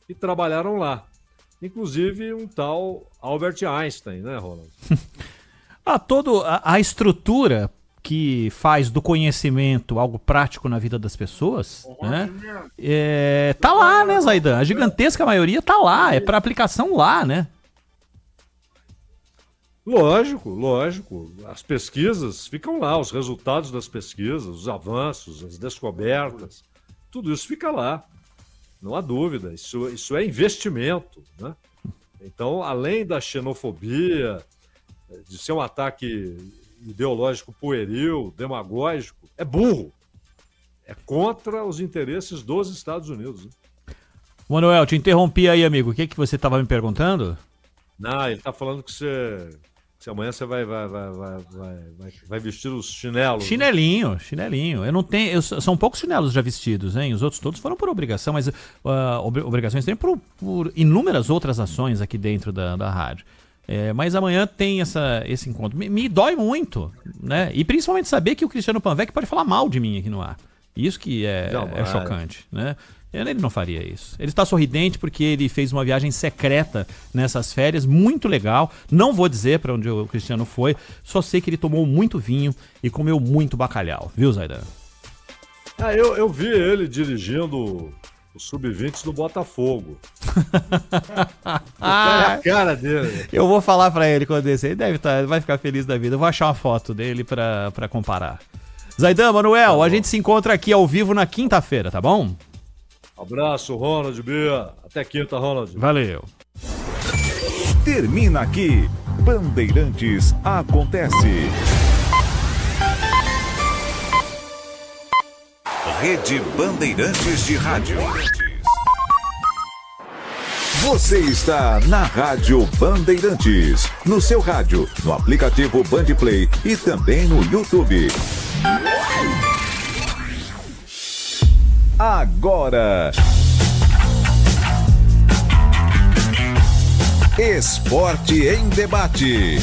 e trabalharam lá. Inclusive um tal Albert Einstein, né, Ronald? A estrutura que faz do conhecimento algo prático na vida das pessoas, né? Tá lá, né, Zaidan? A gigantesca maioria tá lá, é para aplicação lá, né? Lógico. As pesquisas ficam lá, os resultados das pesquisas, os avanços, as descobertas, tudo isso fica lá. Não há dúvida, isso é investimento, né? Então, além da xenofobia, de ser um ataque ideológico pueril, demagógico, é burro. É contra os interesses dos Estados Unidos. Né? Manuel, te interrompi aí, amigo. O que você estava me perguntando? Não, ele está falando que amanhã você vai vestir os chinelos. Chinelinho. Eu não tenho, são poucos chinelos já vestidos, hein? Os outros todos foram por obrigação, mas obrigações tem por inúmeras outras ações aqui dentro da rádio. Mas amanhã tem esse encontro. Me dói muito, né? E principalmente saber que o Cristiano Panvec pode falar mal de mim aqui no ar. Isso que é chocante, né? Ele não faria isso. Ele está sorridente porque ele fez uma viagem secreta nessas férias, muito legal. Não vou dizer para onde o Cristiano foi, só sei que ele tomou muito vinho e comeu muito bacalhau, viu, Zaidan? Eu vi ele dirigindo os sub-20 do Botafogo. A cara dele. Eu vou falar para ele quando descer, ele vai ficar feliz da vida. Eu vou achar uma foto dele para comparar. Zaidan, Manuel, a gente se encontra aqui ao vivo na quinta-feira, tá bom? Abraço, Ronald Bia. Até quinta, Ronald. Valeu. Termina aqui. Bandeirantes Acontece. Rede Bandeirantes de Rádio. Você está na Rádio Bandeirantes. No seu rádio, no aplicativo Bandplay e também no YouTube. Agora, Esporte em Debate.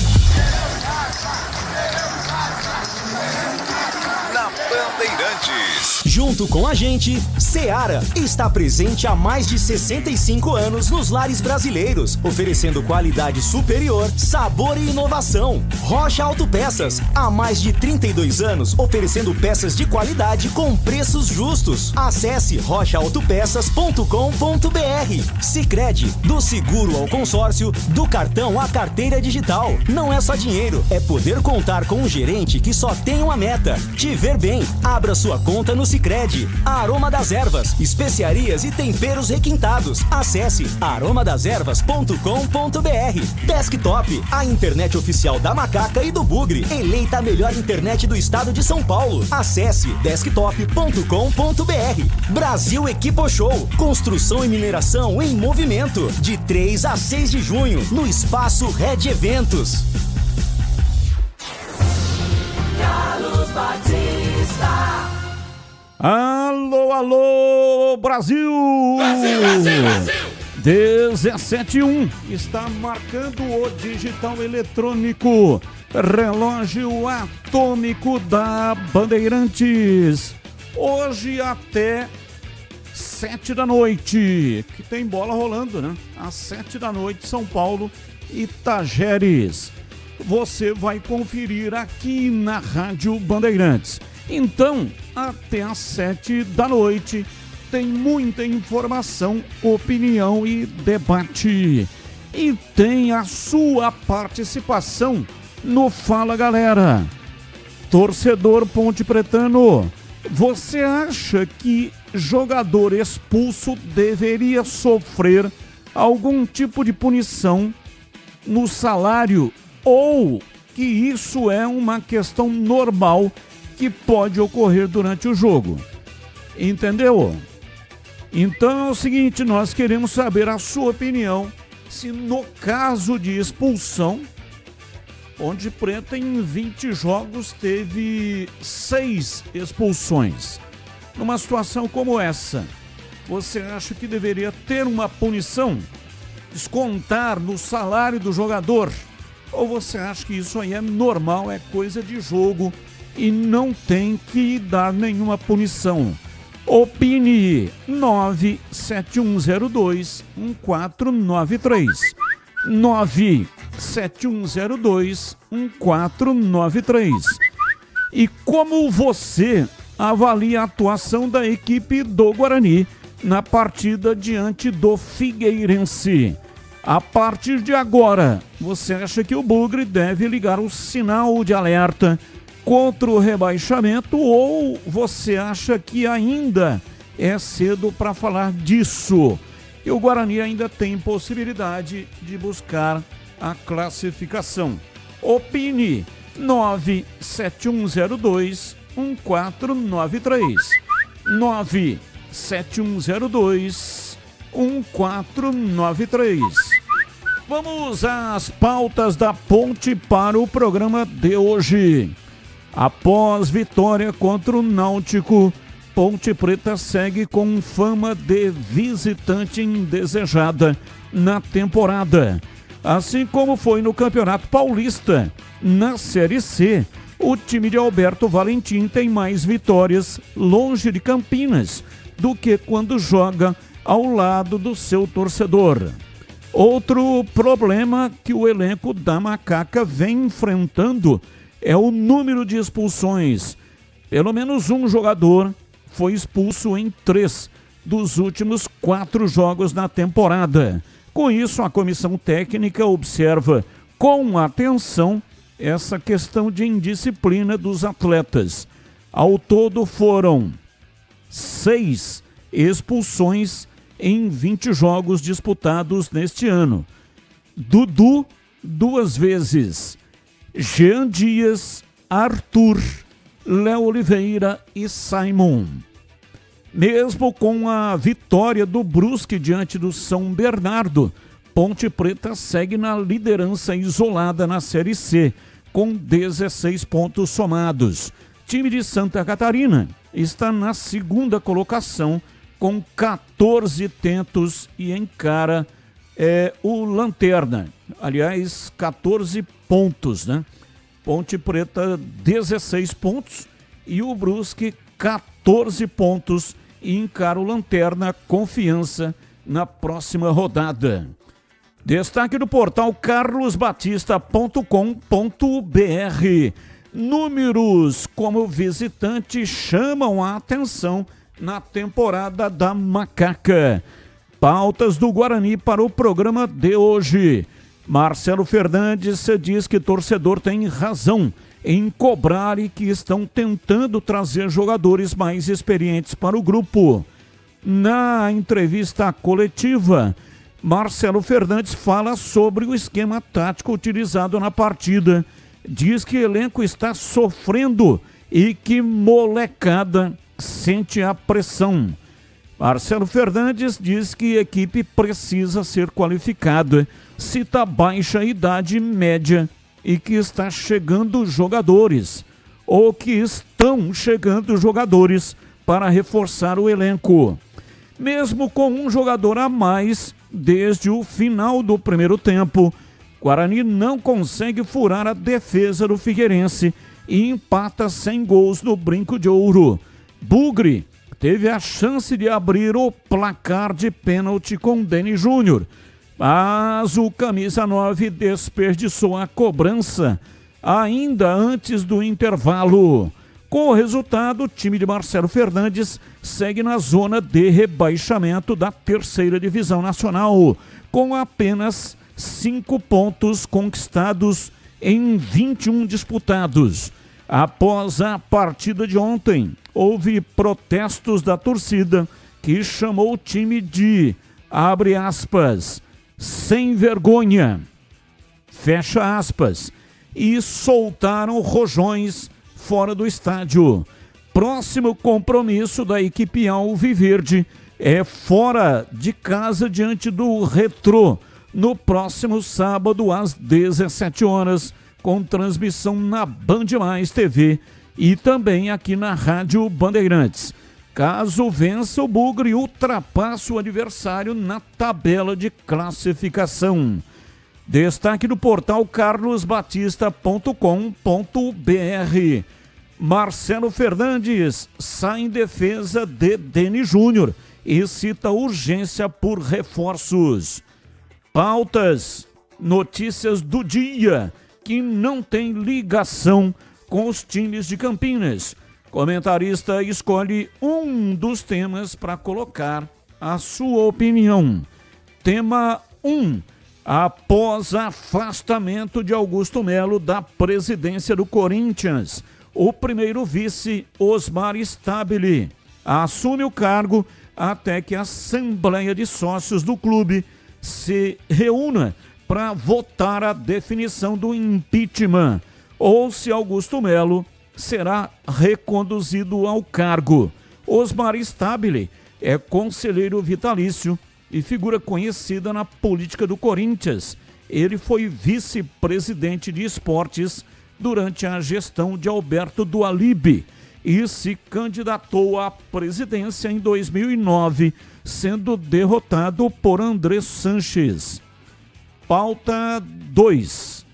Na Bandeirantes. Junto com a gente, Seara está presente há mais de 65 anos nos lares brasileiros, oferecendo qualidade superior, sabor e inovação. Rocha Autopeças, há mais de 32 anos, oferecendo peças de qualidade com preços justos. Acesse rochaautopeças.com.br. Sicredi, do seguro ao consórcio, do cartão à carteira digital. Não é só dinheiro, é poder contar com um gerente que só tem uma meta: te ver bem. Abra sua conta no Sicredi. Aroma das Ervas, especiarias e temperos requintados. Acesse aromadeservas.com.br. Desktop, a internet oficial da Macaca e do Bugre, eleita a melhor internet do estado de São Paulo. Acesse desktop.com.br. Brasil Equipo Show, construção e mineração em movimento, de 3 a 6 de junho, no Espaço Red Eventos. Carlos Batista. Alô, Brasil! Brasil! 17:01 está marcando o digital eletrônico, relógio atômico da Bandeirantes. Hoje até 7 da noite, que tem bola rolando, né? Às 7 da noite, São Paulo e Tajeres. Você vai conferir aqui na Rádio Bandeirantes. Então, até às 7 da noite, tem muita informação, opinião e debate. E tem a sua participação no Fala Galera. Torcedor Ponte Pretano, você acha que jogador expulso deveria sofrer algum tipo de punição no salário, ou que isso é uma questão normal que pode ocorrer durante o jogo? Entendeu? Então é o seguinte, nós queremos saber a sua opinião, se no caso de expulsão, Ponte Preta em 20 jogos teve 6 expulsões. Numa situação como essa, você acha que deveria ter uma punição? Descontar no salário do jogador? Ou você acha que isso aí é normal, é coisa de jogo e não tem que dar nenhuma punição? Opine 97102-1493. 97102-1493. E como você avalia a atuação da equipe do Guarani na partida diante do Figueirense? A partir de agora, você acha que o Bugre deve ligar o sinal de alerta contra o rebaixamento ou você acha que ainda é cedo para falar disso? E o Guarani ainda tem possibilidade de buscar a classificação. Opine 97102-1493. 97102-1493. Vamos às pautas da Ponte para o programa de hoje. Após vitória contra o Náutico, Ponte Preta segue com fama de visitante indesejada na temporada. Assim como foi no Campeonato Paulista, na Série C, o time de Alberto Valentim tem mais vitórias longe de Campinas do que quando joga ao lado do seu torcedor. Outro problema que o elenco da Macaca vem enfrentando é o número de expulsões. Pelo menos um jogador foi expulso em 3 dos últimos 4 jogos na temporada. Com isso, a comissão técnica observa com atenção essa questão de indisciplina dos atletas. Ao todo foram 6 expulsões em 20 jogos disputados neste ano. Dudu, 2 vezes. Jean Dias, Arthur, Léo Oliveira e Simon. Mesmo com a vitória do Brusque diante do São Bernardo, Ponte Preta segue na liderança isolada na Série C, com 16 pontos somados. Time de Santa Catarina está na 2ª colocação com 14 tentos e encara o Lanterna. Aliás, 14 pontos, né? Ponte Preta, 16 pontos e o Brusque, 14 pontos e encara o Lanterna Confiança na próxima rodada. Destaque do portal carlosbatista.com.br. Números como visitante chamam a atenção na temporada da Macaca. Pautas do Guarani para o programa de hoje. Marcelo Fernandes diz que torcedor tem razão em cobrar e que estão tentando trazer jogadores mais experientes para o grupo. Na entrevista coletiva, Marcelo Fernandes fala sobre o esquema tático utilizado na partida. Diz que o elenco está sofrendo e que molecada sente a pressão. Marcelo Fernandes diz que a equipe precisa ser qualificada, cita baixa idade média e que está chegando jogadores, ou que estão chegando jogadores para reforçar o elenco. Mesmo com um jogador a mais, desde o final do primeiro tempo, Guarani não consegue furar a defesa do Figueirense e empata sem gols no Brinco de Ouro. Bugre teve a chance de abrir o placar de pênalti com Deni Júnior, mas o camisa 9 desperdiçou a cobrança ainda antes do intervalo. Com o resultado, o time de Marcelo Fernandes segue na zona de rebaixamento da 3ª Divisão Nacional, com apenas 5 pontos conquistados em 21 disputados. Após a partida de ontem, houve protestos da torcida que chamou o time de, abre aspas, sem vergonha, fecha aspas, e soltaram rojões fora do estádio. Próximo compromisso da equipe alviverde é fora de casa diante do Retrô, no próximo sábado às 17 horas, com transmissão na Band Mais TV e também aqui na Rádio Bandeirantes. Caso vença, o Bugre ultrapassa o adversário na tabela de classificação. Destaque do portal carlosbatista.com.br. Marcelo Fernandes sai em defesa de Deni Júnior e cita urgência por reforços. Pautas, notícias do dia que não tem ligação com os times de Campinas. Comentarista escolhe um dos temas para colocar a sua opinião. Tema 1. Após afastamento de Augusto Melo da presidência do Corinthians, o primeiro vice, Osmar Stabile, assume o cargo até que a Assembleia de Sócios do clube se reúna para votar a definição do impeachment, ou se Augusto Melo será reconduzido ao cargo. Osmar Stabile é conselheiro vitalício e figura conhecida na política do Corinthians. Ele foi vice-presidente de esportes durante a gestão de Alberto Dualib e se candidatou à presidência em 2009, sendo derrotado por André Sanches. Pauta 2.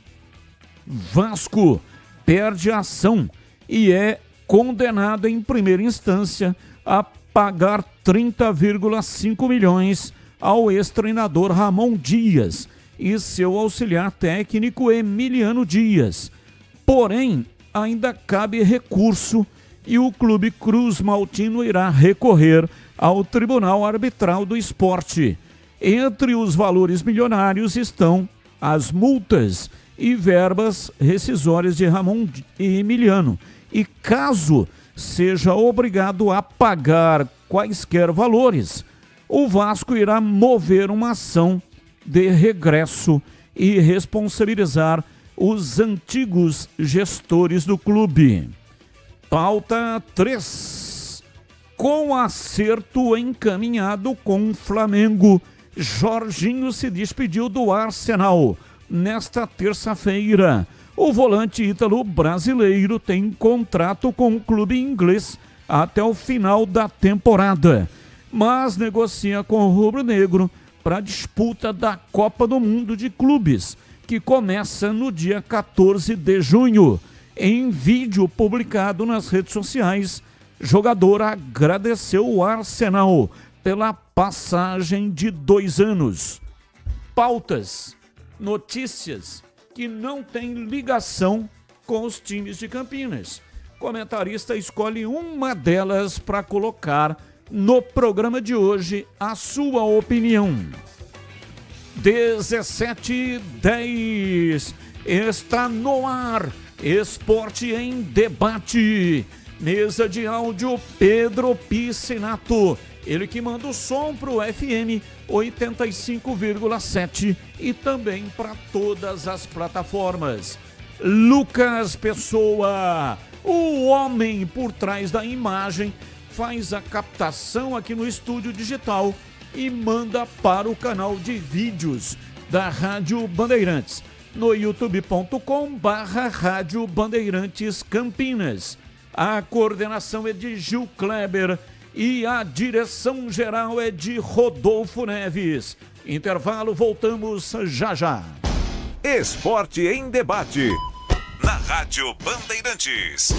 Vasco perde a ação e é condenado em primeira instância a pagar 30,5 milhões ao ex-treinador Ramon Dias e seu auxiliar técnico Emiliano Dias. Porém, ainda cabe recurso e o Clube Cruz Maltino irá recorrer ao Tribunal Arbitral do Esporte. Entre os valores milionários estão as multas e verbas rescisórias de Ramon e Emiliano. E caso seja obrigado a pagar quaisquer valores, o Vasco irá mover uma ação de regresso e responsabilizar os antigos gestores do clube. Pauta 3. Com acerto encaminhado com o Flamengo, Jorginho se despediu do Arsenal. Nesta terça-feira, o volante ítalo-brasileiro tem contrato com o clube inglês até o final da temporada, mas negocia com o rubro-negro para a disputa da Copa do Mundo de Clubes, que começa no dia 14 de junho. Em vídeo publicado nas redes sociais, jogador agradeceu o Arsenal pela passagem de 2 anos. Pautas, notícias que não têm ligação com os times de Campinas. Comentarista escolhe uma delas para colocar no programa de hoje a sua opinião. 17h10 está no ar. Esporte em Debate. Mesa de áudio Pedro Piscinato. Ele que manda o som para o FM 85,7 e também para todas as plataformas. Lucas Pessoa, o homem por trás da imagem, faz a captação aqui no estúdio digital e manda para o canal de vídeos da Rádio Bandeirantes no youtube.com/Rádio Bandeirantes Campinas. A coordenação é de Gil Kleber e a direção geral é de Rodolfo Neves. Intervalo, voltamos já já. Esporte em Debate, na Rádio Bandeirantes.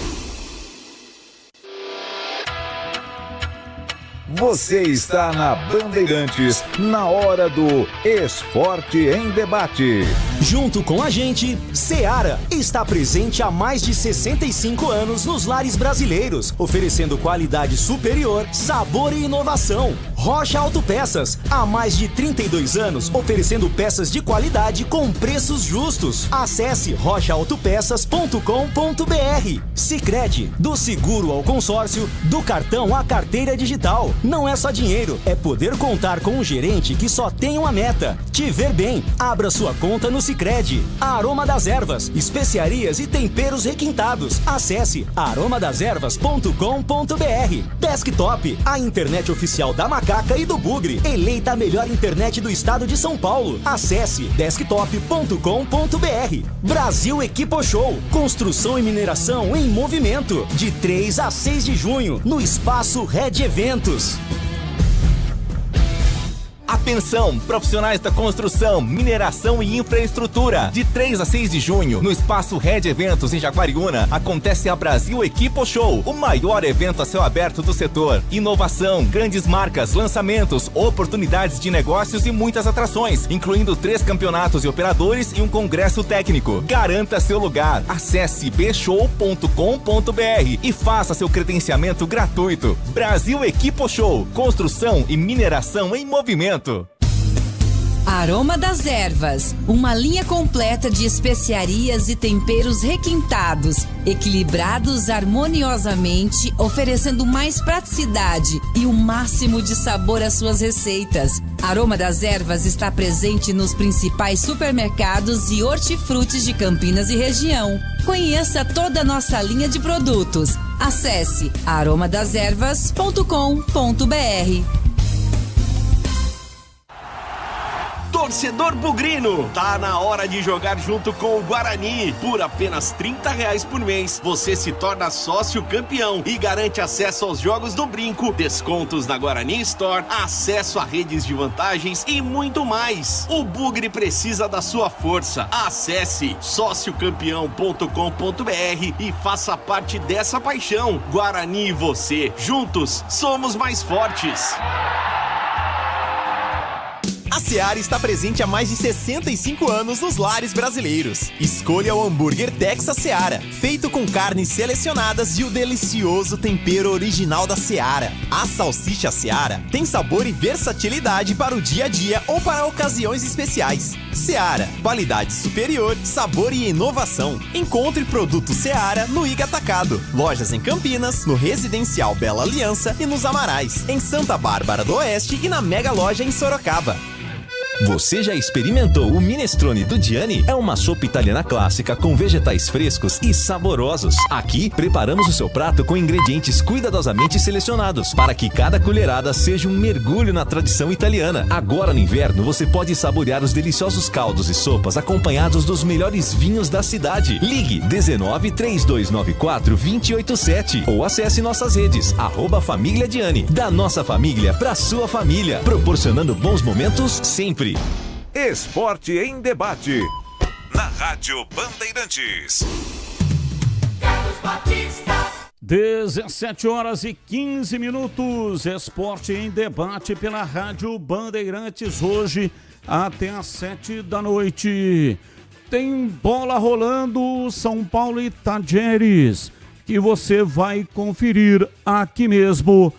Você está na Bandeirantes, na hora do Esporte em Debate. Junto com a gente, Seara está presente há mais de 65 anos nos lares brasileiros, oferecendo qualidade superior, sabor e inovação. Rocha Autopeças, há mais de 32 anos, oferecendo peças de qualidade com preços justos. Acesse rochaautopeças.com.br. Sicredi, do seguro ao consórcio, do cartão à carteira digital. Não é só dinheiro, é poder contar com um gerente que só tem uma meta: te ver bem. Abra sua conta no Sicredi. Aroma das Ervas, especiarias e temperos requintados. Acesse aromadeservas.com.br. Desktop, a internet oficial da Macaca e do Bugre, eleita a melhor internet do estado de São Paulo. Acesse desktop.com.br. Brasil Equipo Show, construção e mineração em movimento, de 3 a 6 de junho, no Espaço Red Eventos. A Atenção, profissionais da construção, mineração e infraestrutura. De 3 a 6 de junho, no Espaço Red Eventos em Jaguariúna, acontece a Brasil Equipo Show, o maior evento a céu aberto do setor. Inovação, grandes marcas, lançamentos, oportunidades de negócios e muitas atrações, incluindo 3 campeonatos e operadores e um congresso técnico. Garanta seu lugar. Acesse bshow.com.br e faça seu credenciamento gratuito. Brasil Equipo Show, construção e mineração em movimento. Aroma das Ervas, uma linha completa de especiarias e temperos requintados, equilibrados harmoniosamente, oferecendo mais praticidade e o máximo de sabor às suas receitas. Aroma das Ervas está presente nos principais supermercados e hortifrutis de Campinas e região. Conheça toda a nossa linha de produtos. Acesse aromadeservas.com.br. Torcedor bugrino, tá na hora de jogar junto com o Guarani. Por apenas R$30 por mês, você se torna sócio campeão e garante acesso aos jogos do Brinco, descontos na Guarani Store, acesso a redes de vantagens e muito mais. O Bugre precisa da sua força. Acesse sociocampeão.com.br e faça parte dessa paixão. Guarani e você, juntos, somos mais fortes. A Seara está presente há mais de 65 anos nos lares brasileiros. Escolha o hambúrguer Texas Seara, feito com carnes selecionadas e o delicioso tempero original da Seara. A salsicha Seara tem sabor e versatilidade para o dia a dia ou para ocasiões especiais. Seara, qualidade superior, sabor e inovação. Encontre produto Seara no Iga Atacado. Lojas em Campinas, no Residencial Bela Aliança e nos Amarais, em Santa Bárbara do Oeste e na Mega Loja em Sorocaba. Você já experimentou o minestrone do Gianni? É uma sopa italiana clássica com vegetais frescos e saborosos. Aqui, preparamos o seu prato com ingredientes cuidadosamente selecionados para que cada colherada seja um mergulho na tradição italiana. Agora no inverno, você pode saborear os deliciosos caldos e sopas acompanhados dos melhores vinhos da cidade. Ligue 19 3294 287 ou acesse nossas redes @Família Gianni. Da nossa família pra sua família, proporcionando bons momentos sempre. Esporte em debate. Na Rádio Bandeirantes. 17h15. Esporte em debate pela Rádio Bandeirantes. Hoje até às 7 da noite. Tem bola rolando, São Paulo e Tajeres, que você vai conferir aqui mesmo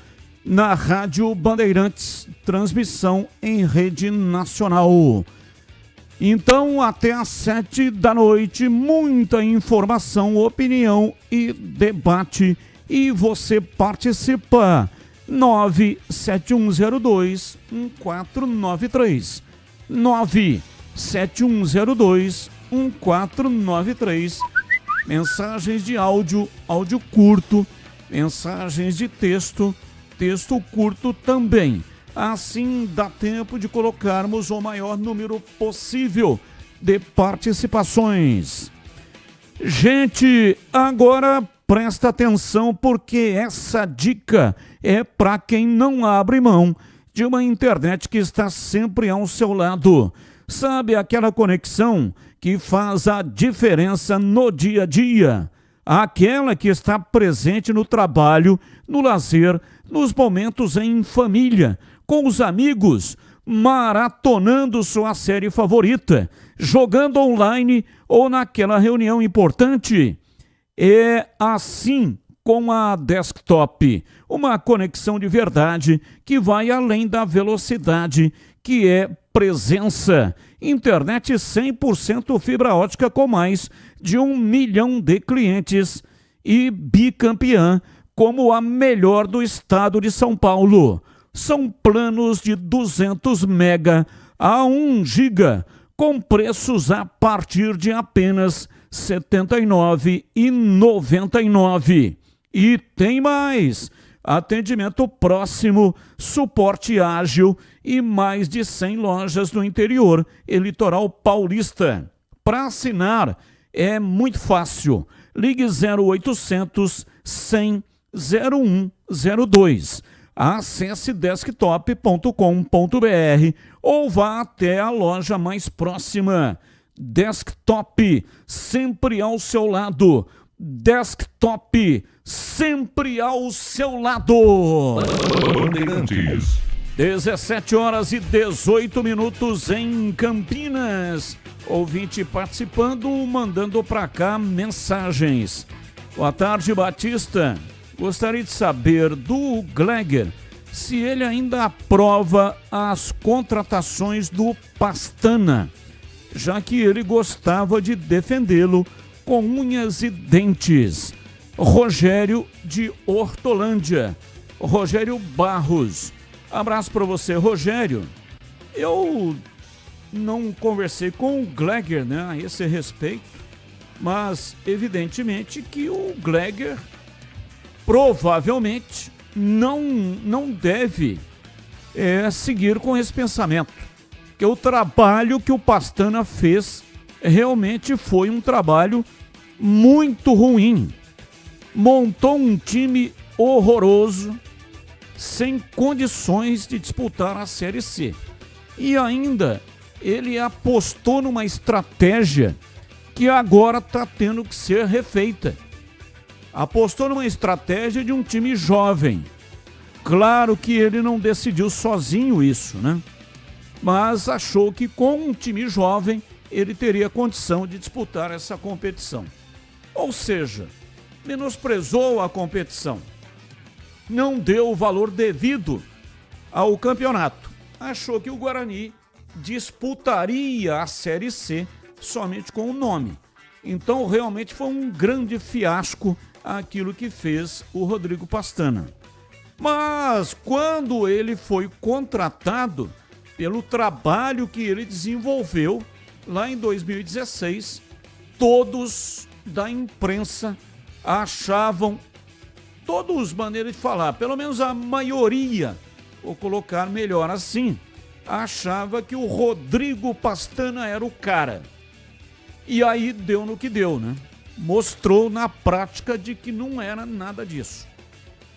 na Rádio Bandeirantes, transmissão em rede nacional. Então, até às 7 da noite, muita informação, opinião e debate. E você participa. 97102-1493. 97102-1493. Mensagens de áudio, áudio curto, mensagens de texto curto também. Assim dá tempo de colocarmos o maior número possível de participações. Gente, agora presta atenção porque essa dica é para quem não abre mão de uma internet que está sempre ao seu lado. Sabe aquela conexão que faz a diferença no dia a dia? Aquela que está presente no trabalho, no lazer, nos momentos em família, com os amigos, maratonando sua série favorita, jogando online ou naquela reunião importante. É assim com a Desktop, uma conexão de verdade que vai além da velocidade, que é presença. Internet 100% fibra ótica com mais de 1 milhão de clientes e bicampeã como a melhor do estado de São Paulo. São planos de 200 mega a 1 giga, com preços a partir de apenas R$ 79,99. E tem mais! Atendimento próximo, suporte ágil e mais de 100 lojas no interior e litoral paulista. Para assinar é muito fácil. Ligue 0800 100 0102. acesse desktop.com.br ou vá até a loja mais próxima. Desktop, sempre ao seu lado. Desktop, sempre ao seu lado. 17h18 em Campinas. Ouvinte participando, mandando para cá mensagens. Boa tarde, Batista. Gostaria de saber do Gleger se ele ainda aprova as contratações do Pastana, já que ele gostava de defendê-lo com unhas e dentes. Rogério de Hortolândia. Rogério Barros. Abraço para você, Rogério. Eu não conversei com o Gleger, né, a esse respeito, mas evidentemente que o Gleger provavelmente não deve seguir com esse pensamento, que o trabalho que o Pastana fez realmente foi um trabalho muito ruim. Montou um time horroroso, sem condições de disputar a Série C. E ainda ele apostou numa estratégia que agora está tendo que ser refeita. Apostou numa estratégia de um time jovem. Claro que ele não decidiu sozinho isso, né? Mas achou que com um time jovem ele teria condição de disputar essa competição. Ou seja, menosprezou a competição. Não deu o valor devido ao campeonato. Achou que o Guarani disputaria a Série C somente com o nome. Então realmente foi um grande fiasco aquilo que fez o Rodrigo Pastana. Mas quando ele foi contratado, pelo trabalho que ele desenvolveu lá em 2016, todos da imprensa achavam, todos maneiras de falar, pelo menos a maioria, vou colocar melhor assim, achava que o Rodrigo Pastana era o cara. E aí deu no que deu, né? Mostrou na prática de que não era nada disso.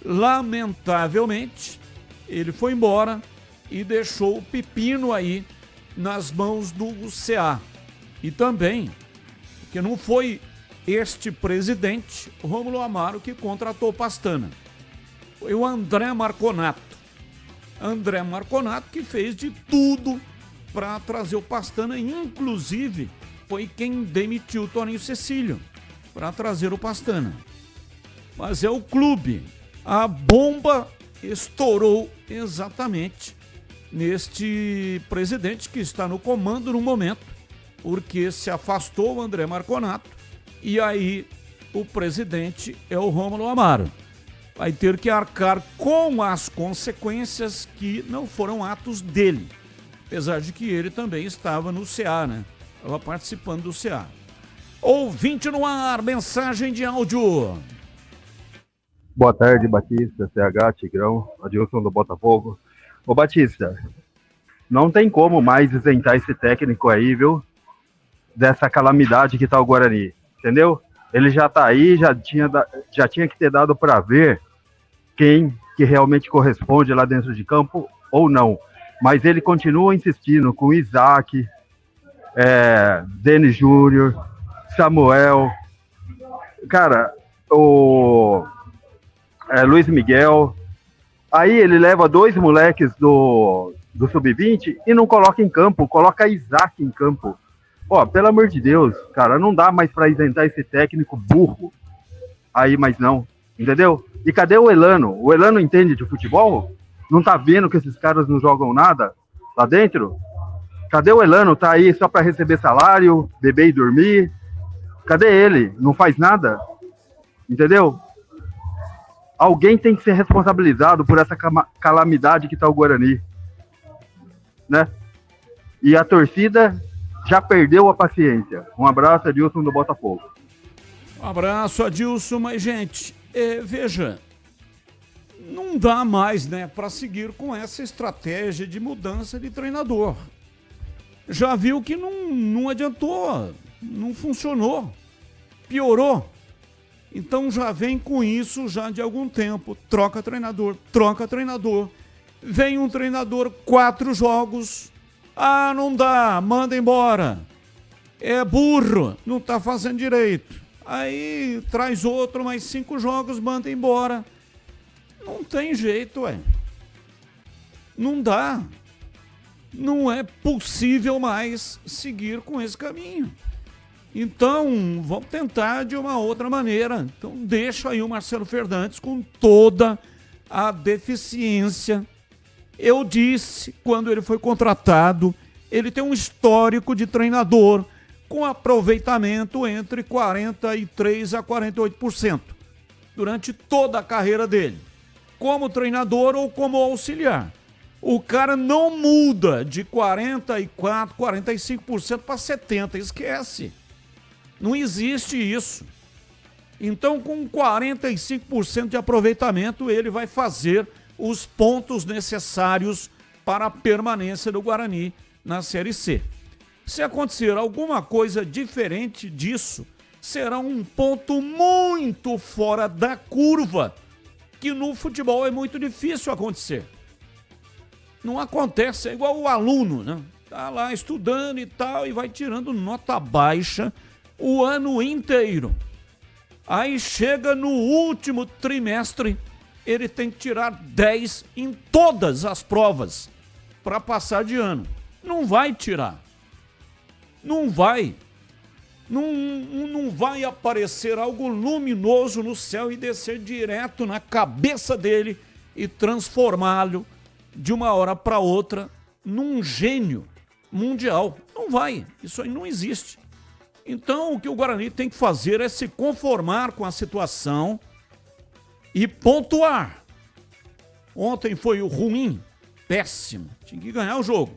Lamentavelmente, ele foi embora e deixou o pepino aí nas mãos do CA. E também, que não foi este presidente, Rômulo Amaro, que contratou Pastana. Foi o André Marconato. André Marconato que fez de tudo para trazer o Pastana, inclusive foi quem demitiu o Toninho Cecílio para trazer o Pastana. Mas é o clube. A bomba estourou exatamente neste presidente que está no comando no momento, porque se afastou o André Marconato e aí o presidente é o Rômulo Amaro. Vai ter que arcar com as consequências que não foram atos dele, apesar de que ele também estava no CA, né? Estava participando do CA. Ouvinte no ar, mensagem de áudio. Boa tarde, Batista, CH, Tigrão, Adilson do Botafogo. Ô, Batista, não tem como mais isentar esse técnico aí, viu? Dessa calamidade que tá o Guarani, entendeu? Ele já tá aí, já tinha que ter dado para ver quem que realmente corresponde lá dentro de campo ou não. Mas ele continua insistindo com Isaac, Denis Júnior, Samuel, cara, o Luiz Miguel. Aí ele leva 2 moleques do Sub-20 e não coloca em campo, coloca Isaac em campo. Ó, pelo amor de Deus, cara, não dá mais pra isentar esse técnico burro aí, mas não, entendeu? E cadê o Elano? O Elano entende de futebol? Não tá vendo que esses caras não jogam nada lá dentro? Cadê o Elano? Tá aí só pra receber salário, beber e dormir? Cadê ele? Não faz nada? Entendeu? Alguém tem que ser responsabilizado por essa calamidade que tá o Guarani, né? E a torcida já perdeu a paciência. Um abraço, Adilson do Botafogo. Um abraço, Adilson. Mas, gente, veja, não dá mais, né, para seguir com essa estratégia de mudança de treinador. Já viu que não adiantou, não funcionou, piorou. Então já vem com isso já de algum tempo. Troca treinador. Vem um treinador, 4 jogos. Ah, não dá, manda embora. É burro, não tá fazendo direito. Aí traz outro, mais 5 jogos, manda embora. Não tem jeito, Não dá. Não é possível mais seguir com esse caminho. Então, vamos tentar de uma outra maneira. Então, deixa aí o Marcelo Fernandes com toda a deficiência. Eu disse, quando ele foi contratado, ele tem um histórico de treinador com aproveitamento entre 43% a 48% durante toda a carreira dele, como treinador ou como auxiliar. O cara não muda de 44%, 45% para 70%, esquece. Não existe isso. Então, com 45% de aproveitamento, ele vai fazer os pontos necessários para a permanência do Guarani na Série C. Se acontecer alguma coisa diferente disso, será um ponto muito fora da curva, que no futebol é muito difícil acontecer. Não acontece, é igual o aluno, né? Tá lá estudando e tal, e vai tirando nota baixa o ano inteiro. Aí chega no último trimestre, ele tem que tirar 10 em todas as provas para passar de ano. Não vai tirar. Não vai. Não vai aparecer algo luminoso no céu e descer direto na cabeça dele e transformá-lo de uma hora para outra num gênio mundial. Não vai. Isso aí não existe. Então, o que o Guarani tem que fazer é se conformar com a situação e pontuar. Ontem foi o ruim, péssimo. Tinha que ganhar o jogo.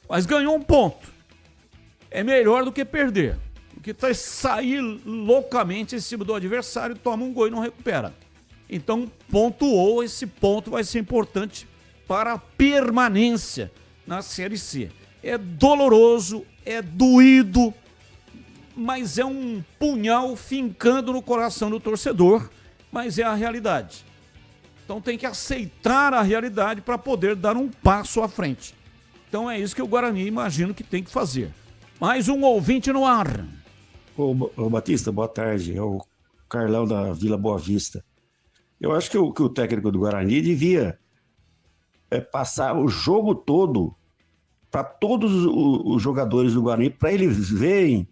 Mas ganhou um ponto. É melhor do que perder. Porque sair loucamente em cima do adversário, toma um gol e não recupera. Então, pontuou. Esse ponto vai ser importante para a permanência na Série C. É doloroso, é doído, mas é um punhal fincando no coração do torcedor, mas é a realidade. Então tem que aceitar a realidade para poder dar um passo à frente. Então é isso que o Guarani imagino que tem que fazer. Mais um ouvinte no ar. Ô Batista, boa tarde. É o Carlão da Vila Boa Vista. Eu acho que o técnico do Guarani devia passar o jogo todo para todos os jogadores do Guarani, para eles verem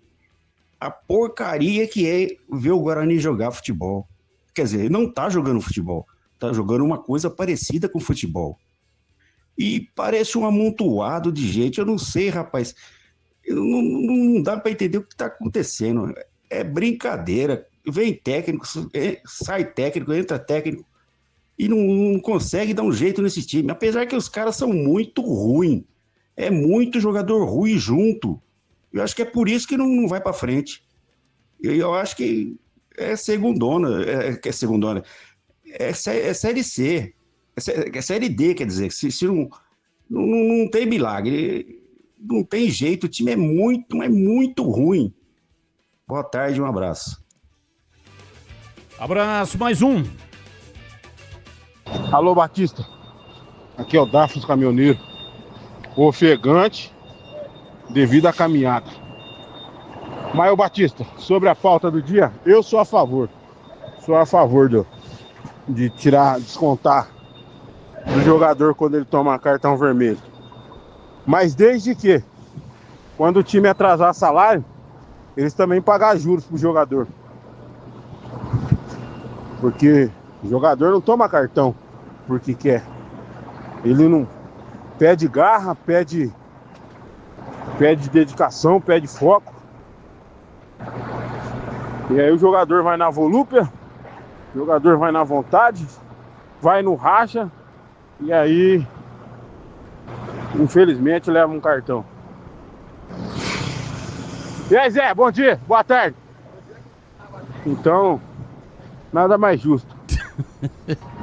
a porcaria que é ver o Guarani jogar futebol. Quer dizer, ele não tá jogando futebol, tá jogando uma coisa parecida com futebol. E parece um amontoado de gente, eu não sei, rapaz, não dá para entender o que tá acontecendo. É brincadeira, vem técnico, sai técnico, entra técnico, e não consegue dar um jeito nesse time, apesar que os caras são muito ruins, é muito jogador ruim junto. Eu acho que é por isso que não vai para frente. Eu acho que é segundona, é Série C, é Série D, quer dizer, se não tem milagre, não tem jeito, o time é muito ruim. Boa tarde, um abraço. Abraço, mais um. Alô, Batista, aqui é o Dafos Caminhoneiro, ofegante devido à caminhada. Mas, ô Batista, sobre a falta do dia, eu sou a favor de descontar do jogador quando ele toma cartão vermelho. Mas desde que, quando o time atrasar salário, eles também pagar juros pro jogador. Porque o jogador não toma cartão porque quer. Ele não pede garra, pede dedicação, pede foco. E aí o jogador vai na volúpia, o jogador vai na vontade, vai no racha, e aí, infelizmente, leva um cartão. E aí, Zé, bom dia, boa tarde. Então, nada mais justo.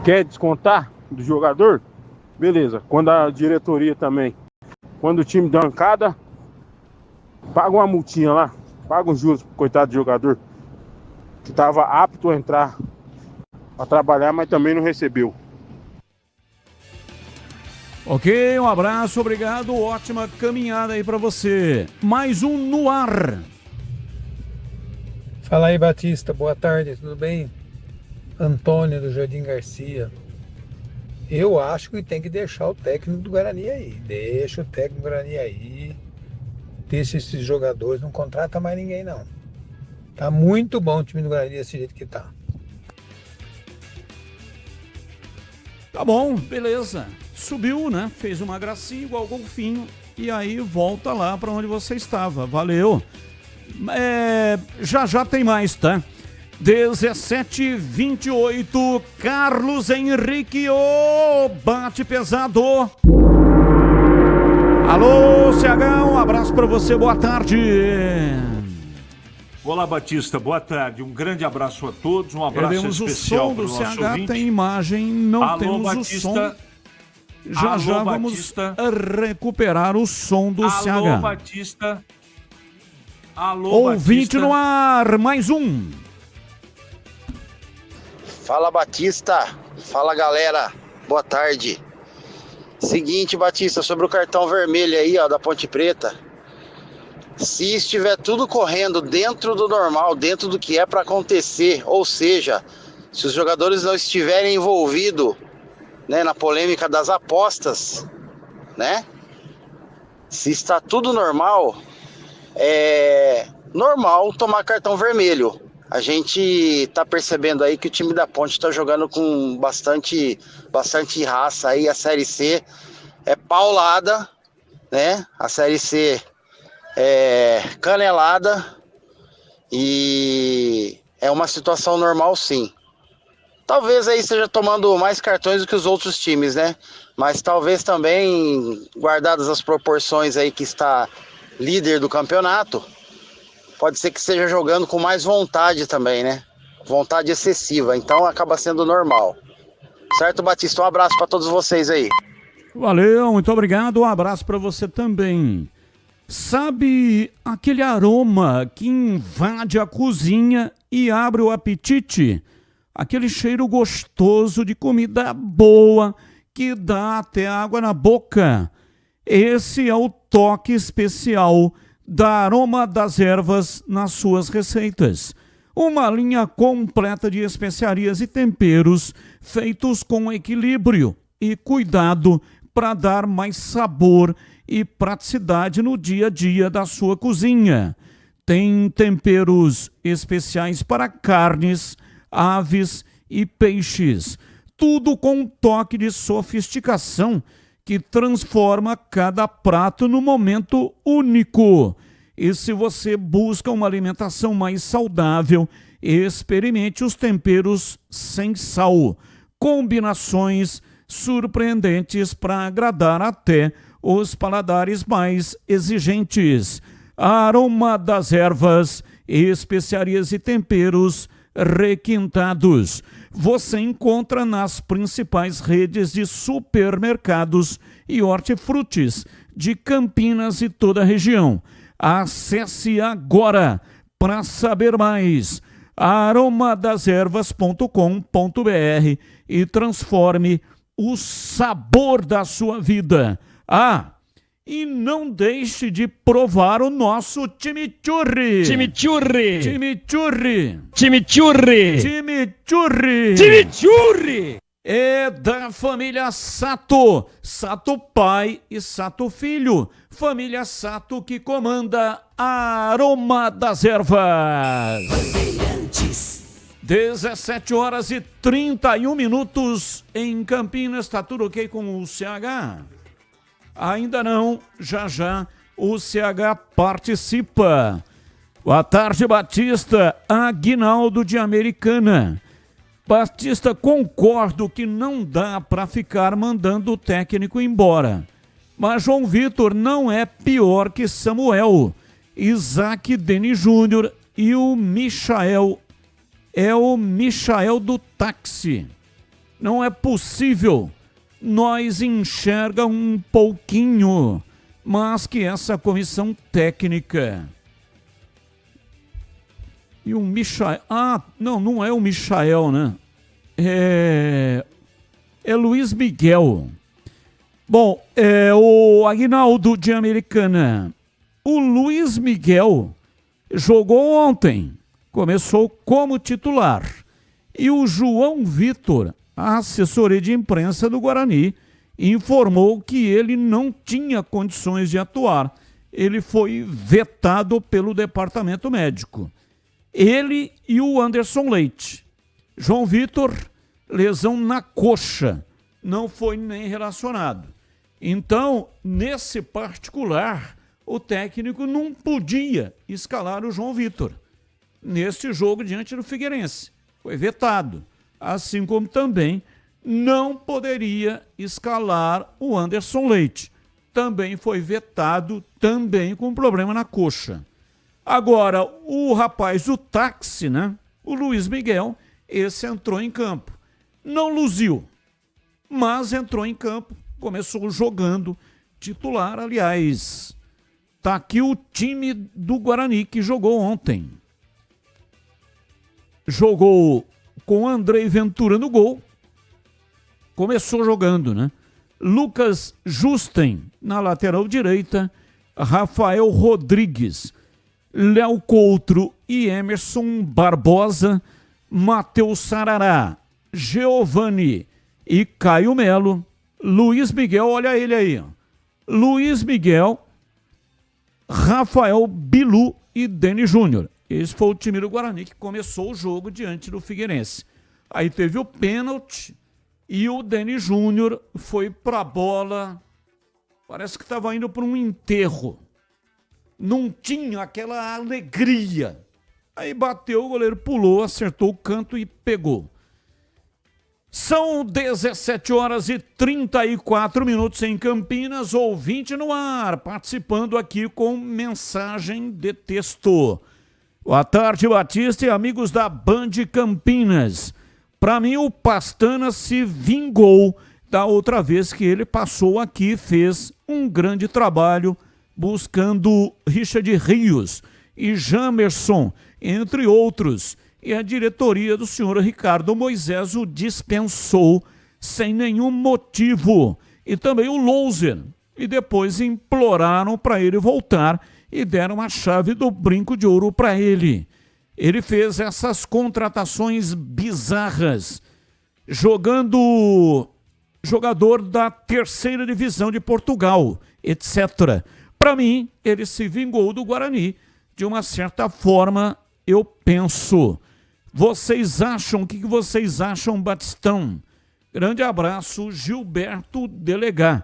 Quer descontar do jogador? Beleza, quando a diretoria também, quando o time dá uma arrancada, paga uma multinha lá, paga os juros pro coitado do jogador. que estava apto a entrar a trabalhar, mas também não recebeu. Ok, um abraço, obrigado, ótima caminhada aí pra você. Mais um no ar. Fala aí, Batista, boa tarde, tudo bem? Antônio do Jardim Garcia. Eu acho que tem que deixar o técnico do Guarani aí. Deixa o técnico do Guarani aí. Deixa esses jogadores, não contrata mais ninguém não. Tá muito bom o time do Guarani desse jeito que tá. Tá bom, beleza. Subiu, né? Fez uma gracinha igual golfinho e aí volta lá pra onde você estava. Valeu. Já tem mais, tá? 17h28, Carlos Henrique, bate pesado. Alô, CH, um abraço pra você, boa tarde. Olá, Batista, boa tarde. Um grande abraço a todos, um abraço especial para o nosso CH, ouvinte. tem imagem, não Alô, temos Batista. o som. Já vamos Batista. recuperar o som do CH. Alô, Batista. Alô, Ouvinte Batista. no ar, mais um. Fala, Batista. Fala, galera. Boa tarde. Seguinte, Batista, sobre o cartão vermelho aí, ó, da Ponte Preta. Se estiver tudo correndo dentro do normal, dentro do que é para acontecer, ou seja, se os jogadores não estiverem envolvidos, né, na polêmica das apostas, né? Se está tudo normal, é normal tomar cartão vermelho. A gente está percebendo aí que o time da Ponte está jogando com bastante raça aí. A Série C é paulada, né? A Série C é canelada e é uma situação normal, sim. Talvez aí esteja tomando mais cartões do que os outros times, né? Mas talvez também, guardadas as proporções aí que está líder do campeonato, pode ser que esteja jogando com mais vontade também, né? Vontade excessiva, então acaba sendo normal. Certo, Batista? Um abraço para todos vocês aí. Valeu, muito obrigado, um abraço para você também. Sabe aquele aroma que invade a cozinha e abre o apetite? Aquele cheiro gostoso de comida boa que dá até água na boca. Esse é o toque especial da Aroma das Ervas nas suas receitas. Uma linha completa de especiarias e temperos feitos com equilíbrio e cuidado para dar mais sabor e praticidade no dia a dia da sua cozinha. Tem temperos especiais para carnes, aves e peixes. Tudo com um toque de sofisticação que transforma cada prato num momento único. E se você busca uma alimentação mais saudável, experimente os temperos sem sal. Combinações surpreendentes para agradar até os paladares mais exigentes. Aroma das Ervas, especiarias e temperos requintados. Você encontra nas principais redes de supermercados e hortifrutis de Campinas e toda a região. Acesse agora para saber mais aromadeservas.com.br e transforme o sabor da sua vida. E não deixe de provar o nosso chimichurri. Chimichurri. Chimichurri. Chimichurri. Chimichurri. Chimichurri. É da família Sato. Sato pai e Sato filho. Família Sato que comanda a Aroma das Ervas. 17h31 em Campinas. Tá tudo ok com o CH? Ainda não, já o CH participa. Boa tarde, Batista. Aguinaldo de Americana. Batista, concordo que não dá para ficar mandando o técnico embora. Mas João Vitor não é pior que Samuel, Isaac Denis Júnior e o Michael. É o Michael do táxi. Não é possível. Nós enxerga um pouquinho, mas que essa comissão técnica E o Michael... Ah, não é o Michael, né? É Luiz Miguel. Bom, o Aguinaldo de Americana. O Luiz Miguel jogou ontem. Começou como titular. E o João Vitor, a assessoria de imprensa do Guarani, informou que ele não tinha condições de atuar. Ele foi vetado pelo departamento médico. Ele e o Anderson Leite. João Vitor, lesão na coxa, não foi nem relacionado. Então, nesse particular, o técnico não podia escalar o João Vitor neste jogo diante do Figueirense. Foi vetado. Assim como também não poderia escalar o Anderson Leite. Também foi vetado, também com problema na coxa. Agora, o rapaz do táxi, né? O Luiz Miguel, esse entrou em campo. Não luziu, mas entrou em campo, começou jogando titular. Aliás, tá aqui o time do Guarani que jogou ontem. Jogou com Andrei Ventura no gol. Começou jogando, né? Lucas Justen na lateral direita. Rafael Rodrigues, Léo Coutro e Emerson Barbosa. Matheus Sarará, Giovani e Caio Melo. Luiz Miguel, olha ele aí, ó. Luiz Miguel, Rafael Bilu e Deni Júnior. Esse foi o time do Guarani que começou o jogo diante do Figueirense. Aí teve o pênalti e o Deni Júnior foi pra bola. Parece que estava indo para um enterro. Não tinha aquela alegria. Aí bateu, o goleiro pulou, acertou o canto e pegou. São 17 horas e 34 minutos em Campinas, ouvinte no ar, participando aqui com mensagem de texto. Boa tarde, Batista e amigos da Band Campinas. Para mim, o Pastana se vingou da outra vez que ele passou aqui, fez um grande trabalho buscando Richard Rios e Jamerson, entre outros. E a diretoria do senhor Ricardo Moisés o dispensou sem nenhum motivo. E também o Louser. E depois imploraram para ele voltar e deram a chave do brinco de ouro para ele. Ele fez essas contratações bizarras, jogando jogador da terceira divisão de Portugal, etc. Para mim, ele se vingou do Guarani. De uma certa forma, eu penso. Vocês acham, o que vocês acham, Batistão? Grande abraço, Gilberto Delegá,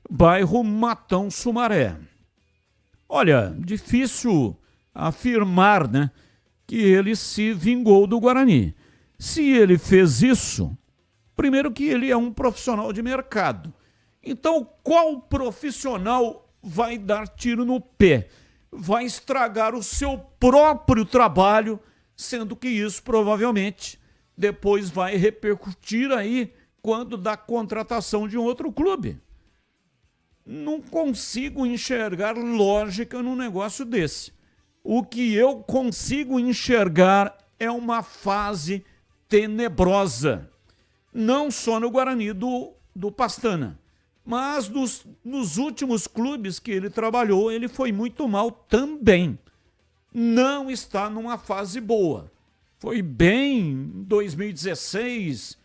bairro Matão Sumaré. Olha, difícil afirmar, né, que ele se vingou do Guarani. Se ele fez isso, primeiro que ele é um profissional de mercado. Então, qual profissional vai dar tiro no pé? Vai estragar o seu próprio trabalho, sendo que isso provavelmente depois vai repercutir aí quando da contratação de um outro clube. Não consigo enxergar lógica num negócio desse. O que eu consigo enxergar é uma fase tenebrosa. Não só no Guarani do Pastana, mas nos últimos clubes que ele trabalhou, ele foi muito mal também. Não está numa fase boa. Foi bem em 2016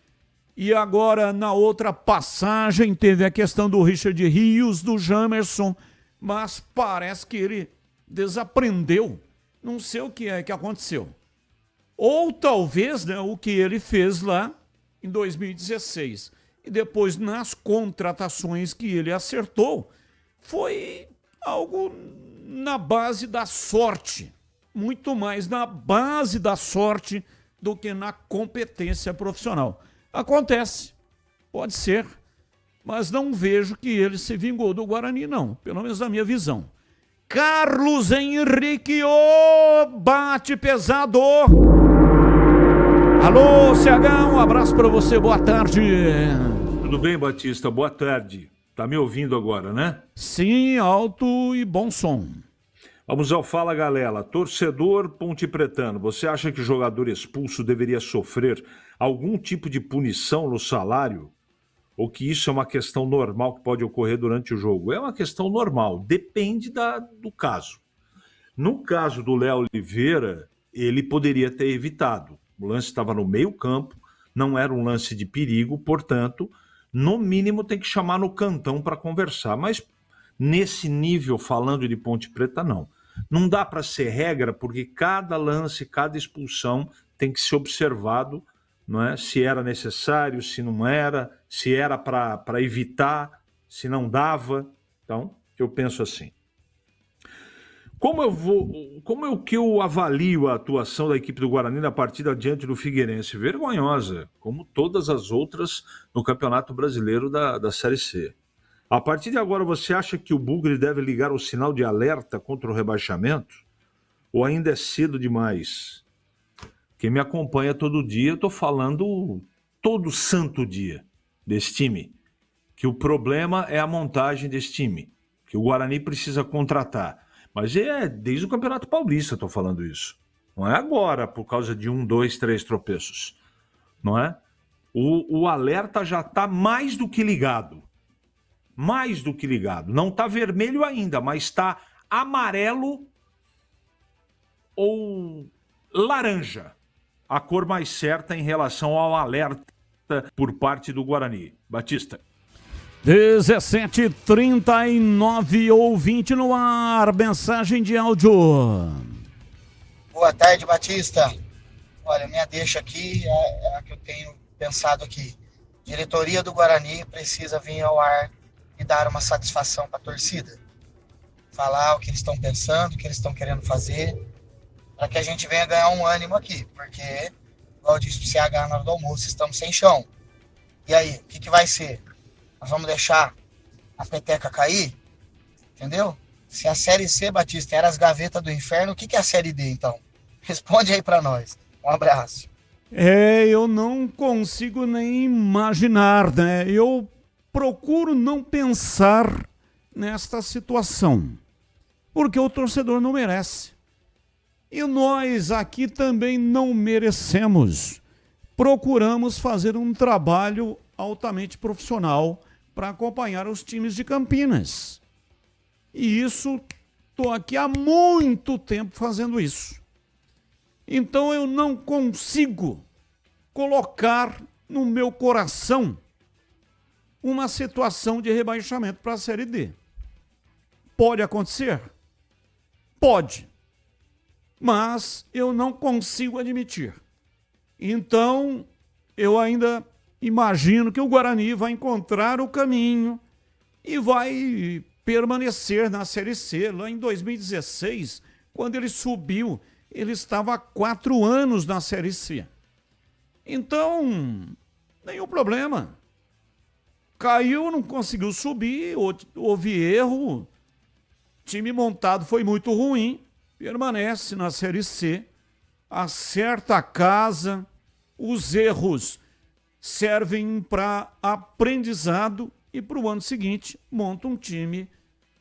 e agora na outra passagem teve a questão do Richard Rios, do Jamerson, mas parece que ele desaprendeu. Não sei o que é que aconteceu. Ou talvez, né, o que ele fez lá em 2016 e depois nas contratações que ele acertou foi algo na base da sorte. Muito mais na base da sorte do que na competência profissional. Acontece, pode ser, mas não vejo que ele se vingou do Guarani, não, pelo menos na minha visão. Carlos Henrique, bate pesado. Alô, CH, um abraço para você, boa tarde. Tudo bem, Batista? Boa tarde. Tá me ouvindo agora, né? Sim, alto e bom som. Vamos ao Fala Galera. Torcedor pontepretano, você acha que o jogador expulso deveria sofrer algum tipo de punição no salário? Ou que isso é uma questão normal que pode ocorrer durante o jogo? É uma questão normal, depende do caso. No caso do Léo Oliveira, ele poderia ter evitado. O lance estava no meio campo, não era um lance de perigo, portanto, no mínimo tem que chamar no cantão para conversar. Mas nesse nível, falando de Ponte Preta, não. Não dá para ser regra, porque cada lance, cada expulsão tem que ser observado, não é? Se era necessário, se não era, se era para evitar, se não dava. Então, eu penso assim. Como eu avalio a atuação da equipe do Guarani na partida diante do Figueirense? Vergonhosa, como todas as outras no Campeonato Brasileiro da Série C. A partir de agora, você acha que o Bugre deve ligar o sinal de alerta contra o rebaixamento? Ou ainda é cedo demais? Quem me acompanha todo dia, eu estou falando todo santo dia desse time. Que o problema é a montagem desse time. Que o Guarani precisa contratar. Mas é desde o Campeonato Paulista estou falando isso. Não é agora, por causa de 1, 2, 3 tropeços. Não é? O alerta já está mais do que ligado. Mais do que ligado. Não está vermelho ainda, mas está amarelo ou laranja. A cor mais certa em relação ao alerta por parte do Guarani. Batista. 17h39, ouvinte no ar, mensagem de áudio. Boa tarde, Batista. Olha, minha deixa aqui é a que eu tenho pensado aqui. Diretoria do Guarani precisa vir ao ar e dar uma satisfação para a torcida. Falar o que eles estão pensando, o que eles estão querendo fazer, para que a gente venha ganhar um ânimo aqui. Porque, igual eu disse pro CH na hora do almoço, estamos sem chão. E aí, o que vai ser? Nós vamos deixar a peteca cair? Entendeu? Se a Série C, Batista, era as gavetas do inferno, o que é a Série D, então? Responde aí para nós. Um abraço. Eu não consigo nem imaginar, né? Eu procuro não pensar nesta situação, porque o torcedor não merece. E nós aqui também não merecemos. Procuramos fazer um trabalho altamente profissional para acompanhar os times de Campinas. E isso, estou aqui há muito tempo fazendo isso. Então eu não consigo colocar no meu coração uma situação de rebaixamento para a Série D. Pode acontecer? Pode. Mas eu não consigo admitir. Então, eu ainda imagino que o Guarani vai encontrar o caminho e vai permanecer na Série C. Lá em 2016, quando ele subiu, ele estava há 4 anos na Série C. Então, nenhum problema. Caiu, não conseguiu subir, houve erro, o time montado foi muito ruim, permanece na Série C, acerta a casa, os erros servem para aprendizado e para o ano seguinte monta um time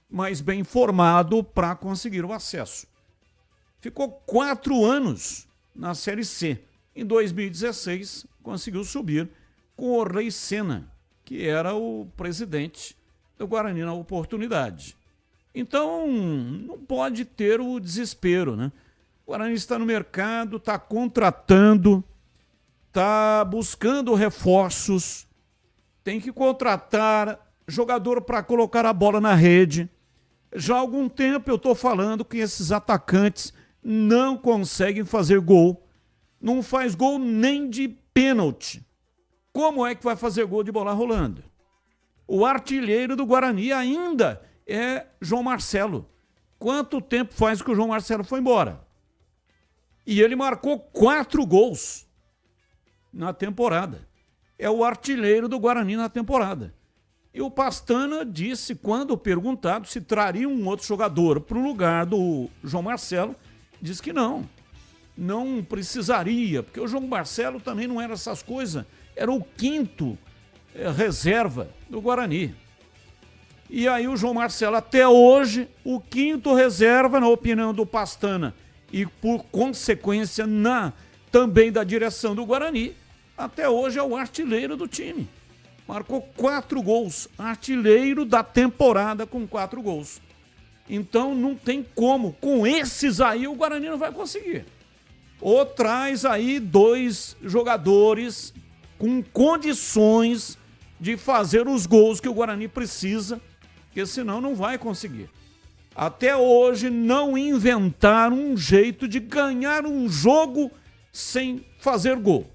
mais bem formado para conseguir o acesso. Ficou 4 anos na Série C. Em 2016 conseguiu subir com o Rei Senna, que era o presidente do Guarani na oportunidade. Então, não pode ter o desespero, né? O Guarani está no mercado, está contratando, está buscando reforços, tem que contratar jogador para colocar a bola na rede. Já há algum tempo eu estou falando que esses atacantes não conseguem fazer gol, não faz gol nem de pênalti. Como é que vai fazer gol de bola rolando? O artilheiro do Guarani ainda é João Marcelo. Quanto tempo faz que o João Marcelo foi embora? E ele marcou 4 gols na temporada. É o artilheiro do Guarani na temporada. E o Pastana disse, quando perguntado se traria um outro jogador para o lugar do João Marcelo, disse que não precisaria, porque o João Marcelo também não era essas coisas, era o 5º reserva do Guarani. E aí o João Marcelo, até hoje, o quinto reserva, na opinião do Pastana, e por consequência também da direção do Guarani, até hoje é o artilheiro do time. Marcou 4 gols, artilheiro da temporada com 4 gols. Então não tem como, com esses aí o Guarani não vai conseguir. Ou traz aí 2 jogadores com condições de fazer os gols que o Guarani precisa, porque senão não vai conseguir. Até hoje não inventaram um jeito de ganhar um jogo sem fazer gol.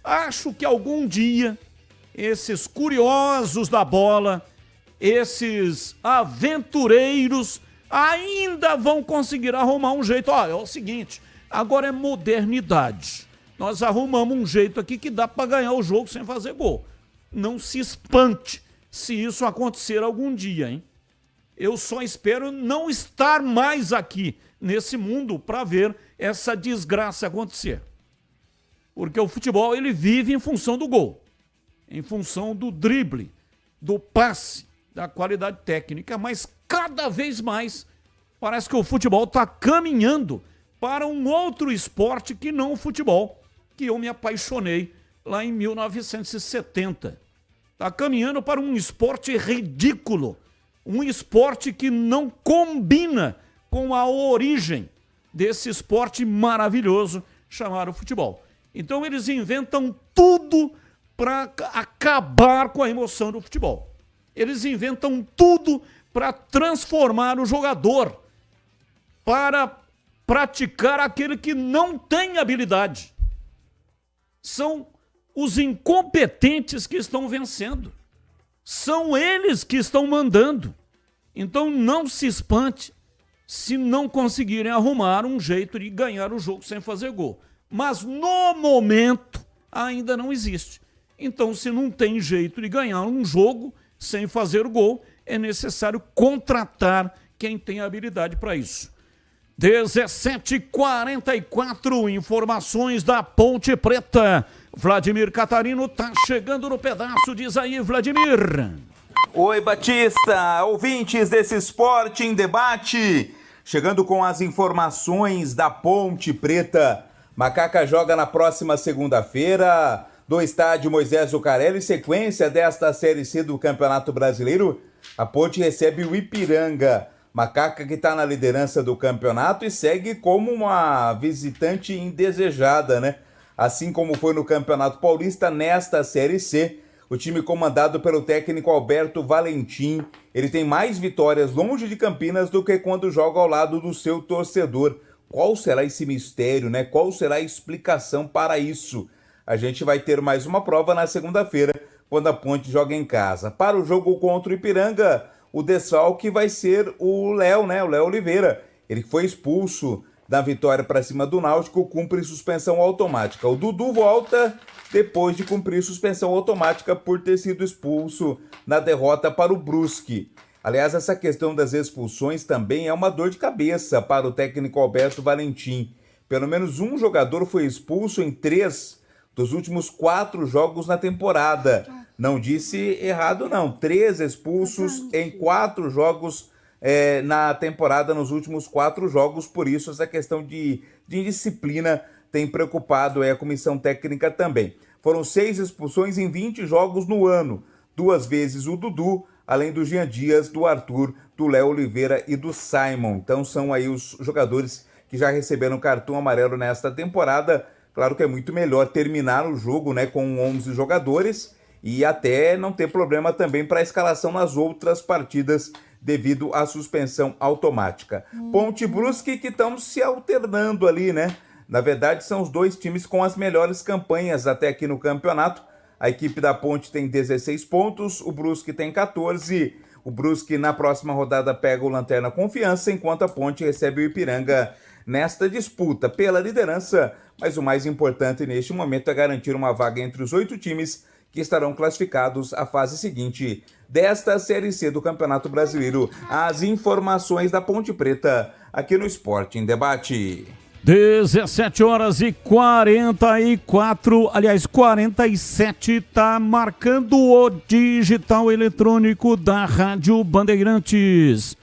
Acho que algum dia esses curiosos da bola, esses aventureiros ainda vão conseguir arrumar um jeito. Olha, é o seguinte, agora é modernidade. Nós arrumamos um jeito aqui que dá para ganhar o jogo sem fazer gol. Não se espante se isso acontecer algum dia, hein? Eu só espero não estar mais aqui nesse mundo para ver essa desgraça acontecer. Porque o futebol, ele vive em função do gol, em função do drible, do passe, da qualidade técnica, mas cada vez mais parece que o futebol está caminhando para um outro esporte que não o futebol, que eu me apaixonei lá em 1970. Está caminhando para um esporte ridículo, um esporte que não combina com a origem desse esporte maravilhoso chamado futebol. Então eles inventam tudo para acabar com a emoção do futebol. Eles inventam tudo para transformar o jogador, para praticar aquele que não tem habilidade. São os incompetentes que estão vencendo. São eles que estão mandando. Então não se espante se não conseguirem arrumar um jeito de ganhar o jogo sem fazer gol. Mas no momento ainda não existe. Então, se não tem jeito de ganhar um jogo sem fazer gol, é necessário contratar quem tem habilidade para isso. 17h44, informações da Ponte Preta. Vladimir Catarino tá chegando no pedaço, diz aí, Vladimir. Oi, Batista, ouvintes desse Esporte em Debate. Chegando com as informações da Ponte Preta. Macaca joga na próxima segunda-feira do estádio Moisés Zucarelli, sequência desta Série C do Campeonato Brasileiro. A Ponte recebe o Ipiranga. Macaca que está na liderança do campeonato e segue como uma visitante indesejada, né? Assim como foi no Campeonato Paulista, nesta Série C, o time comandado pelo técnico Alberto Valentim, ele tem mais vitórias longe de Campinas do que quando joga ao lado do seu torcedor. Qual será esse mistério, né? Qual será a explicação para isso? A gente vai ter mais uma prova na segunda-feira, quando a Ponte joga em casa. Para o jogo contra o Ipiranga, o desfalque vai ser o Léo, né? O Léo Oliveira. Ele foi expulso da vitória para cima do Náutico, cumpre suspensão automática. O Dudu volta depois de cumprir suspensão automática por ter sido expulso na derrota para o Brusque. Aliás, essa questão das expulsões também é uma dor de cabeça para o técnico Alberto Valentim. Pelo menos um jogador foi expulso em 3 dos últimos 4 jogos na temporada. Não disse errado, não. 3 expulsos em 4 jogos na temporada, nos últimos 4 jogos. Por isso, essa questão de indisciplina tem preocupado a comissão técnica também. Foram 6 expulsões em 20 jogos no ano. 2 vezes o Dudu, além do Jean Dias, do Arthur, do Léo Oliveira e do Simon. Então são aí os jogadores que já receberam cartão amarelo nesta temporada. Claro que é muito melhor terminar o jogo, né, com 11 jogadores e até não ter problema também para a escalação nas outras partidas devido à suspensão automática. Ponte e Brusque que estão se alternando ali, né? Na verdade, são os 2 times com as melhores campanhas até aqui no campeonato. A equipe da Ponte tem 16 pontos, o Brusque tem 14. O Brusque na próxima rodada pega o Lanterna Confiança, enquanto a Ponte recebe o Ipiranga nesta disputa pela liderança. Mas o mais importante neste momento é garantir uma vaga entre os 8 times que estarão classificados à fase seguinte desta Série C do Campeonato Brasileiro. As informações da Ponte Preta aqui no Esporte em Debate. 17h44, tá marcando o digital eletrônico da Rádio Bandeirantes.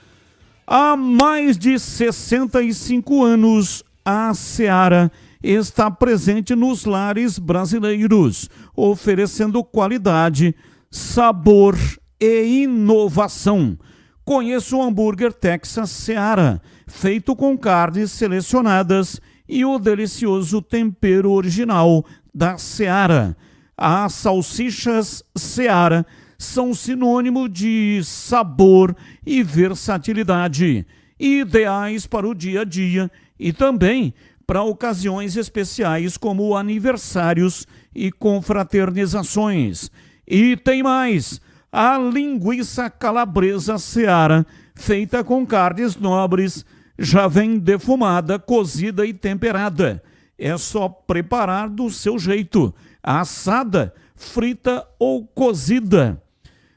Há mais de 65 anos, a Seara está presente nos lares brasileiros, oferecendo qualidade, sabor e inovação. Conheça o hambúrguer Texas Seara, feito com carnes selecionadas e o delicioso tempero original da Seara. As salsichas Seara são sinônimo de sabor e versatilidade, ideais para o dia a dia e também para ocasiões especiais como aniversários e confraternizações. E tem mais, a linguiça calabresa Seara, feita com carnes nobres, já vem defumada, cozida e temperada. É só preparar do seu jeito, assada, frita ou cozida.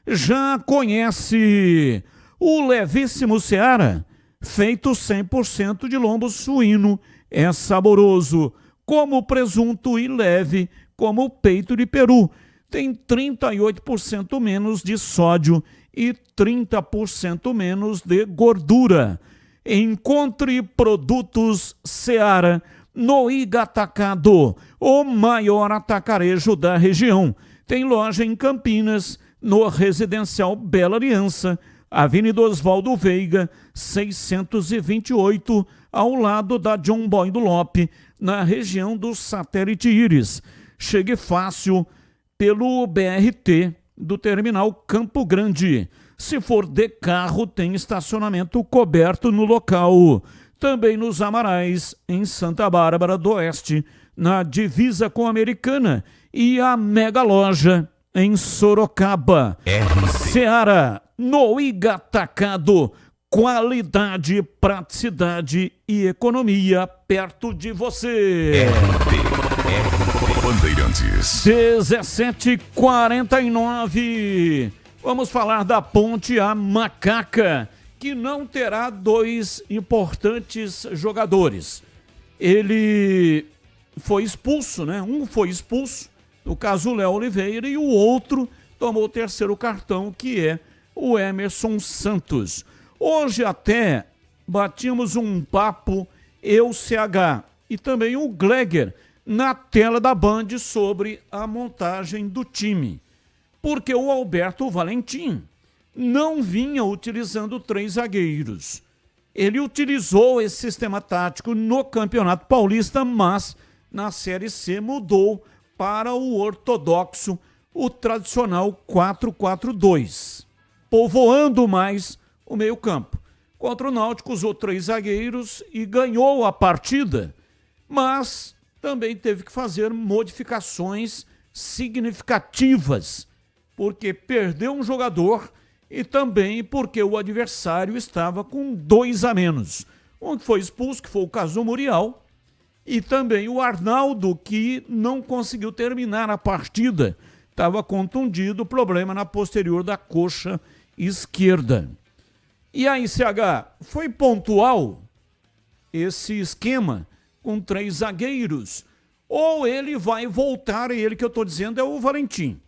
Já conhece o levíssimo Seara? Feito 100% de lombo suíno, é saboroso, como presunto e leve, como peito de peru. Tem 38% menos de sódio e 30% menos de gordura. Encontre produtos Seara no Igatacado, o maior atacarejo da região. Tem loja em Campinas, no Residencial Bela Aliança, Avenida Oswaldo Veiga, 628, ao lado da John Boy do Lope, na região do Satélite Íris. Chegue fácil pelo BRT do Terminal Campo Grande. Se for de carro, tem estacionamento coberto no local. Também nos Amarais, em Santa Bárbara do Oeste, na divisa com a Americana, e a Mega Loja em Sorocaba. Seara, no Igatacado, qualidade, praticidade e economia perto de você. Bandeirantes. 17h49. Vamos falar da Ponte a Macaca, que não terá dois importantes jogadores. Ele foi expulso, né? Um foi expulso, no caso o Léo Oliveira, e o outro tomou o terceiro cartão, que é o Emerson Santos. Hoje até batíamos um papo, eu, CH, e também o Gleger, na tela da Band sobre a montagem do time. Porque o Alberto Valentim não vinha utilizando 3 zagueiros. Ele utilizou esse sistema tático no Campeonato Paulista, mas na Série C mudou para o ortodoxo, o tradicional 4-4-2, povoando mais o meio-campo. Contra o Náutico usou 3 zagueiros e ganhou a partida, mas também teve que fazer modificações significativas, porque perdeu um jogador e também porque o adversário estava com 2 a menos. Um que foi expulso, que foi o Caso Murial, e também o Arnaldo, que não conseguiu terminar a partida. Estava contundido, problema na posterior da coxa esquerda. E aí, CH, foi pontual esse esquema com 3 zagueiros? Ou ele vai voltar, e ele que eu estou dizendo é o Valentim,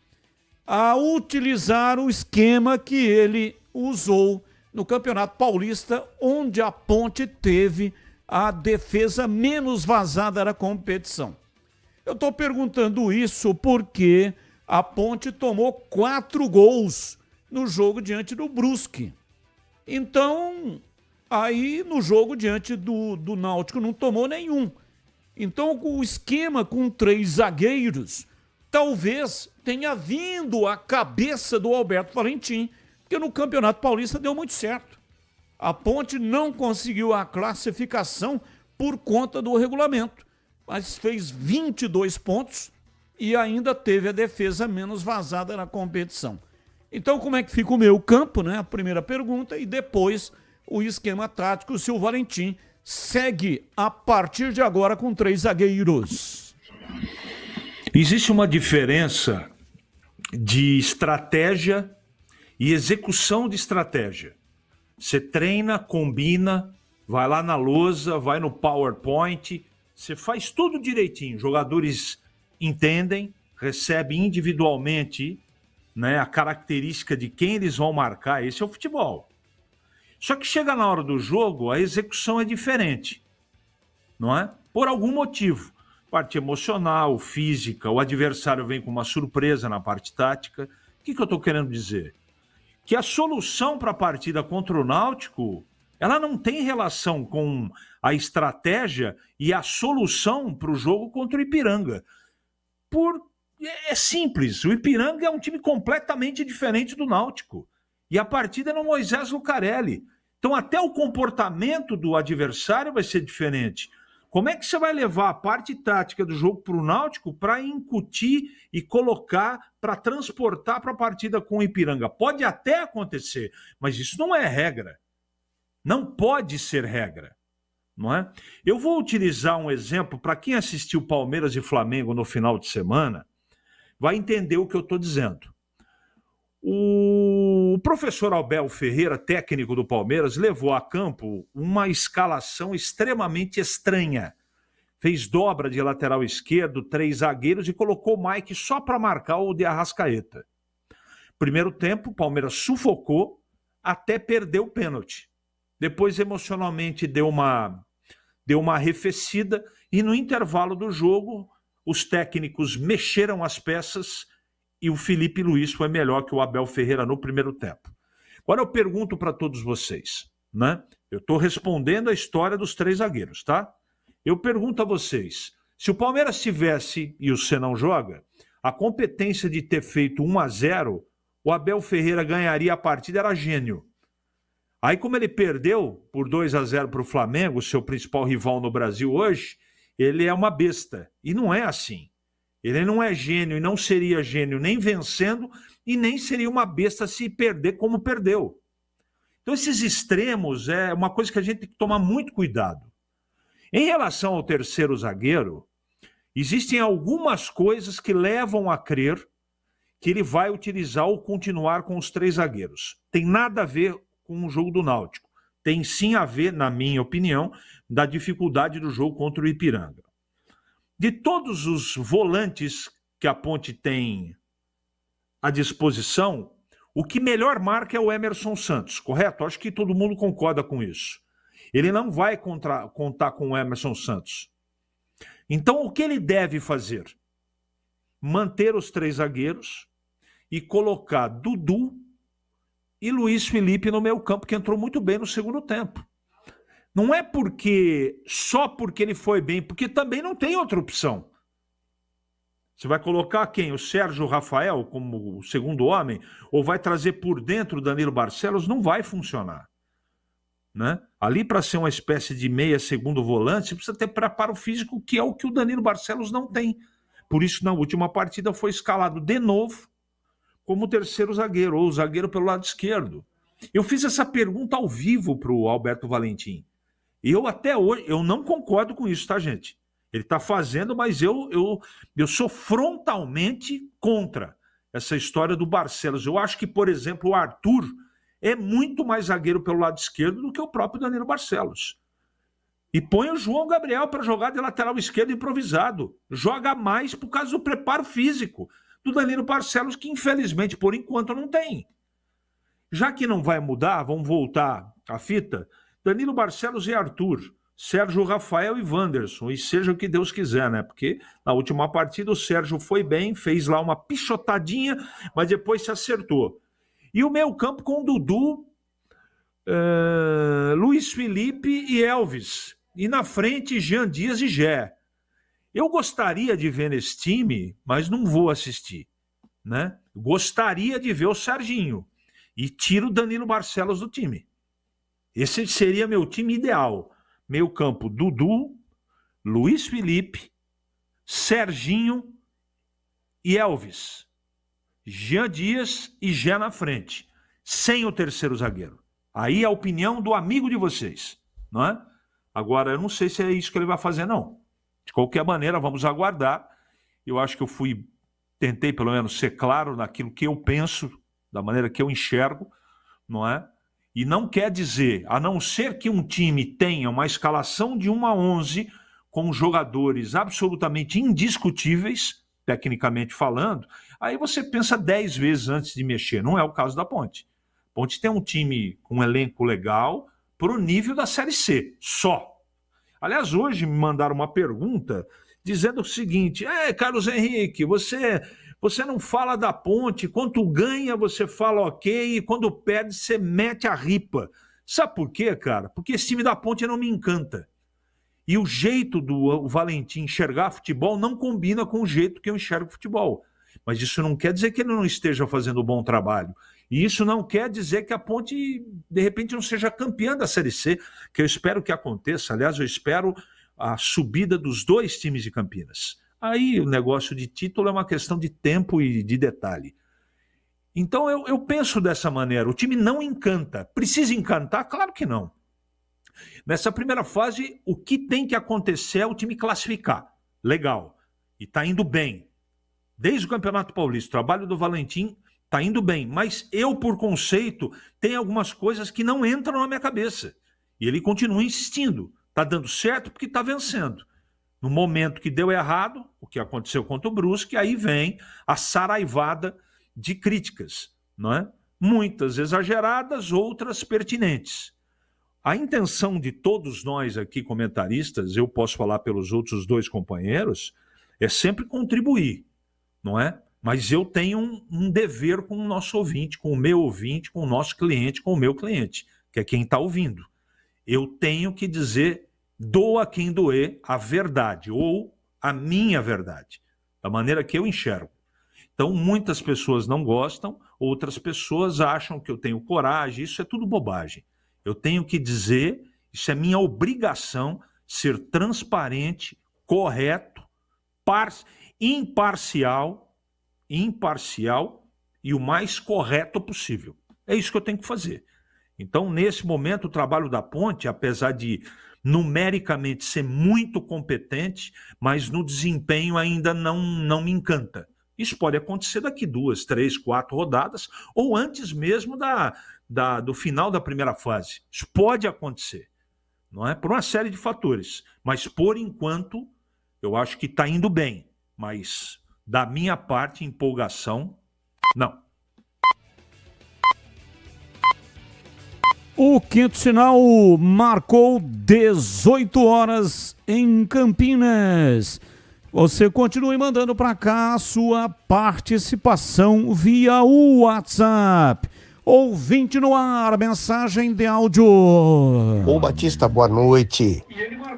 a utilizar o esquema que ele usou no Campeonato Paulista, onde a Ponte teve a defesa menos vazada da competição. Eu estou perguntando isso porque a Ponte tomou 4 gols no jogo diante do Brusque. Então, aí no jogo diante do Náutico não tomou nenhum. Então, o esquema com 3 zagueiros talvez tenha vindo à cabeça do Alberto Valentim, porque no Campeonato Paulista deu muito certo. A Ponte não conseguiu a classificação por conta do regulamento, mas fez 22 pontos e ainda teve a defesa menos vazada na competição. Então, como é que fica o meio campo, né? A primeira pergunta, e depois o esquema tático, se o Valentim segue a partir de agora com 3 zagueiros. Existe uma diferença de estratégia e execução de estratégia. Você treina, combina, vai lá na lousa, vai no PowerPoint, você faz tudo direitinho. Jogadores entendem, recebem individualmente, né, a característica de quem eles vão marcar. Esse é o futebol. Só que chega na hora do jogo, a execução é diferente, não é? Por algum motivo. Parte emocional, física, o adversário vem com uma surpresa na parte tática. O que eu estou querendo dizer? Que a solução para a partida contra o Náutico, ela não tem relação com a estratégia e a solução para o jogo contra o Ipiranga. É simples, o Ipiranga é um time completamente diferente do Náutico. E a partida é no Moisés Lucarelli. Então até o comportamento do adversário vai ser diferente. Como é que você vai levar a parte tática do jogo para o Náutico para incutir e colocar, para transportar para a partida com o Ipiranga? Pode até acontecer, mas isso não é regra. Não pode ser regra, não é? Eu vou utilizar um exemplo para quem assistiu Palmeiras e Flamengo no final de semana, vai entender o que eu estou dizendo. O professor Abel Ferreira, técnico do Palmeiras, levou a campo uma escalação extremamente estranha. Fez dobra de lateral esquerdo, 3 zagueiros e colocou o Mike só para marcar o de Arrascaeta. Primeiro tempo, o Palmeiras sufocou até perder o pênalti. Depois, emocionalmente, deu uma arrefecida e no intervalo do jogo, os técnicos mexeram as peças e o Felipe Luiz foi melhor que o Abel Ferreira no primeiro tempo. Agora eu pergunto para todos vocês, né? Eu estou respondendo a história dos 3 zagueiros, tá? Eu pergunto a vocês, se o Palmeiras tivesse, e o C não joga, a competência de ter feito 1-0, o Abel Ferreira ganharia a partida, era gênio. Aí como ele perdeu por 2-0 para o Flamengo, seu principal rival no Brasil hoje, ele é uma besta. E não é assim. Ele não é gênio e não seria gênio nem vencendo e nem seria uma besta se perder como perdeu. Então esses extremos é uma coisa que a gente tem que tomar muito cuidado. Em relação ao terceiro zagueiro, existem algumas coisas que levam a crer que ele vai utilizar ou continuar com os 3 zagueiros. Tem nada a ver com o jogo do Náutico. Tem sim a ver, na minha opinião, da dificuldade do jogo contra o Ipiranga. De todos os volantes que a Ponte tem à disposição, o que melhor marca é o Emerson Santos, correto? Acho que todo mundo concorda com isso. Ele não vai contar com o Emerson Santos. Então, o que ele deve fazer? Manter os 3 zagueiros e colocar Dudu e Luiz Felipe no meio campo, que entrou muito bem no segundo tempo. Não é só porque ele foi bem, porque também não tem outra opção. Você vai colocar quem? O Sérgio Rafael como o segundo homem? Ou vai trazer por dentro o Danilo Barcelos? Não vai funcionar. Né? Ali, para ser uma espécie de meia segundo volante, você precisa ter preparo físico, que é o que o Danilo Barcelos não tem. Por isso, na última partida, foi escalado de novo como terceiro zagueiro, ou zagueiro pelo lado esquerdo. Eu fiz essa pergunta ao vivo para o Alberto Valentim. E eu até hoje, eu não concordo com isso, tá, gente? Ele está fazendo, mas eu sou frontalmente contra essa história do Barcelos. Eu acho que, por exemplo, o Arthur é muito mais zagueiro pelo lado esquerdo do que o próprio Danilo Barcelos. E põe o João Gabriel para jogar de lateral esquerdo improvisado. Joga mais por causa do preparo físico do Danilo Barcelos, que infelizmente, por enquanto, não tem. Já que não vai mudar, vamos voltar à fita, Danilo Barcelos e Arthur, Sérgio Rafael e Wanderson, e seja o que Deus quiser, né? Porque na última partida o Sérgio foi bem, fez lá uma pichotadinha, mas depois se acertou. E o meio campo com Dudu, Luiz Felipe e Elvis. E na frente, Jean Dias e Gé. Eu gostaria de ver nesse time, mas não vou assistir, né? Gostaria de ver o Serginho. E tiro o Danilo Barcelos do time. Esse seria meu time ideal. Meio campo, Dudu, Luiz Felipe, Serginho e Elvis. Jean Dias e Gé na frente. Sem o terceiro zagueiro. Aí é a opinião do amigo de vocês, não é? Agora, eu não sei se é isso que ele vai fazer, não. De qualquer maneira, vamos aguardar. Eu acho que eu tentei pelo menos ser claro naquilo que eu penso, da maneira que eu enxergo, não é? E não quer dizer, a não ser que um time tenha uma escalação de 1 a 11 com jogadores absolutamente indiscutíveis, tecnicamente falando, aí você pensa 10 vezes antes de mexer. Não é o caso da Ponte. A Ponte tem um time com um elenco legal para o nível da Série C, só. Aliás, hoje me mandaram uma pergunta dizendo o seguinte: Carlos Henrique, você não fala da Ponte, quando ganha você fala ok, e quando perde você mete a ripa. Sabe por quê, cara? Porque esse time da Ponte não me encanta. E o jeito do Valentim enxergar futebol não combina com o jeito que eu enxergo futebol. Mas isso não quer dizer que ele não esteja fazendo um bom trabalho. E isso não quer dizer que a Ponte, de repente, não seja campeã da Série C, que eu espero que aconteça. Aliás, eu espero a subida dos 2 times de Campinas. Aí o negócio de título é uma questão de tempo e de detalhe. Então eu penso dessa maneira, o time não encanta. Precisa encantar? Claro que não. Nessa primeira fase, o que tem que acontecer é o time classificar. Legal. E está indo bem. Desde o Campeonato Paulista, o trabalho do Valentim está indo bem. Mas eu, por conceito, tenho algumas coisas que não entram na minha cabeça. E ele continua insistindo. Está dando certo porque está vencendo. No momento que deu errado, o que aconteceu contra o Brusque, aí vem a saraivada de críticas, não é? Muitas exageradas, outras pertinentes. A intenção de todos nós aqui, comentaristas, eu posso falar pelos outros 2 companheiros, é sempre contribuir, não é? Mas eu tenho um dever com o nosso ouvinte, com o meu ouvinte, com o nosso cliente, com o meu cliente, que é quem está ouvindo. Eu tenho que dizer, doa quem doer, a verdade, ou a minha verdade, da maneira que eu enxergo. Então, muitas pessoas não gostam, outras pessoas acham que eu tenho coragem, isso é tudo bobagem. Eu tenho que dizer, isso é minha obrigação, ser transparente, correto, imparcial e o mais correto possível. É isso que eu tenho que fazer. Então, nesse momento, o trabalho da Ponte, apesar de numericamente ser muito competente, mas no desempenho ainda não me encanta. Isso pode acontecer daqui 2, 3, 4 rodadas, ou antes mesmo do final da primeira fase. Isso pode acontecer, não é? Por uma série de fatores. Mas, por enquanto, eu acho que está indo bem. Mas, da minha parte, empolgação, não. O quinto sinal marcou 18 horas em Campinas. Você continue mandando para cá a sua participação via WhatsApp. Ouvinte no ar, mensagem de áudio. Ô Batista, boa noite.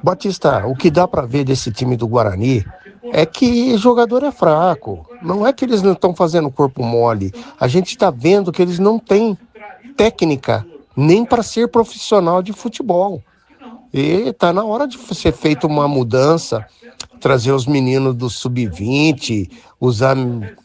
Batista, o que dá para ver desse time do Guarani é que o jogador é fraco. Não é que eles não estão fazendo corpo mole. A gente está vendo que eles não têm técnica nem para ser profissional de futebol. E tá na hora de ser feita uma mudança, trazer os meninos do sub-20, usar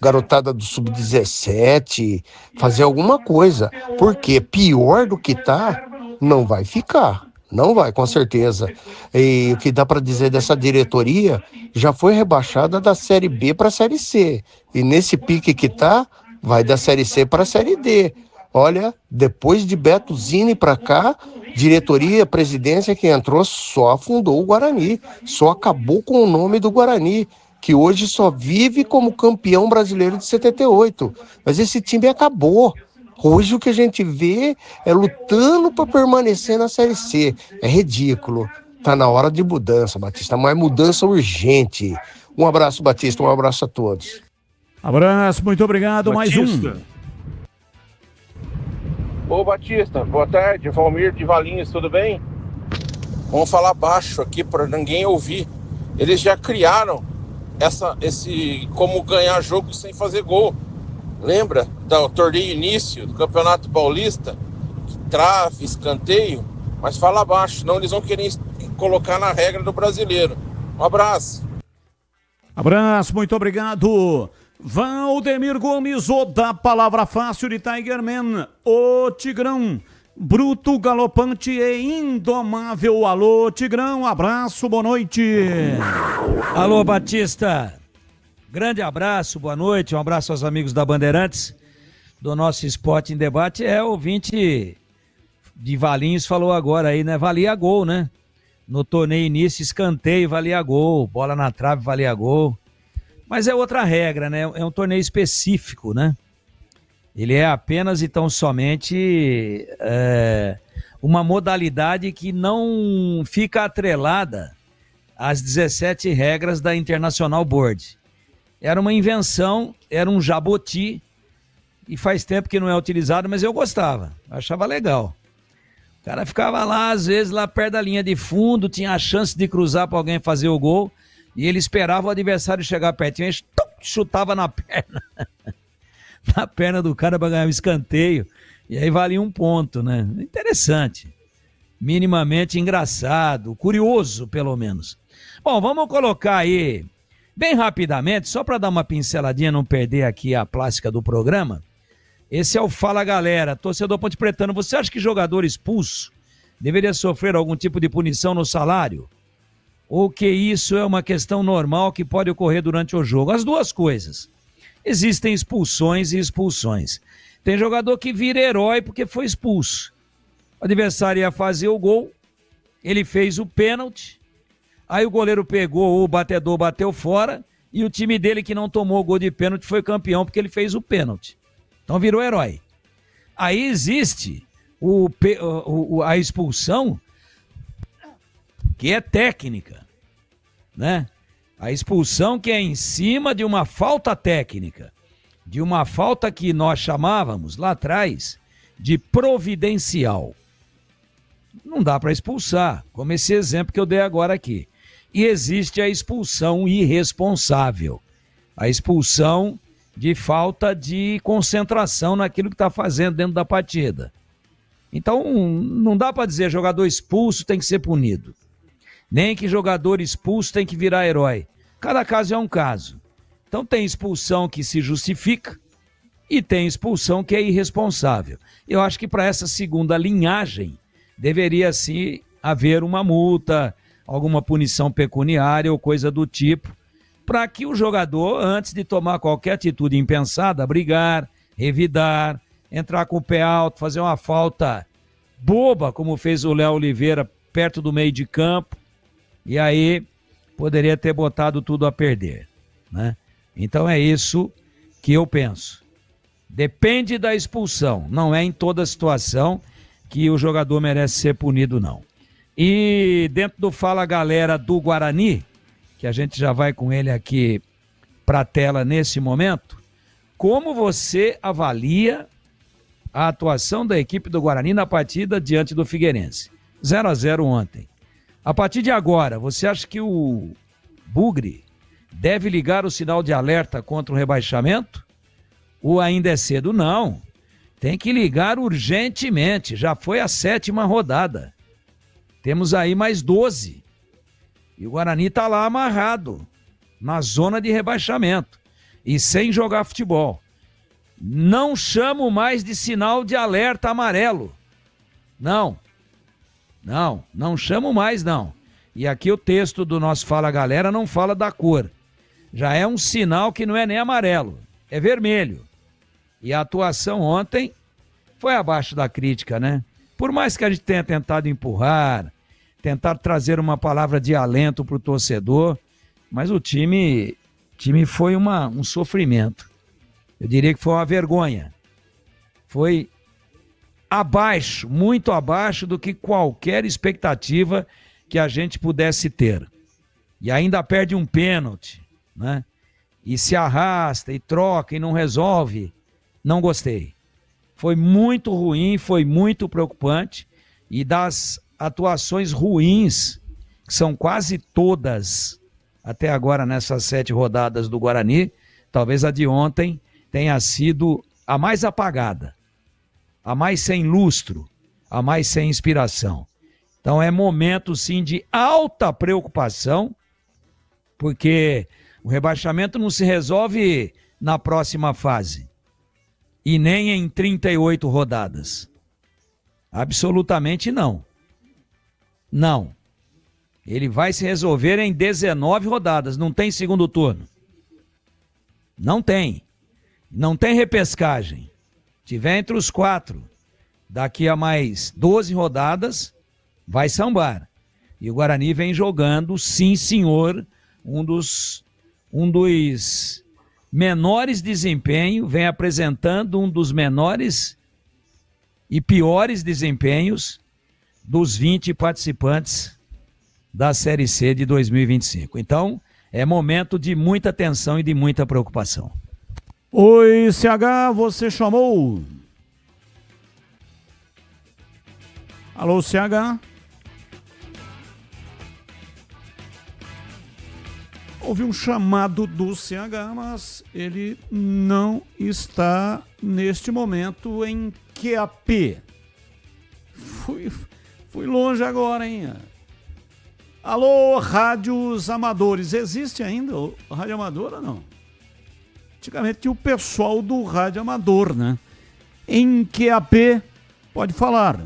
garotada do sub-17, fazer alguma coisa, porque pior do que tá, não vai ficar. Não vai, com certeza. E o que dá para dizer dessa diretoria, já foi rebaixada da Série B para a Série C. E nesse pique que tá, vai da Série C para a Série D. Olha, depois de Beto Zini para cá, diretoria, presidência que entrou só afundou o Guarani, só acabou com o nome do Guarani, que hoje só vive como campeão brasileiro de 78. Mas esse time acabou. Hoje o que a gente vê é lutando para permanecer na Série C. É ridículo. Tá na hora de mudança, Batista, mas mudança urgente. Um abraço, Batista, um abraço a todos. Abraço, muito obrigado. Batista. Mais um. Ô Batista, boa tarde, Valmir de Valinhos, tudo bem? Vamos falar baixo aqui para ninguém ouvir. Eles já criaram esse como ganhar jogo sem fazer gol. Lembra do torneio início do Campeonato Paulista? Trave, escanteio, mas fala baixo, senão eles vão querer colocar na regra do brasileiro. Um abraço. Abraço, muito obrigado. Valdemir Gomes, o da palavra fácil de Tigerman, o Tigrão, bruto, galopante e indomável. Alô, Tigrão, abraço, boa noite. Alô, Batista, grande abraço, boa noite, um abraço aos amigos da Bandeirantes, do nosso Esporte em Debate. Ouvinte de Valinhos falou agora aí, né? Valia gol, né? No torneio início, escanteio valia gol, bola na trave valia gol. Mas é outra regra, né? É um torneio específico, né? Ele é apenas e tão somente uma modalidade que não fica atrelada às 17 regras da International Board. Era uma invenção, era um jaboti, e faz tempo que não é utilizado, mas eu gostava, achava legal. O cara ficava lá, às vezes, lá perto da linha de fundo, tinha a chance de cruzar para alguém fazer o gol, e ele esperava o adversário chegar pertinho, e chutava na perna, na perna do cara para ganhar um escanteio, e aí valia um ponto, né? Interessante, minimamente engraçado, curioso pelo menos. Bom, vamos colocar aí, bem rapidamente, só para dar uma pinceladinha, não perder aqui a plástica do programa. Esse é o Fala Galera, torcedor Ponte Pretano. Você acha que jogador expulso deveria sofrer algum tipo de punição no salário? Ou que isso é uma questão normal que pode ocorrer durante o jogo? As duas coisas. Existem expulsões e expulsões. Tem jogador que vira herói porque foi expulso. O adversário ia fazer o gol, ele fez o pênalti, aí o goleiro pegou, o batedor bateu fora, e o time dele que não tomou o gol de pênalti foi campeão porque ele fez o pênalti. Então virou herói. Aí existe a expulsão que é técnica, né? A expulsão que é em cima de uma falta técnica, de uma falta que nós chamávamos lá atrás de providencial. Não dá para expulsar, como esse exemplo que eu dei agora aqui. E existe a expulsão irresponsável, a expulsão de falta de concentração naquilo que está fazendo dentro da partida. Então, não dá para dizer jogador expulso tem que ser punido, nem que jogador expulso tem que virar herói. Cada caso é um caso. Então tem expulsão que se justifica e tem expulsão que é irresponsável. Eu acho que para essa segunda linhagem deveria sim haver uma multa, alguma punição pecuniária ou coisa do tipo, para que o jogador, antes de tomar qualquer atitude impensada, brigar, revidar, entrar com o pé alto, fazer uma falta boba, como fez o Léo Oliveira perto do meio de campo, e aí poderia ter botado tudo a perder, né? Então é isso que eu penso. Depende da expulsão, não é em toda situação que o jogador merece ser punido, não. E dentro do Fala Galera do Guarani, que a gente já vai com ele aqui para a tela nesse momento, como você avalia a atuação da equipe do Guarani na partida diante do Figueirense? 0-0 ontem. A partir de agora, você acha que o Bugre deve ligar o sinal de alerta contra o rebaixamento? Ou ainda é cedo? Não. Tem que ligar urgentemente. Já foi a 7ª rodada. Temos aí mais 12. E o Guarani está lá amarrado, na zona de rebaixamento, e sem jogar futebol. Não chamo mais de sinal de alerta amarelo. Não chamo mais não. E aqui o texto do nosso Fala Galera não fala da cor. Já é um sinal que não é nem amarelo, é vermelho. E a atuação ontem foi abaixo da crítica, né? Por mais que a gente tenha tentado empurrar, tentar trazer uma palavra de alento para o torcedor, mas o time foi um sofrimento. Eu diria que foi uma vergonha. Foi abaixo, muito abaixo do que qualquer expectativa que a gente pudesse ter. E ainda perde um pênalti, né? E se arrasta, e troca, e não resolve. Não gostei. Foi muito ruim, foi muito preocupante, e das atuações ruins, que são quase todas até agora nessas 7 rodadas do Guarani, talvez a de ontem tenha sido a mais apagada, a mais sem lustro, a mais sem inspiração. Então é momento sim de alta preocupação, porque o rebaixamento não se resolve na próxima fase e nem em 38 rodadas. Absolutamente não. Não. Ele vai se resolver em 19 rodadas. Não tem segundo turno. Não tem. Não tem repescagem. Tiver entre os 4. daqui a mais 12 rodadas vai sambar. E o Guarani vem jogando, sim senhor, um dos menores desempenhos, vem apresentando um dos menores e piores desempenhos dos 20 participantes da Série C de 2025. Então, é momento de muita atenção e de muita preocupação. Oi, CH, você chamou? Alô, CH? Houve um chamado do CH, mas ele não está neste momento em QAP. Fui longe agora, hein? Alô, rádios amadores. Existe ainda o rádio amador ou não? Antigamente tinha o pessoal do rádio amador, né? Em QAP, pode falar.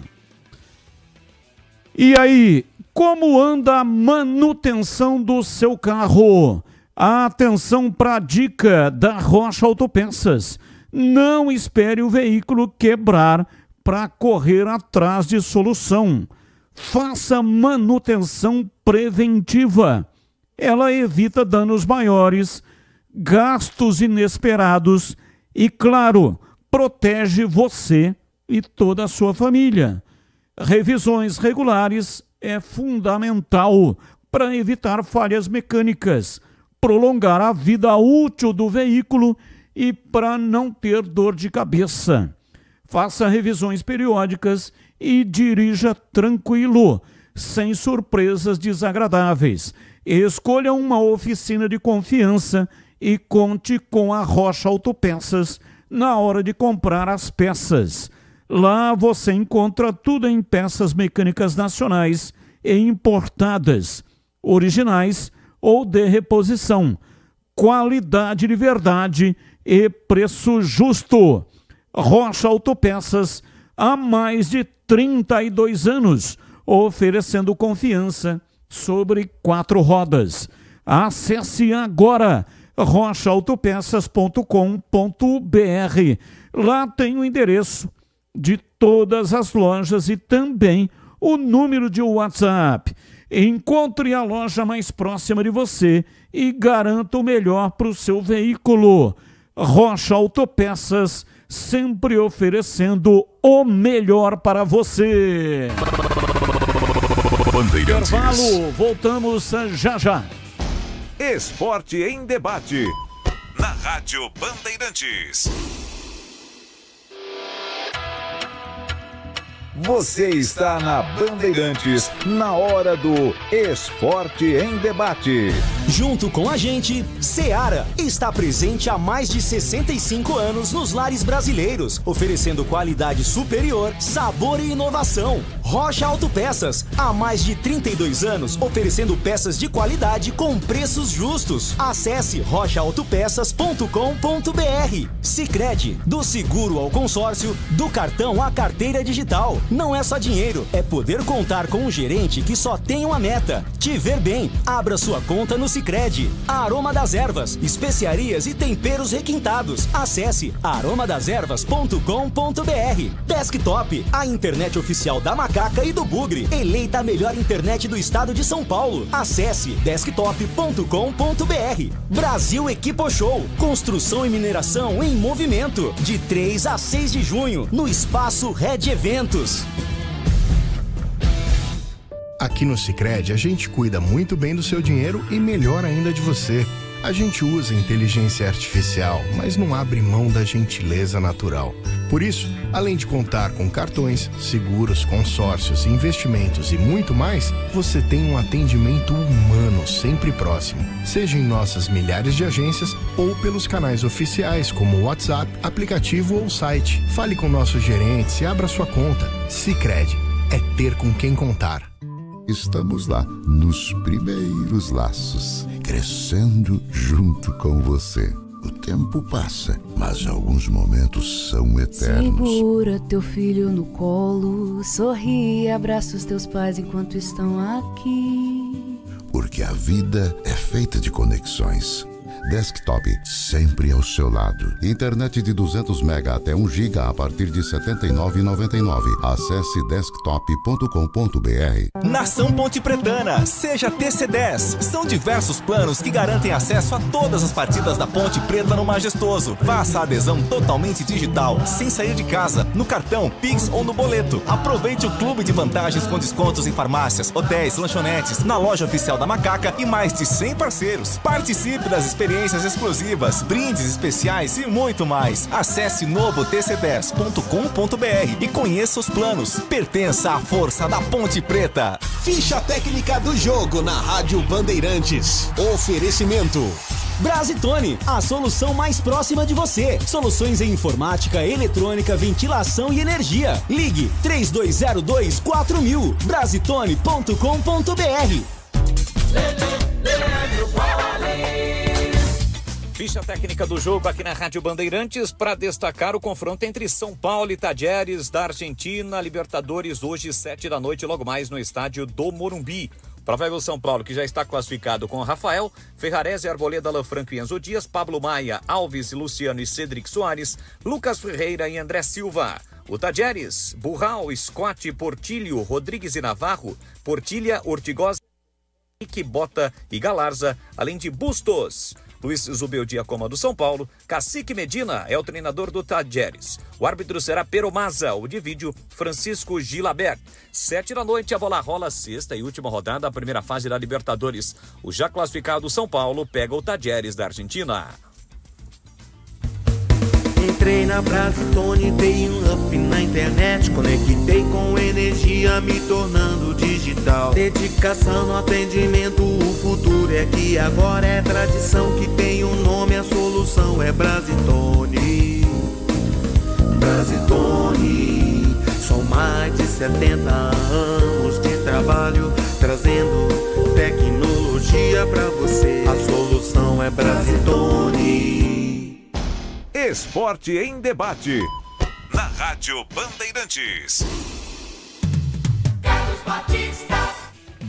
E aí, como anda a manutenção do seu carro? Atenção para a dica da Rocha Autopeças. Não espere o veículo quebrar para correr atrás de solução. Faça manutenção preventiva. Ela evita danos maiores, gastos inesperados e, claro, protege você e toda a sua família. Revisões regulares é fundamental para evitar falhas mecânicas, prolongar a vida útil do veículo e para não ter dor de cabeça. Faça revisões periódicas e dirija tranquilo, sem surpresas desagradáveis. Escolha uma oficina de confiança e conte com a Rocha Autopeças na hora de comprar as peças. Lá você encontra tudo em peças mecânicas nacionais e importadas, originais ou de reposição. Qualidade de verdade e preço justo. Rocha Autopeças, há mais de 32 anos, oferecendo confiança sobre 4 rodas. Acesse agora rochaautopeças.com.br. Lá tem o endereço de todas as lojas e também o número de WhatsApp. Encontre a loja mais próxima de você e garanta o melhor para o seu veículo. Rocha Autopeças, sempre oferecendo o melhor para você. Bandeirantes. Intervalo, voltamos já já. Esporte em debate. Na Rádio Bandeirantes. Você está na Bandeirantes, na hora do Esporte em Debate. Junto com a gente, Seara está presente há mais de 65 anos nos lares brasileiros, oferecendo qualidade superior, sabor e inovação. Rocha Autopeças, há mais de 32 anos, oferecendo peças de qualidade com preços justos. Acesse rochaautopeças.com.br. Sicredi, do seguro ao consórcio, do cartão à carteira digital. Não é só dinheiro, é poder contar com um gerente que só tem uma meta: te ver bem. Abra sua conta no Sicredi. Aroma das Ervas, especiarias e temperos requintados. Acesse aromadeservas.com.br. Desktop, a internet oficial da Macaca e do Bugre, eleita a melhor internet do estado de São Paulo. Acesse desktop.com.br. Brasil Equipo Show, construção e mineração em movimento, de 3 a 6 de junho, no Espaço Red Eventos. Aqui no Sicredi, a gente cuida muito bem do seu dinheiro e melhor ainda de você. A gente usa inteligência artificial, mas não abre mão da gentileza natural. Por isso, além de contar com cartões, seguros, consórcios, investimentos e muito mais, você tem um atendimento humano sempre próximo, seja em nossas milhares de agências ou pelos canais oficiais como WhatsApp, aplicativo ou site. Fale com nossos gerentes e abra sua conta. Sicredi, é ter com quem contar. Estamos lá, nos primeiros laços, crescendo junto com você. O tempo passa, mas alguns momentos são eternos. Segura teu filho no colo, sorri e abraça os teus pais enquanto estão aqui. Porque a vida é feita de conexões. Desktop, sempre ao seu lado. Internet de 200 MB até 1 GB a partir de R$ 79,99. Acesse desktop.com.br. Nação Ponte Pretana, seja TC10. São diversos planos que garantem acesso a todas as partidas da Ponte Preta no Majestoso. Faça a adesão totalmente digital, sem sair de casa, no cartão, Pix ou no boleto. Aproveite o clube de vantagens com descontos em farmácias, hotéis, lanchonetes, na loja oficial da Macaca e mais de 100 parceiros. Participe das experiências exclusivas, brindes especiais e muito mais. Acesse novotc10.com.br e conheça os planos. Pertença à força da Ponte Preta. Ficha técnica do jogo na Rádio Bandeirantes. Oferecimento Brasitone, a solução mais próxima de você. Soluções em informática, eletrônica, ventilação e energia. Ligue 3202-4000. Brasitone.com.br. Ficha técnica do jogo aqui na Rádio Bandeirantes para destacar o confronto entre São Paulo e Tajeres da Argentina, Libertadores, hoje 7h, logo mais no estádio do Morumbi. Provável São Paulo, que já está classificado com Rafael, Ferrarese, Arboleda, Lanfranco e Enzo Dias, Pablo Maia, Alves, Luciano e Cedric Soares, Lucas Ferreira e André Silva. O Tajeres, Burral, Scott, Portilho, Rodrigues e Navarro, Portilha, Ortigosa, Henrique, Bota e Galarza, além de Bustos. Luiz Zubeldia Coma do São Paulo, Cacique Medina é o treinador do Tajeres. O árbitro será Pero Maza, o de vídeo Francisco Gilabert. 7h, a bola rola, sexta e última rodada da primeira fase da Libertadores. O já classificado São Paulo pega o Tajeres da Argentina. Entrei na Brasitone, dei um up na internet, conectei com energia, me tornando digital. Dedicação no atendimento, o futuro é aqui, agora é tradição que tem um nome, a solução é Brasitone. Brasitone, são mais de 70 anos de trabalho, trazendo tecnologia pra você. A solução é Brasitone. Esporte em debate. Na Rádio Bandeirantes.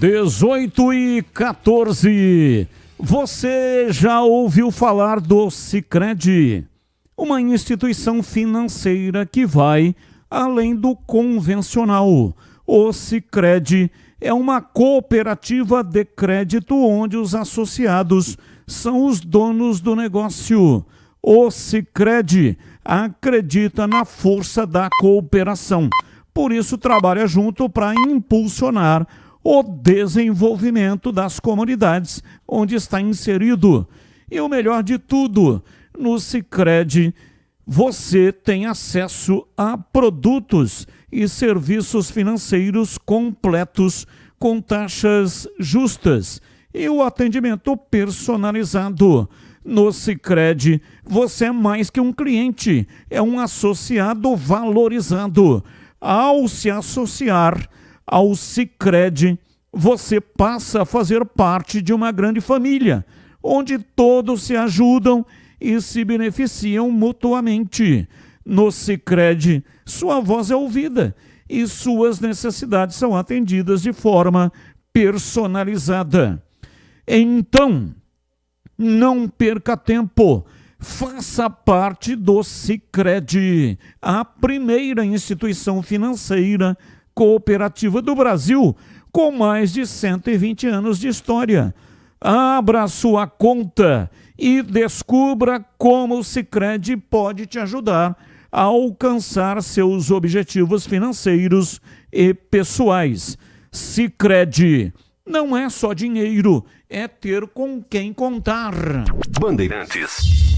18h14. Você já ouviu falar do Sicredi? Uma instituição financeira que vai além do convencional. O Sicredi é uma cooperativa de crédito onde os associados são os donos do negócio. O Sicredi acredita na força da cooperação. Por isso, trabalha junto para impulsionar o desenvolvimento das comunidades onde está inserido. E o melhor de tudo, no Sicredi, você tem acesso a produtos e serviços financeiros completos com taxas justas e o atendimento personalizado. No Sicredi, você é mais que um cliente, é um associado valorizado. Ao se associar ao Sicredi, você passa a fazer parte de uma grande família, onde todos se ajudam e se beneficiam mutuamente. No Sicredi, sua voz é ouvida e suas necessidades são atendidas de forma personalizada. Então, não perca tempo, faça parte do Sicredi, a primeira instituição financeira cooperativa do Brasil, com mais de 120 anos de história. Abra sua conta e descubra como o Sicredi pode te ajudar a alcançar seus objetivos financeiros e pessoais. Sicredi não é só dinheiro, é ter com quem contar. Bandeirantes.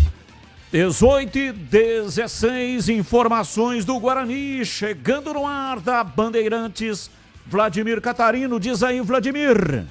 18h16, informações do Guarani, chegando no ar da Bandeirantes. Vladimir Catarino, diz aí, Vladimir.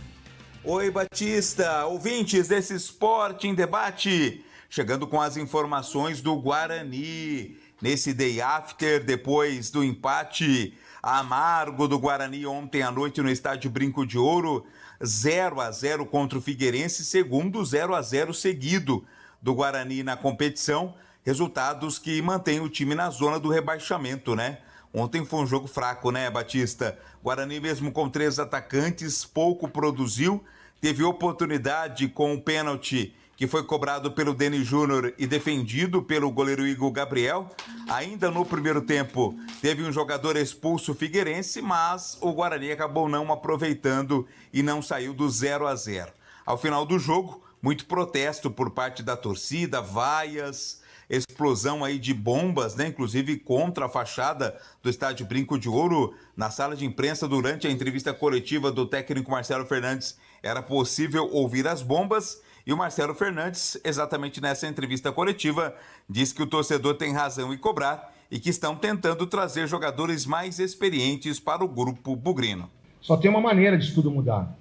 Oi, Batista, ouvintes desse Esporte em Debate, chegando com as informações do Guarani. Nesse day after, depois do empate amargo do Guarani ontem à noite no estádio Brinco de Ouro, 0-0 contra o Figueirense, segundo 0-0 seguido do Guarani na competição, resultados que mantêm o time na zona do rebaixamento, né? Ontem foi um jogo fraco, né, Batista? Guarani, mesmo com 3 atacantes, pouco produziu, teve oportunidade com o pênalti que foi cobrado pelo Denis Júnior e defendido pelo goleiro Igor Gabriel. Ainda no primeiro tempo, teve um jogador expulso figueirense, mas o Guarani acabou não aproveitando e não saiu do 0-0. Ao final do jogo, muito protesto por parte da torcida, vaias, explosão aí de bombas, né? Inclusive contra a fachada do estádio Brinco de Ouro. Na sala de imprensa, durante a entrevista coletiva do técnico Marcelo Fernandes, era possível ouvir as bombas. E o Marcelo Fernandes, exatamente nessa entrevista coletiva, disse que o torcedor tem razão em cobrar e que estão tentando trazer jogadores mais experientes para o grupo bugrino. Só tem uma maneira de tudo mudar.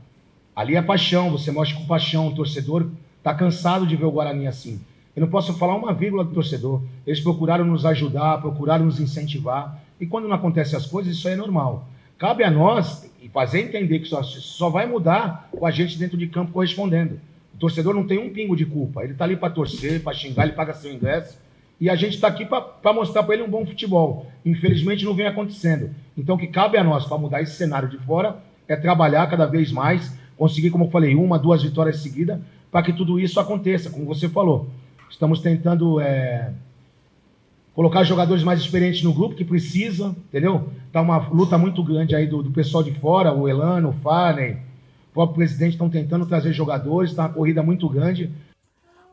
Ali é paixão, você mostra com paixão. O torcedor está cansado de ver o Guarani assim. Eu não posso falar uma vírgula do torcedor. Eles procuraram nos ajudar, procuraram nos incentivar. E quando não acontecem as coisas, isso aí é normal. Cabe a nós fazer entender que só vai mudar com a gente dentro de campo correspondendo. O torcedor não tem um pingo de culpa. Ele está ali para torcer, para xingar, ele paga seu ingresso. E a gente está aqui para mostrar para ele um bom futebol. Infelizmente não vem acontecendo. Então o que cabe a nós para mudar esse cenário de fora é trabalhar cada vez mais, conseguir, como eu falei, 1, 2 vitórias seguidas, para que tudo isso aconteça, como você falou. Estamos tentando colocar jogadores mais experientes no grupo, que precisa, entendeu? Está uma luta muito grande aí do pessoal de fora, o Elano, o Farney, o próprio presidente estão tentando trazer jogadores, está uma corrida muito grande.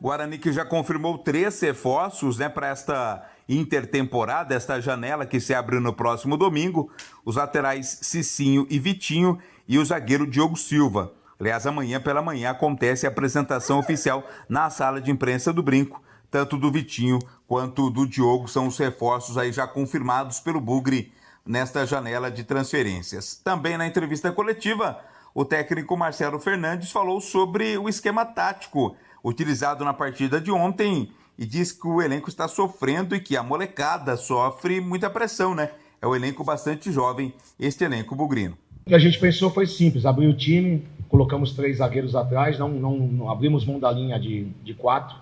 Guarani que já confirmou 3 reforços, né, para esta intertemporada, esta janela que se abre no próximo domingo. Os laterais Cicinho e Vitinho e o zagueiro Diogo Silva. Aliás, amanhã pela manhã acontece a apresentação oficial na sala de imprensa do Brinco. Tanto do Vitinho quanto do Diogo são os reforços aí já confirmados pelo Bugre nesta janela de transferências. Também na entrevista coletiva, o técnico Marcelo Fernandes falou sobre o esquema tático utilizado na partida de ontem e diz que o elenco está sofrendo e que a molecada sofre muita pressão, né? É um elenco bastante jovem, este elenco bugrino. O que a gente pensou foi simples, abrir o time, colocamos 3 zagueiros atrás, não abrimos mão da linha de 4,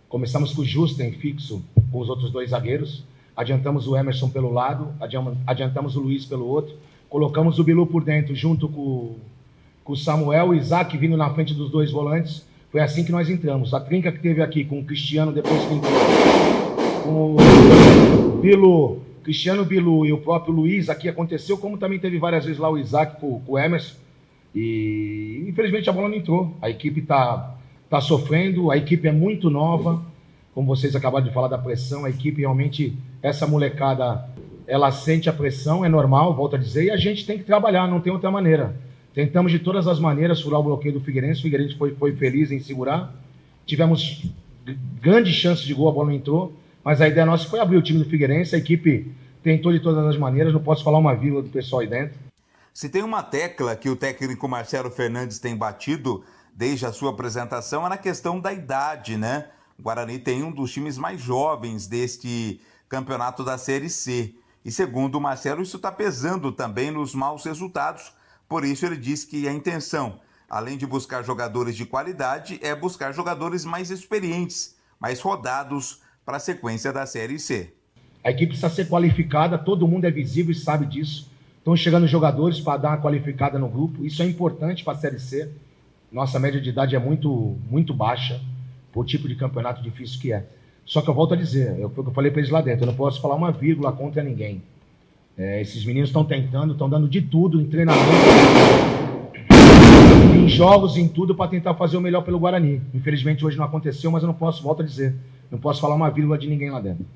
começamos com o Justen fixo com os outros 2 zagueiros, adiantamos o Emerson pelo lado, adiantamos o Luiz pelo outro, colocamos o Bilu por dentro junto com o Samuel, o Isaac vindo na frente dos 2 volantes. Foi assim que nós entramos. A trinca que teve aqui com o Cristiano, depois que entrou com o Bilu, Cristiano, Bilu e o próprio Luiz, aqui aconteceu, como também teve várias vezes lá o Isaac com o Emerson. E infelizmente a bola não entrou. A equipe está sofrendo, a equipe é muito nova. Como vocês acabaram de falar da pressão, a equipe realmente, essa molecada, ela sente a pressão, é normal, volto a dizer, e a gente tem que trabalhar, não tem outra maneira. Tentamos de todas as maneiras furar o bloqueio do Figueirense. O Figueirense foi feliz em segurar. Tivemos grandes chances de gol, a bola não entrou. Mas a ideia nossa foi abrir o time do Figueirense. A equipe tentou de todas as maneiras. Não posso falar uma vírgula do pessoal aí dentro. Se tem uma tecla que o técnico Marcelo Fernandes tem batido desde a sua apresentação é na questão da idade, né? O Guarani tem um dos times mais jovens deste campeonato da Série C. E segundo o Marcelo, isso está pesando também nos maus resultados. Por isso ele diz que a intenção, além de buscar jogadores de qualidade, é buscar jogadores mais experientes, mais rodados para a sequência da Série C. A equipe precisa ser qualificada, todo mundo é visível e sabe disso. Estão chegando jogadores para dar uma qualificada no grupo, isso é importante para a Série C. Nossa média de idade é muito, muito baixa, por tipo de campeonato difícil que é. Só que eu volto a dizer, eu falei para eles lá dentro, eu não posso falar uma vírgula contra ninguém. Esses meninos estão tentando, estão dando de tudo em treinamento, em jogos, em tudo, para tentar fazer o melhor pelo Guarani. Infelizmente hoje não aconteceu, mas eu não posso, volto a dizer, não posso falar uma vírgula de ninguém lá dentro.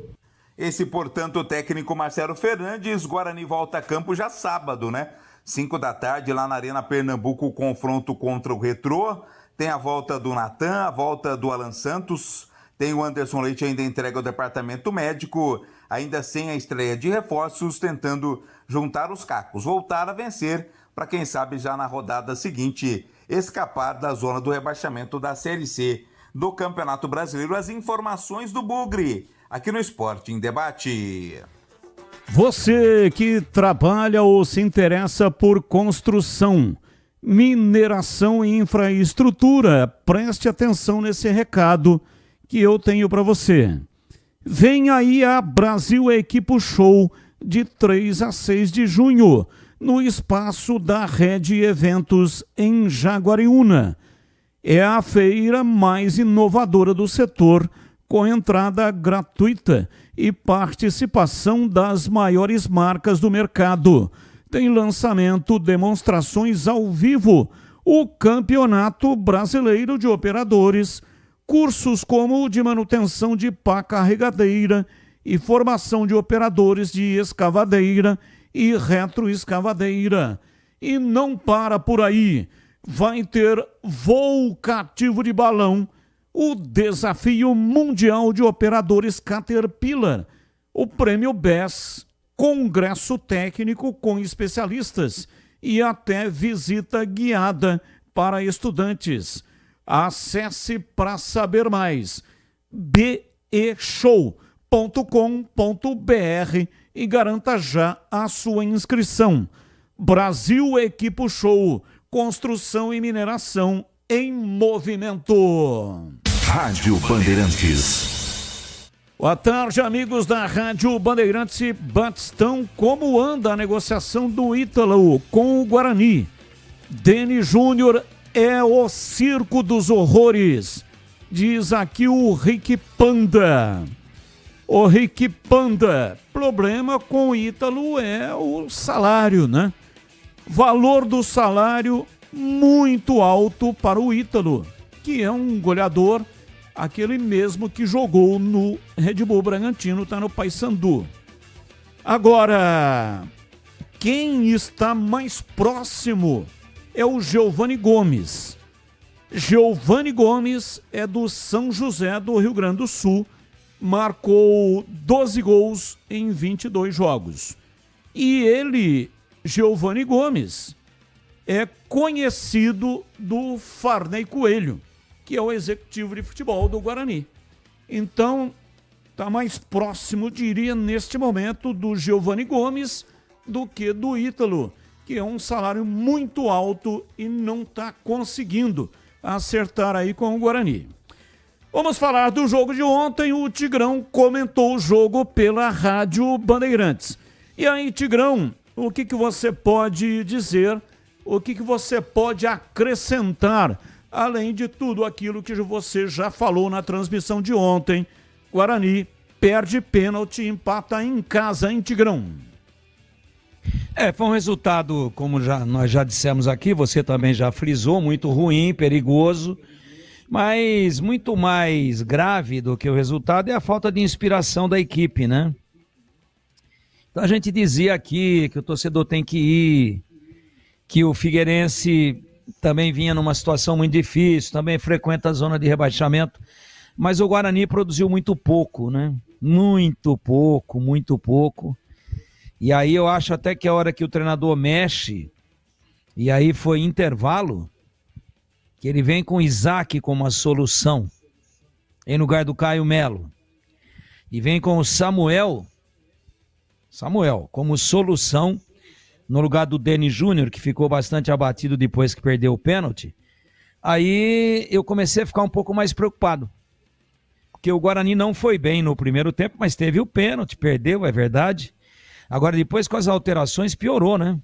Esse, portanto, o técnico Marcelo Fernandes. Guarani volta a campo já sábado, né? 5 da tarde, lá na Arena Pernambuco, o confronto contra o Retrô. Tem a volta do Natan, a volta do Alan Santos. Tem o Anderson Leite ainda entregue ao departamento médico, ainda sem a estreia de reforços, tentando juntar os cacos, voltar a vencer, para quem sabe já na rodada seguinte, escapar da zona do rebaixamento da Série C do Campeonato Brasileiro. As informações do Bugre, aqui no Esporte em Debate. Você que trabalha ou se interessa por construção, mineração e infraestrutura, preste atenção nesse recado que eu tenho para você. Vem aí a Brasil Equipo Show de 3 a 6 de junho, no espaço da Rede Eventos em Jaguariúna. é a feira mais inovadora do setor, com entrada gratuita e participação das maiores marcas do mercado. Tem lançamento, demonstrações ao vivo, o Campeonato Brasileiro de Operadores, cursos como o de manutenção de pá carregadeira e formação de operadores de escavadeira e retroescavadeira. E não para por aí. Vai ter voo cativo de balão, o Desafio Mundial de Operadores Caterpillar, o Prêmio BES, congresso técnico com especialistas e até visita guiada para estudantes. Acesse para saber mais beshow.com.br e garanta já a sua inscrição. Brasil Equipo Show, construção e mineração em movimento. Rádio Bandeirantes. Boa tarde, amigos da Rádio Bandeirantes. Batistão, como anda a negociação do Ítalo com o Guarani? Deni Júnior é o circo dos horrores, diz aqui o Rick Panda. O Rick Panda, problema com o Ítalo é o salário, né? Valor do salário muito alto para o Ítalo, que é um goleador, aquele mesmo que jogou no Red Bull Bragantino, está no Paysandu. Agora, quem está mais próximo é o Giovani Gomes. Giovani Gomes é do São José do Rio Grande do Sul, marcou 12 gols em 22 jogos. E ele, Giovani Gomes, é conhecido do Farney Coelho, que é o executivo de futebol do Guarani. Então, está mais próximo, diria, neste momento, do Giovani Gomes do que do Ítalo, que é um salário muito alto e não está conseguindo acertar aí com o Guarani. Vamos falar do jogo de ontem. O Tigrão comentou o jogo pela Rádio Bandeirantes. E aí, Tigrão, o que você pode dizer, o que você pode acrescentar, além de tudo aquilo que você já falou na transmissão de ontem? Guarani perde pênalti e empata em casa, hein, Tigrão? Foi um resultado, como nós já dissemos aqui, você também já frisou, muito ruim, perigoso, mas muito mais grave do que o resultado é a falta de inspiração da equipe, né? Então a gente dizia aqui que o torcedor tem que ir, que o Figueirense também vinha numa situação muito difícil, também frequenta a zona de rebaixamento, mas o Guarani produziu muito pouco, né? Muito pouco. E aí eu acho até que a hora que o treinador mexe, e aí foi intervalo, que ele vem com o Isaac como a solução, em lugar do Caio Melo, e vem com o Samuel como solução, no lugar do Deni Júnior, que ficou bastante abatido depois que perdeu o pênalti. Aí eu comecei a ficar um pouco mais preocupado, porque o Guarani não foi bem no primeiro tempo, mas teve o pênalti, perdeu, é verdade. Agora depois com as alterações piorou, né?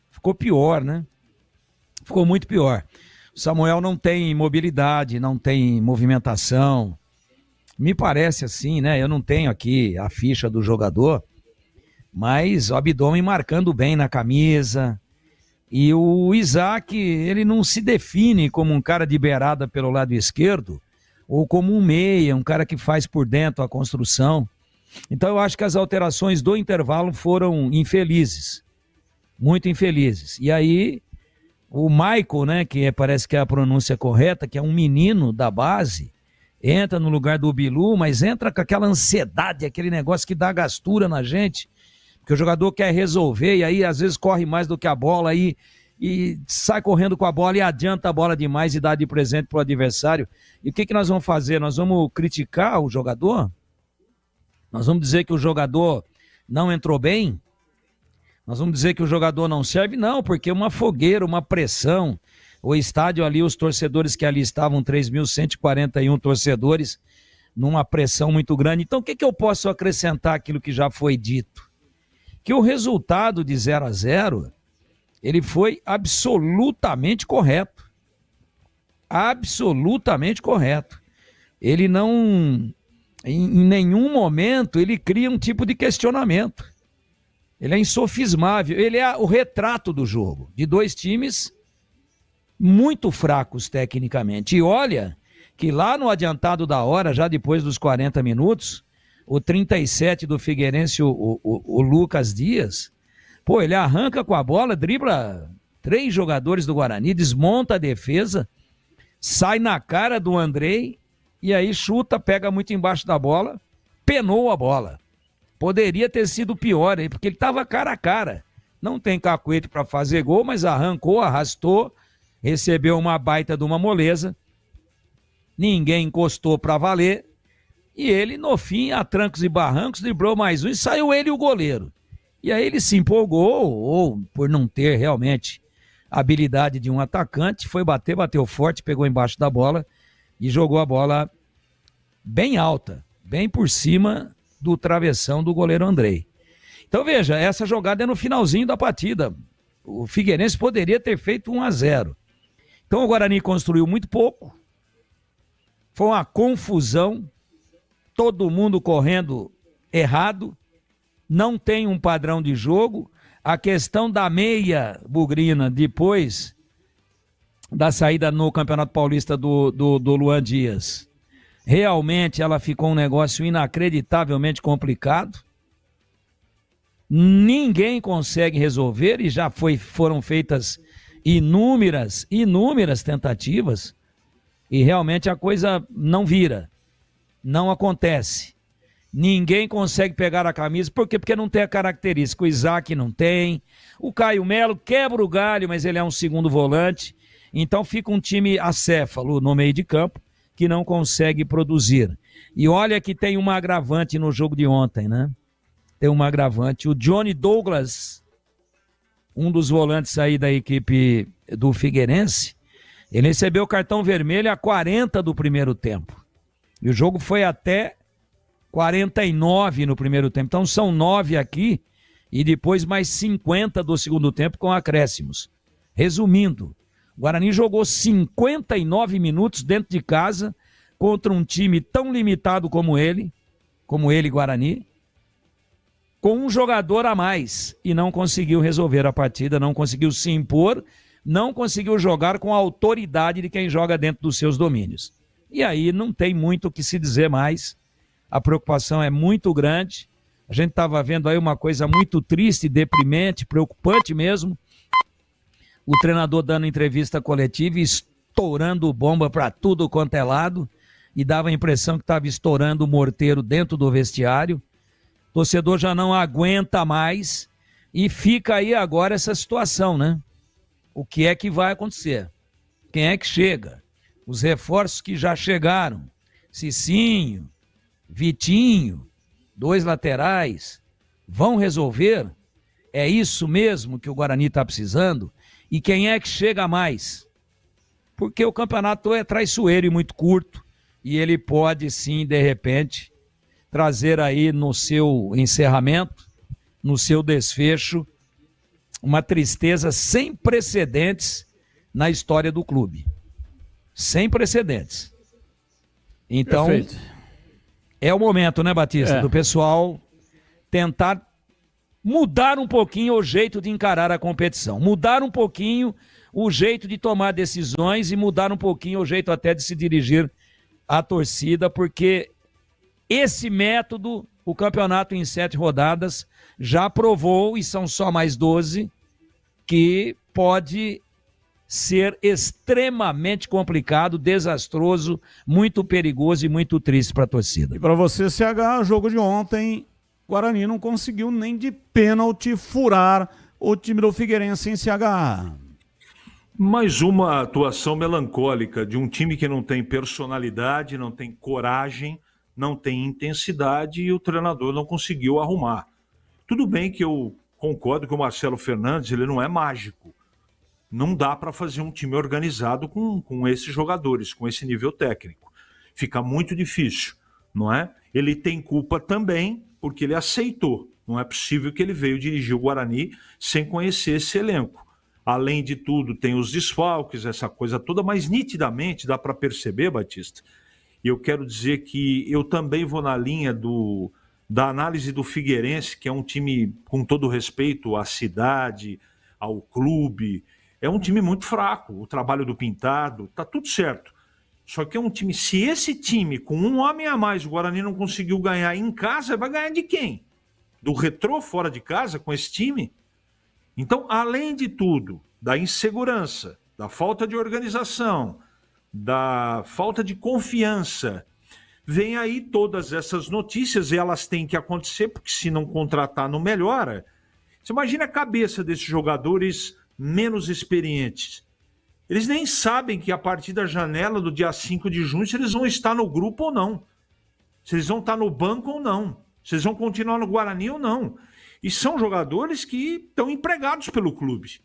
Ficou pior, né? Ficou muito pior. O Samuel não tem mobilidade, não tem movimentação. Me parece assim, né? Eu não tenho aqui a ficha do jogador, mas o abdômen marcando bem na camisa. E o Isaac, ele não se define como um cara de beirada pelo lado esquerdo, ou como um meia, um cara que faz por dentro a construção. Então eu acho que as alterações do intervalo foram infelizes, muito infelizes. E aí o Michael, né, que parece que é a pronúncia correta, que é um menino da base, entra no lugar do Bilu, mas entra com aquela ansiedade, aquele negócio que dá gastura na gente, porque o jogador quer resolver e aí às vezes corre mais do que a bola aí, e sai correndo com a bola e adianta a bola demais e dá de presente para o adversário. E o que nós vamos fazer? Nós vamos criticar o jogador? Nós vamos dizer que o jogador não entrou bem? Nós vamos dizer que o jogador não serve? Não, porque uma fogueira, uma pressão, o estádio ali, os torcedores que ali estavam, 3.141 torcedores, numa pressão muito grande. Então o que eu posso acrescentar àquilo que já foi dito? Que o resultado de 0-0, ele foi absolutamente correto. absolutamente correto. Ele não, em nenhum momento, ele cria um tipo de questionamento. Ele é insofismável, ele é o retrato do jogo, de dois times muito fracos tecnicamente. E olha que lá no adiantado da hora, já depois dos 40 minutos, o 37 do Figueirense, o Lucas Dias, pô, ele arranca com a bola, dribla 3 jogadores do Guarani, desmonta a defesa, sai na cara do Andrei, e aí chuta, pega muito embaixo da bola, penou a bola. Poderia ter sido pior, hein? Porque ele estava cara a cara. Não tem cacuete para fazer gol, mas arrancou, arrastou, recebeu uma baita de uma moleza, ninguém encostou para valer, e ele, no fim, a trancos e barrancos, driblou mais um e saiu ele e o goleiro. E aí ele se empolgou, ou por não ter realmente a habilidade de um atacante, foi bater, bateu forte, pegou embaixo da bola e jogou a bola bem alta, bem por cima do travessão do goleiro Andrei. Então veja, essa jogada é no finalzinho da partida. O Figueirense poderia ter feito 1-0. Então o Guarani construiu muito pouco, foi uma confusão, todo mundo correndo errado, não tem um padrão de jogo. A questão da meia bugrina depois da saída no Campeonato Paulista do Luan Dias, realmente ela ficou um negócio inacreditavelmente complicado. Ninguém consegue resolver e já foram feitas inúmeras tentativas e realmente a coisa não vira, não acontece. Ninguém consegue pegar a camisa, por quê? Porque não tem a característica. O Isaac não tem, o Caio Melo quebra o galho, mas ele é um segundo volante, então fica um time acéfalo no meio de campo, que não consegue produzir. E olha que tem uma agravante no jogo de ontem, né? Tem uma agravante. O Johnny Douglas, um dos volantes aí da equipe do Figueirense, ele recebeu o cartão vermelho a 40 do primeiro tempo. E o jogo foi até 49 no primeiro tempo. Então são 9 aqui e depois mais 50 do segundo tempo com acréscimos. Resumindo, o Guarani jogou 59 minutos dentro de casa contra um time tão limitado como ele, Guarani, com um jogador a mais e não conseguiu resolver a partida, não conseguiu se impor, não conseguiu jogar com a autoridade de quem joga dentro dos seus domínios. E aí não tem muito o que se dizer mais, a preocupação é muito grande, a gente estava vendo aí uma coisa muito triste, deprimente, preocupante mesmo, o treinador dando entrevista coletiva e estourando bomba para tudo quanto é lado, e dava a impressão que estava estourando o morteiro dentro do vestiário. O torcedor já não aguenta mais e fica aí agora essa situação, né? O que é que vai acontecer? Quem é que chega? Os reforços que já chegaram, Cicinho, Vitinho, 2 laterais, vão resolver? É isso mesmo que o Guarani está precisando? E quem é que chega mais? Porque o campeonato é traiçoeiro e muito curto, e ele pode sim, de repente, trazer aí no seu encerramento, no seu desfecho, uma tristeza sem precedentes na história do clube. Sem precedentes. Então, perfeito. É o momento, né, Batista, do pessoal tentar mudar um pouquinho o jeito de encarar a competição, mudar um pouquinho o jeito de tomar decisões e mudar um pouquinho o jeito até de se dirigir à torcida, porque esse método, o campeonato em 7 rodadas, já provou, e são só mais 12, que pode ser extremamente complicado, desastroso, muito perigoso e muito triste para a torcida. E para você, CH, o jogo de ontem, Guarani não conseguiu nem de pênalti furar o time do Figueirense em CH. Mais uma atuação melancólica de um time que não tem personalidade, não tem coragem, não tem intensidade e o treinador não conseguiu arrumar. Tudo bem que eu concordo que o Marcelo Fernandes, ele não é mágico. Não dá para fazer um time organizado com esses jogadores, com esse nível técnico. Fica muito difícil, não é? Ele tem culpa também porque ele aceitou. Não é possível que ele veio dirigir o Guarani sem conhecer esse elenco. Além de tudo, tem os desfalques, essa coisa toda, mas nitidamente dá para perceber, Batista. E eu quero dizer que eu também vou na linha da análise do Figueirense, que é um time, com todo respeito à cidade, ao clube, é um time muito fraco. O trabalho do Pintado, tá tudo certo. Só que é um time, se esse time, com um homem a mais, o Guarani não conseguiu ganhar em casa, vai ganhar de quem? Do Retrô fora de casa com esse time? Então, além de tudo, da insegurança, da falta de organização, da falta de confiança, vem aí todas essas notícias e elas têm que acontecer, porque se não contratar não melhora. Você imagina a cabeça desses jogadores menos experientes. Eles nem sabem que a partir da janela do dia 5 de junho, se eles vão estar no grupo ou não. Se eles vão estar no banco ou não. Se eles vão continuar no Guarani ou não. E são jogadores que estão empregados pelo clube.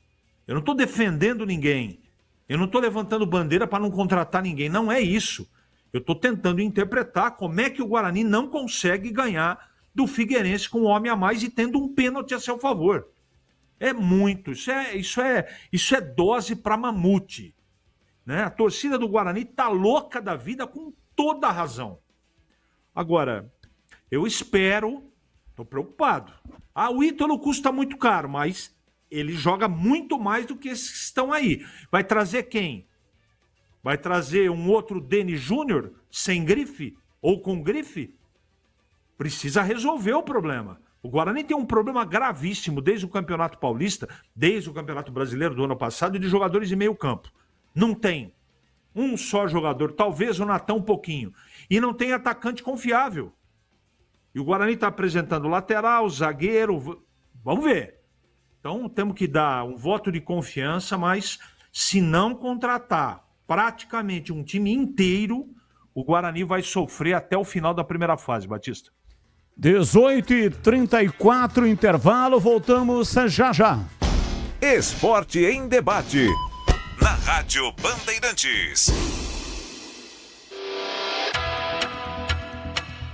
Eu não estou defendendo ninguém. Eu não estou levantando bandeira para não contratar ninguém. Não é isso. Eu estou tentando interpretar como é que o Guarani não consegue ganhar do Figueirense com um homem a mais e tendo um pênalti a seu favor. É muito. Isso é dose para mamute. Né? A torcida do Guarani está louca da vida com toda a razão. Agora, eu espero... Estou preocupado. O Ítalo custa muito caro, mas ele joga muito mais do que esses que estão aí. Vai trazer quem? Vai trazer um outro Deni Júnior sem grife? Ou com grife? Precisa resolver o problema. O Guarani tem um problema gravíssimo desde o Campeonato Paulista, desde o Campeonato Brasileiro do ano passado, de jogadores de meio campo. Não tem. Um só jogador, talvez o Natan um pouquinho. E não tem atacante confiável. E o Guarani está apresentando lateral, zagueiro, vamos ver. Então temos que dar um voto de confiança, mas se não contratar praticamente um time inteiro, o Guarani vai sofrer até o final da primeira fase, Batista. 18h34, intervalo, voltamos já já. Esporte em debate, na Rádio Bandeirantes.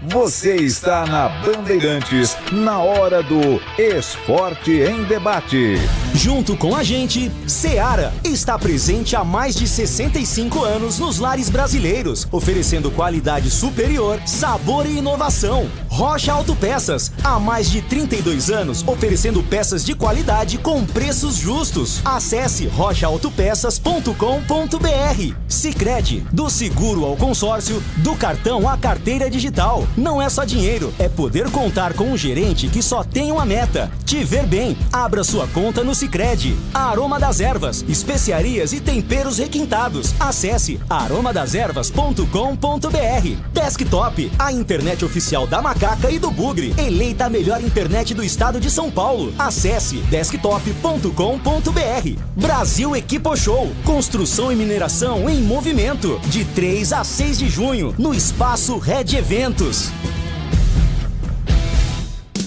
Você está na Bandeirantes, na hora do Esporte em Debate. Junto com a gente, Seara está presente há mais de 65 anos nos lares brasileiros, oferecendo qualidade superior, sabor e inovação. Rocha Autopeças, há mais de 32 anos, oferecendo peças de qualidade com preços justos. Acesse rochaautopeças.com.br. Sicredi, do seguro ao consórcio, do cartão à carteira digital. Não é só dinheiro, é poder contar com um gerente que só tem uma meta: te ver bem. Abra sua conta no Sicredi. Aroma das Ervas, especiarias e temperos requintados. Acesse aromadeservas.com.br. Desktop, a internet oficial da Macaca e do Bugre, eleita a melhor internet do estado de São Paulo. Acesse desktop.com.br. Brasil Equipo Show, construção e mineração em movimento, de 3 a 6 de junho, no Espaço Red Eventos.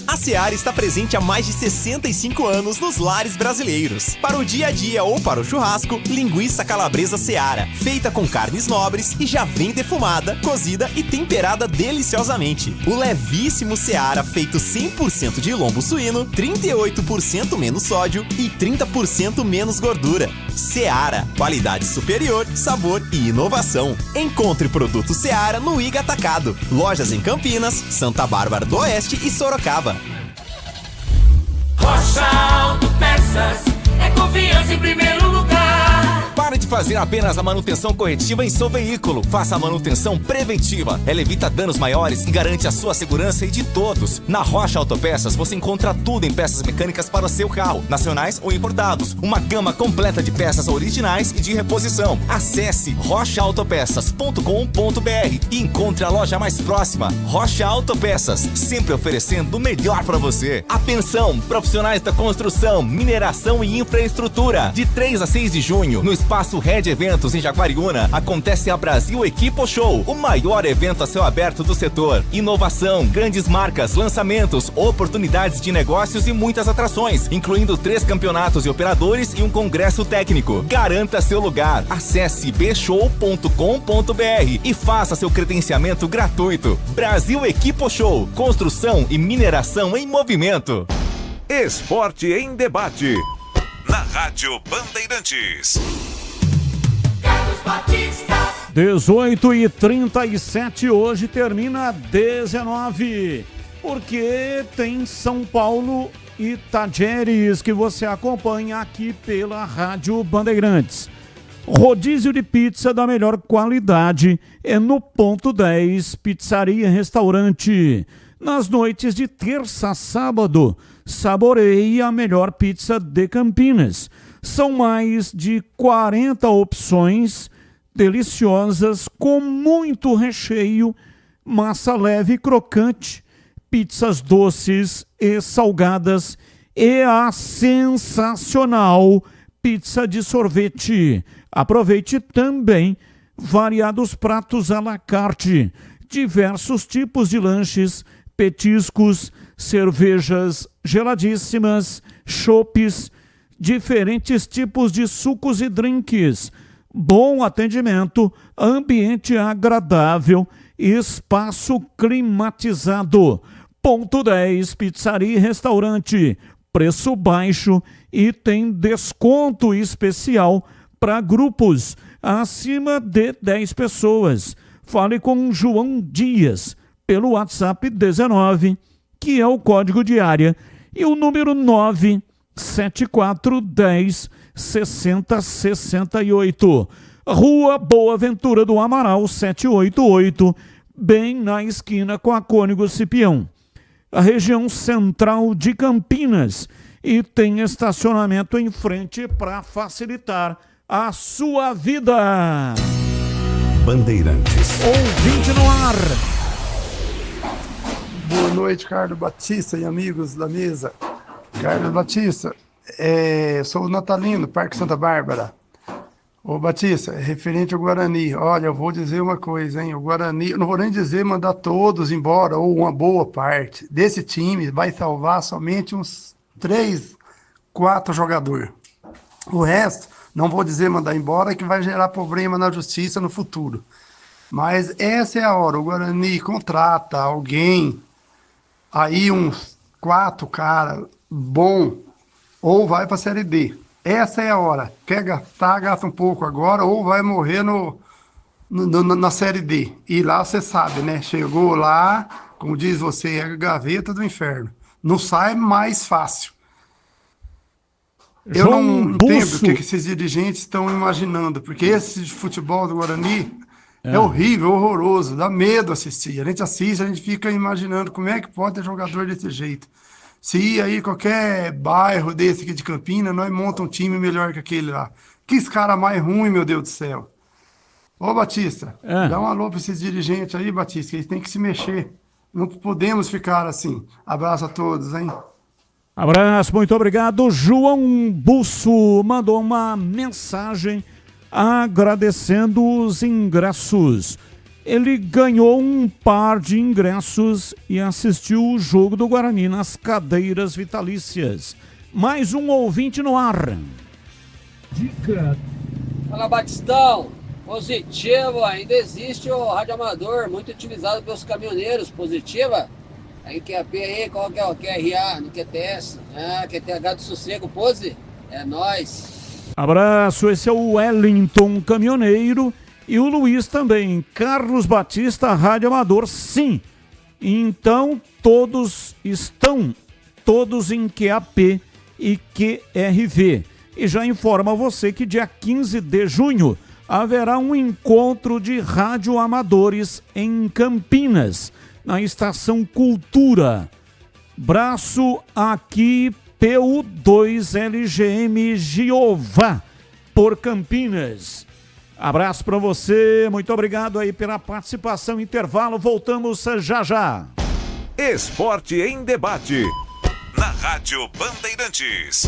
A Seara está presente há mais de 65 anos nos lares brasileiros. Para o dia a dia ou para o churrasco, linguiça calabresa Seara, feita com carnes nobres e já vem defumada, cozida e temperada deliciosamente. O levíssimo Seara, feito 100% de lombo suíno, 38% menos sódio e 30% menos gordura. Seara, qualidade superior, sabor e inovação. Encontre produto Seara no Iga Atacado. Lojas em Campinas, Santa Bárbara do Oeste e Sorocaba. Rocha Autopeças, é confiança em primeiro lugar. Pare de fazer apenas a manutenção corretiva em seu veículo. Faça a manutenção preventiva. Ela evita danos maiores e garante a sua segurança e de todos. Na Rocha Autopeças você encontra tudo em peças mecânicas para o seu carro, nacionais ou importados. Uma gama completa de peças originais e de reposição. Acesse rochaautopeças.com.br e encontre a loja mais próxima. Rocha Autopeças, sempre oferecendo o melhor para você. Atenção, profissionais da construção, mineração e infraestrutura. De 3 a 6 de junho, no Espaço Red Eventos em Jaguariúna, acontece a Brasil Equipo Show, o maior evento a céu aberto do setor. Inovação, grandes marcas, lançamentos, oportunidades de negócios e muitas atrações, incluindo 3 campeonatos e operadores e um congresso técnico. Garanta seu lugar. Acesse bshow.com.br e faça seu credenciamento gratuito. Brasil Equipo Show, construção e mineração em movimento. Esporte em Debate, na Rádio Bandeirantes. 18h37, hoje termina 19, porque tem São Paulo e Tajeres que você acompanha aqui pela Rádio Bandeirantes. Rodízio de pizza da melhor qualidade é no Ponto 10 Pizzaria e Restaurante. Nas noites de terça a sábado, saboreie a melhor pizza de Campinas. São mais de 40 opções deliciosas com muito recheio, massa leve e crocante, pizzas doces e salgadas e a sensacional pizza de sorvete. Aproveite também variados pratos à la carte, diversos tipos de lanches, petiscos, cervejas geladíssimas, chopes, diferentes tipos de sucos e drinks, bom atendimento, ambiente agradável, espaço climatizado. Ponto 10 Pizzaria e Restaurante, preço baixo e tem desconto especial para grupos acima de 10 pessoas. Fale com João Dias pelo WhatsApp 19, que é o código de área, e o número 97410 6068. Rua Boa Ventura do Amaral 788, bem na esquina com a Cônigo Cipião. A região central de Campinas, e tem estacionamento em frente para facilitar a sua vida. Bandeirantes. Ouvinte no ar. Boa noite, Carlos Batista e amigos da mesa. Carlos Batista, sou o Natalino, Parque Santa Bárbara. Ô Batista, referente ao Guarani, olha, eu vou dizer uma coisa, hein? O Guarani, eu não vou nem dizer mandar todos embora, ou uma boa parte desse time, vai salvar somente uns 3, 4 jogadores. O resto, não vou dizer mandar embora, que vai gerar problema na justiça no futuro. Mas essa é a hora, o Guarani contrata alguém, aí uns 4 caras bom, ou vai para a Série D. Essa é a hora. Quer gastar, gasta um pouco agora, ou vai morrer na Série D. E lá você sabe, né? Chegou lá, como diz você, é a gaveta do inferno. Não sai mais fácil. Eu não entendo o que esses dirigentes estão imaginando, porque esse futebol do Guarani é horrível, horroroso, dá medo assistir. A gente assiste, a gente fica imaginando como é que pode ter jogador desse jeito. Se ir aí qualquer bairro desse aqui de Campinas, nós montamos um time melhor que aquele lá. Que esse cara mais ruim, meu Deus do céu. Ô Batista, dá um alô para esses dirigentes aí, Batista, que eles têm que se mexer. Não podemos ficar assim. Abraço a todos, hein? Abraço, muito obrigado. João Busso mandou uma mensagem agradecendo os ingressos. Ele ganhou um par de ingressos e assistiu o jogo do Guarani nas cadeiras vitalícias. Mais um ouvinte no ar. Dica. Fala, Batistão. Positivo, ainda existe o rádio amador, muito utilizado pelos caminhoneiros. Positiva? Aí QAP aí, qual que é o QRA no QTS? QTH do Sossego, Pose? É nóis. Abraço, esse é o Wellington Caminhoneiro. E o Luiz também, Carlos Batista, Rádio Amador, sim. Então, todos estão em QAP e QRV. E já informa você que dia 15 de junho haverá um encontro de radioamadores em Campinas, na Estação Cultura. Braço aqui, PU2LGM Jeová, por Campinas. Abraço para você, muito obrigado aí pela participação. Intervalo, voltamos já já. Esporte em debate, na Rádio Bandeirantes.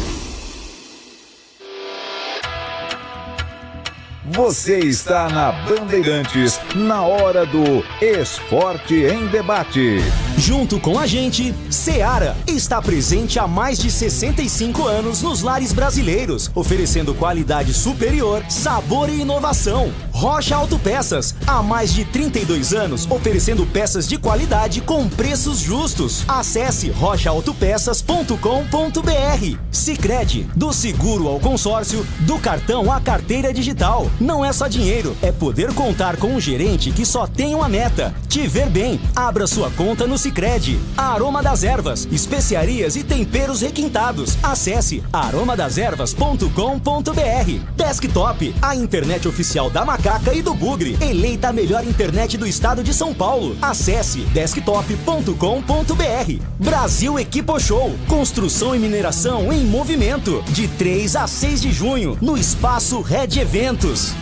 Você está na Bandeirantes, na hora do Esporte em Debate. Junto com a gente, Seara está presente há mais de 65 anos nos lares brasileiros, oferecendo qualidade superior, sabor e inovação. Rocha Autopeças, há mais de 32 anos, oferecendo peças de qualidade com preços justos. Acesse rochaautopeças.com.br. Sicredi, do seguro ao consórcio, do cartão à carteira digital. Não é só dinheiro, é poder contar com um gerente que só tem uma meta: te ver bem. Abra sua conta no Sicredi. Aroma das Ervas, especiarias e temperos requintados. Acesse aromadeservas.com.br. Desktop, a internet oficial da Macaca e do Bugre, eleita a melhor internet do estado de São Paulo. Acesse desktop.com.br. Brasil Equipo Show, construção e mineração em movimento, de 3 a 6 de junho, no Espaço Red Eventos.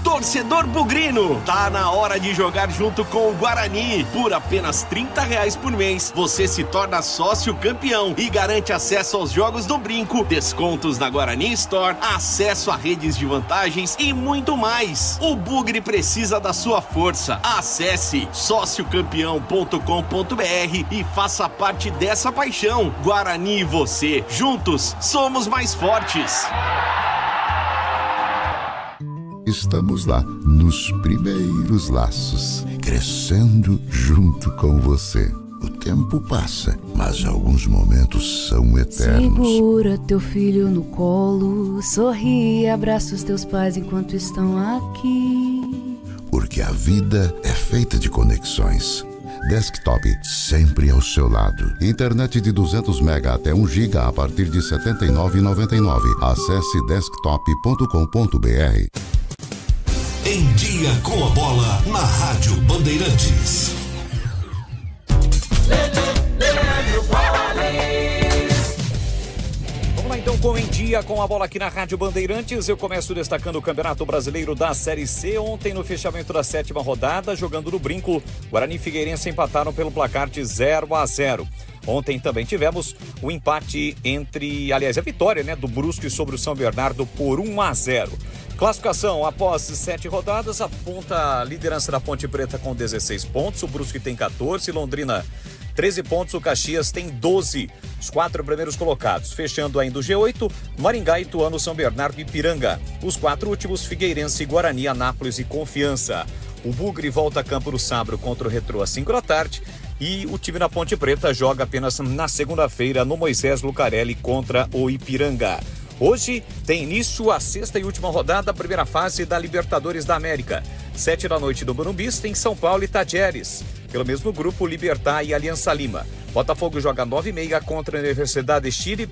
Torcedor bugrino, tá na hora de jogar junto com o Guarani. Por apenas R$30 por mês, você se torna sócio campeão e garante acesso aos jogos do Brinco, descontos na Guarani Store, acesso a redes de vantagens e muito mais. O Bugre precisa da sua força. Acesse sociocampeão.com.br e faça parte dessa paixão. Guarani e você, juntos, somos mais fortes. Estamos lá, nos primeiros laços, crescendo junto com você. O tempo passa, mas alguns momentos são eternos. Segura teu filho no colo, sorri e abraça os teus pais enquanto estão aqui. Porque a vida é feita de conexões. Desktop, sempre ao seu lado. Internet de 200 MB até 1 GB a partir de R$ 79,99. Acesse desktop.com.br. Em Dia com a Bola, na Rádio Bandeirantes. Vamos lá então com Em Dia com a Bola aqui na Rádio Bandeirantes. Eu começo destacando o Campeonato Brasileiro da Série C. Ontem, no fechamento da 7ª rodada, jogando no Brinco, Guarani e Figueirense empataram pelo placar de 0-0. Ontem também tivemos o empate a vitória, do Brusque sobre o São Bernardo por 1-0. Classificação, após 7 rodadas, aponta a liderança da Ponte Preta com 16 pontos, o Brusque tem 14, Londrina 13 pontos, o Caxias tem 12, os 4 primeiros colocados. Fechando ainda o G8, Maringá, Ituano, São Bernardo e Ipiranga. Os 4 últimos, Figueirense, Guarani, Anápolis e Confiança. O Bugre volta a campo no sábado contra o Retrô às 5 da tarde e o time na Ponte Preta joga apenas na segunda-feira no Moisés Lucarelli contra o Ipiranga. Hoje tem início a 6ª e última rodada da primeira fase da Libertadores da América. 7 da noite do Morumbi tem São Paulo e Tajeres. Pelo mesmo grupo, Libertad e Aliança Lima. Botafogo joga 9h30 contra a Universidade de Chile,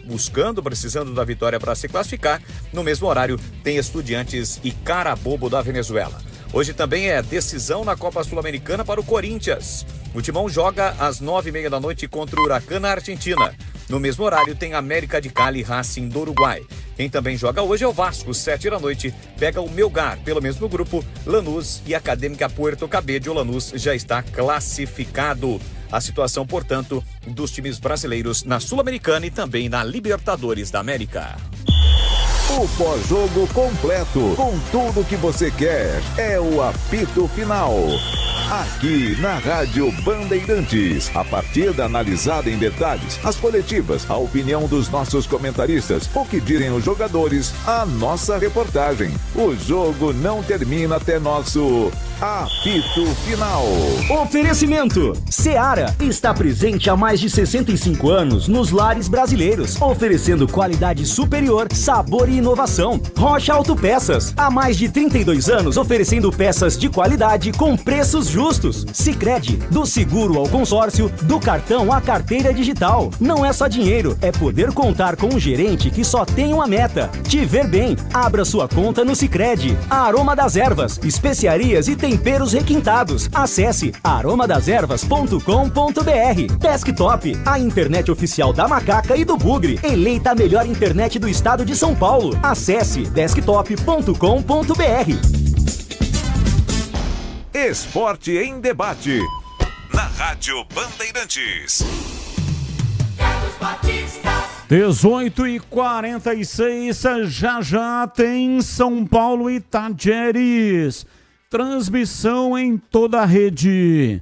precisando da vitória para se classificar. No mesmo horário, tem Estudiantes e Carabobo da Venezuela. Hoje também é decisão na Copa Sul-Americana para o Corinthians. O Timão joga às 9h30 da noite contra o Huracán na Argentina. No mesmo horário tem América de Cali e Racing do Uruguai. Quem também joga hoje é o Vasco, 7 da noite, pega o Melgar. Pelo mesmo grupo, Lanús e Acadêmica Puerto Cabello. O Lanús já está classificado. A situação, portanto, dos times brasileiros na Sul-Americana e também na Libertadores da América. O pós-jogo completo, com tudo que você quer, é o apito final. Aqui na Rádio Bandeirantes, a partida analisada em detalhes, as coletivas, a opinião dos nossos comentaristas, o que direm os jogadores, a nossa reportagem. O jogo não termina até nosso apito final. Oferecimento: Seara está presente há mais de 65 anos nos lares brasileiros, oferecendo qualidade superior, sabor e inovação. Rocha Autopeças, há mais de 32 anos, oferecendo peças de qualidade com preços justos. Sicredi, do seguro ao consórcio, do cartão à carteira digital. Não é só dinheiro, é poder contar com um gerente que só tem uma meta: te ver bem. Abra sua conta no Sicredi. Aroma das Ervas, especiarias e temperos requintados. Acesse aromadeservas.com.br. Desktop, a internet oficial da Macaca e do Bugre, eleita a melhor internet do estado de São Paulo. Acesse desktop.com.br. Esporte em Debate, na Rádio Bandeirantes. 18h46, já tem São Paulo e Tajeres. Transmissão em toda a rede.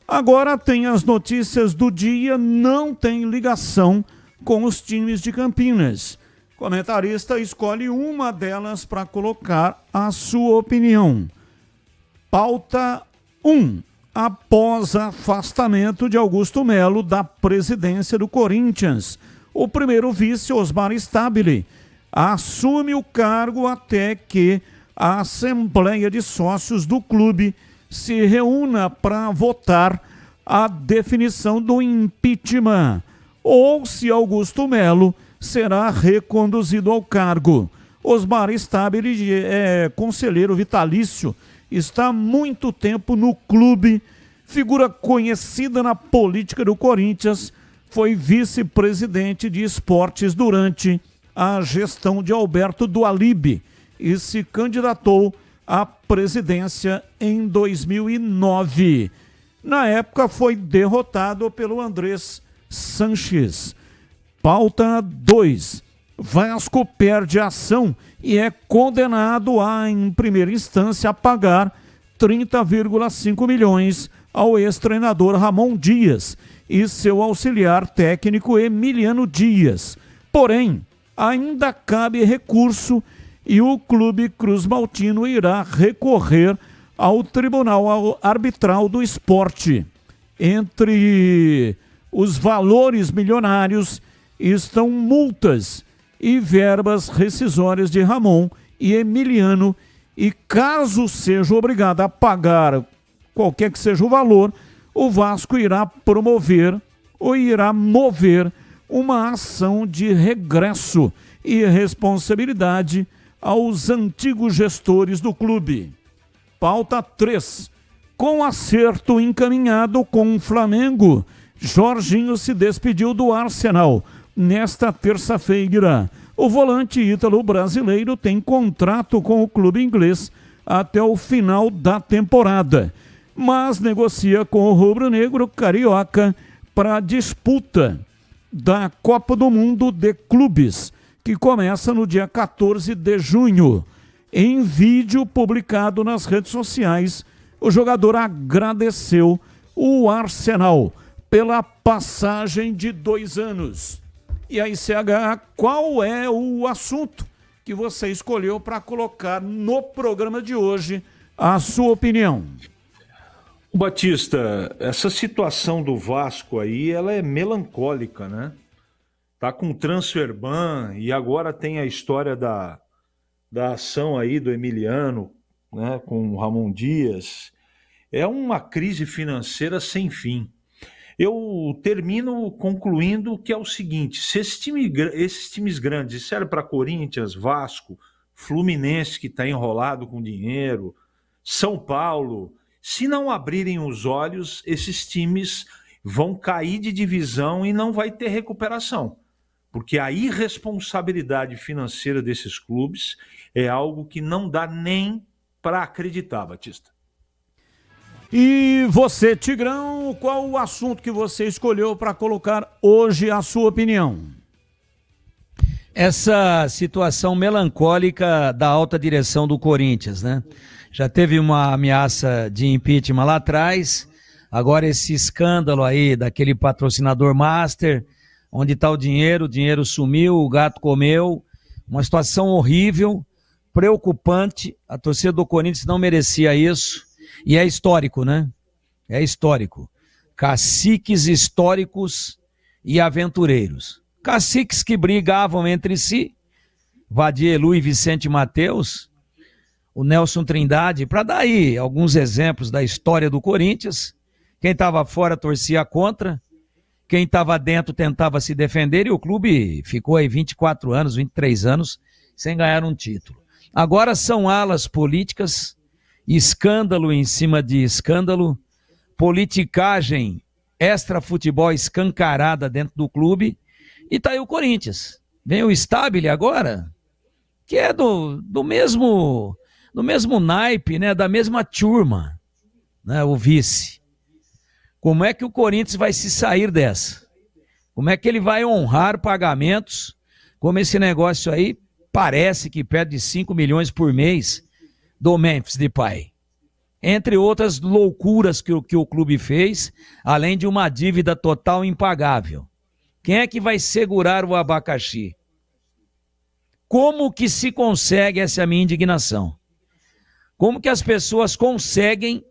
Agora tem as notícias do dia, não tem ligação com os times de Campinas. Comentarista escolhe uma delas para colocar a sua opinião. Pauta 1. Após afastamento de Augusto Melo da presidência do Corinthians, o primeiro vice, Osmar Stabile, assume o cargo até que a Assembleia de Sócios do clube se reúna para votar a definição do impeachment, ou se Augusto Melo será reconduzido ao cargo. Osmar Stabile é conselheiro vitalício, está há muito tempo no clube, figura conhecida na política do Corinthians, foi vice-presidente de esportes durante a gestão de Alberto Dualib e se candidatou à presidência em 2009. Na época foi derrotado pelo Andrés Sanches. Pauta 2. Vasco perde a ação e é condenado a, em primeira instância, a pagar 30,5 milhões ao ex-treinador Ramon Dias e seu auxiliar técnico Emiliano Dias. Porém, ainda cabe recurso e o Clube Cruz Maltino irá recorrer ao Tribunal Arbitral do Esporte. Entre os valores milionários estão multas e verbas rescisórias de Ramon e Emiliano, e caso seja obrigado a pagar qualquer que seja o valor, o Vasco irá promover ou irá mover uma ação de regresso e responsabilidade aos antigos gestores do clube. Pauta 3. Com acerto encaminhado com o Flamengo, Jorginho se despediu do Arsenal. Nesta terça-feira, o volante ítalo-brasileiro tem contrato com o clube inglês até o final da temporada, mas negocia com o rubro-negro carioca para a disputa da Copa do Mundo de Clubes, que começa no dia 14 de junho. Em vídeo publicado nas redes sociais, o jogador agradeceu o Arsenal pela passagem de 2 anos. E aí, CH, qual é o assunto que você escolheu para colocar no programa de hoje? A sua opinião. Batista, essa situação do Vasco aí, ela é melancólica, né? Tá com transfer ban e agora tem a história da ação aí do Emiliano, né, com o Ramon Dias. É uma crise financeira sem fim. Eu termino concluindo que é o seguinte: se esses times grandes, isso era para Corinthians, Vasco, Fluminense, que está enrolado com dinheiro, São Paulo, se não abrirem os olhos, esses times vão cair de divisão e não vai ter recuperação. Porque a irresponsabilidade financeira desses clubes é algo que não dá nem para acreditar, Batista. E você, Tigrão, qual o assunto que você escolheu para colocar hoje a sua opinião? Essa situação melancólica da alta direção do Corinthians, né? Já teve uma ameaça de impeachment lá atrás, agora esse escândalo aí daquele patrocinador master, onde está o dinheiro sumiu, o gato comeu, uma situação horrível, preocupante, a torcida do Corinthians não merecia isso. E é histórico, né? É histórico. Caciques históricos e aventureiros. Caciques que brigavam entre si, Vadielu e Vicente Mateus, o Nelson Trindade, para dar aí alguns exemplos da história do Corinthians. Quem estava fora torcia contra, quem estava dentro tentava se defender e o clube ficou aí 24 anos, 23 anos sem ganhar um título. Agora são alas políticas, escândalo em cima de escândalo, politicagem extra-futebol escancarada dentro do clube, e tá aí o Corinthians. Vem o Stabile agora, que é do mesmo naipe, né, da mesma turma, né, o vice. Como é que o Corinthians vai se sair dessa? Como é que ele vai honrar pagamentos, como esse negócio aí parece que perde 5 milhões por mês do Memphis Depay? Entre outras loucuras que o clube fez, além de uma dívida total impagável. Quem é que vai segurar o abacaxi? Como que se consegue, essa é a minha indignação, como que as pessoas conseguem,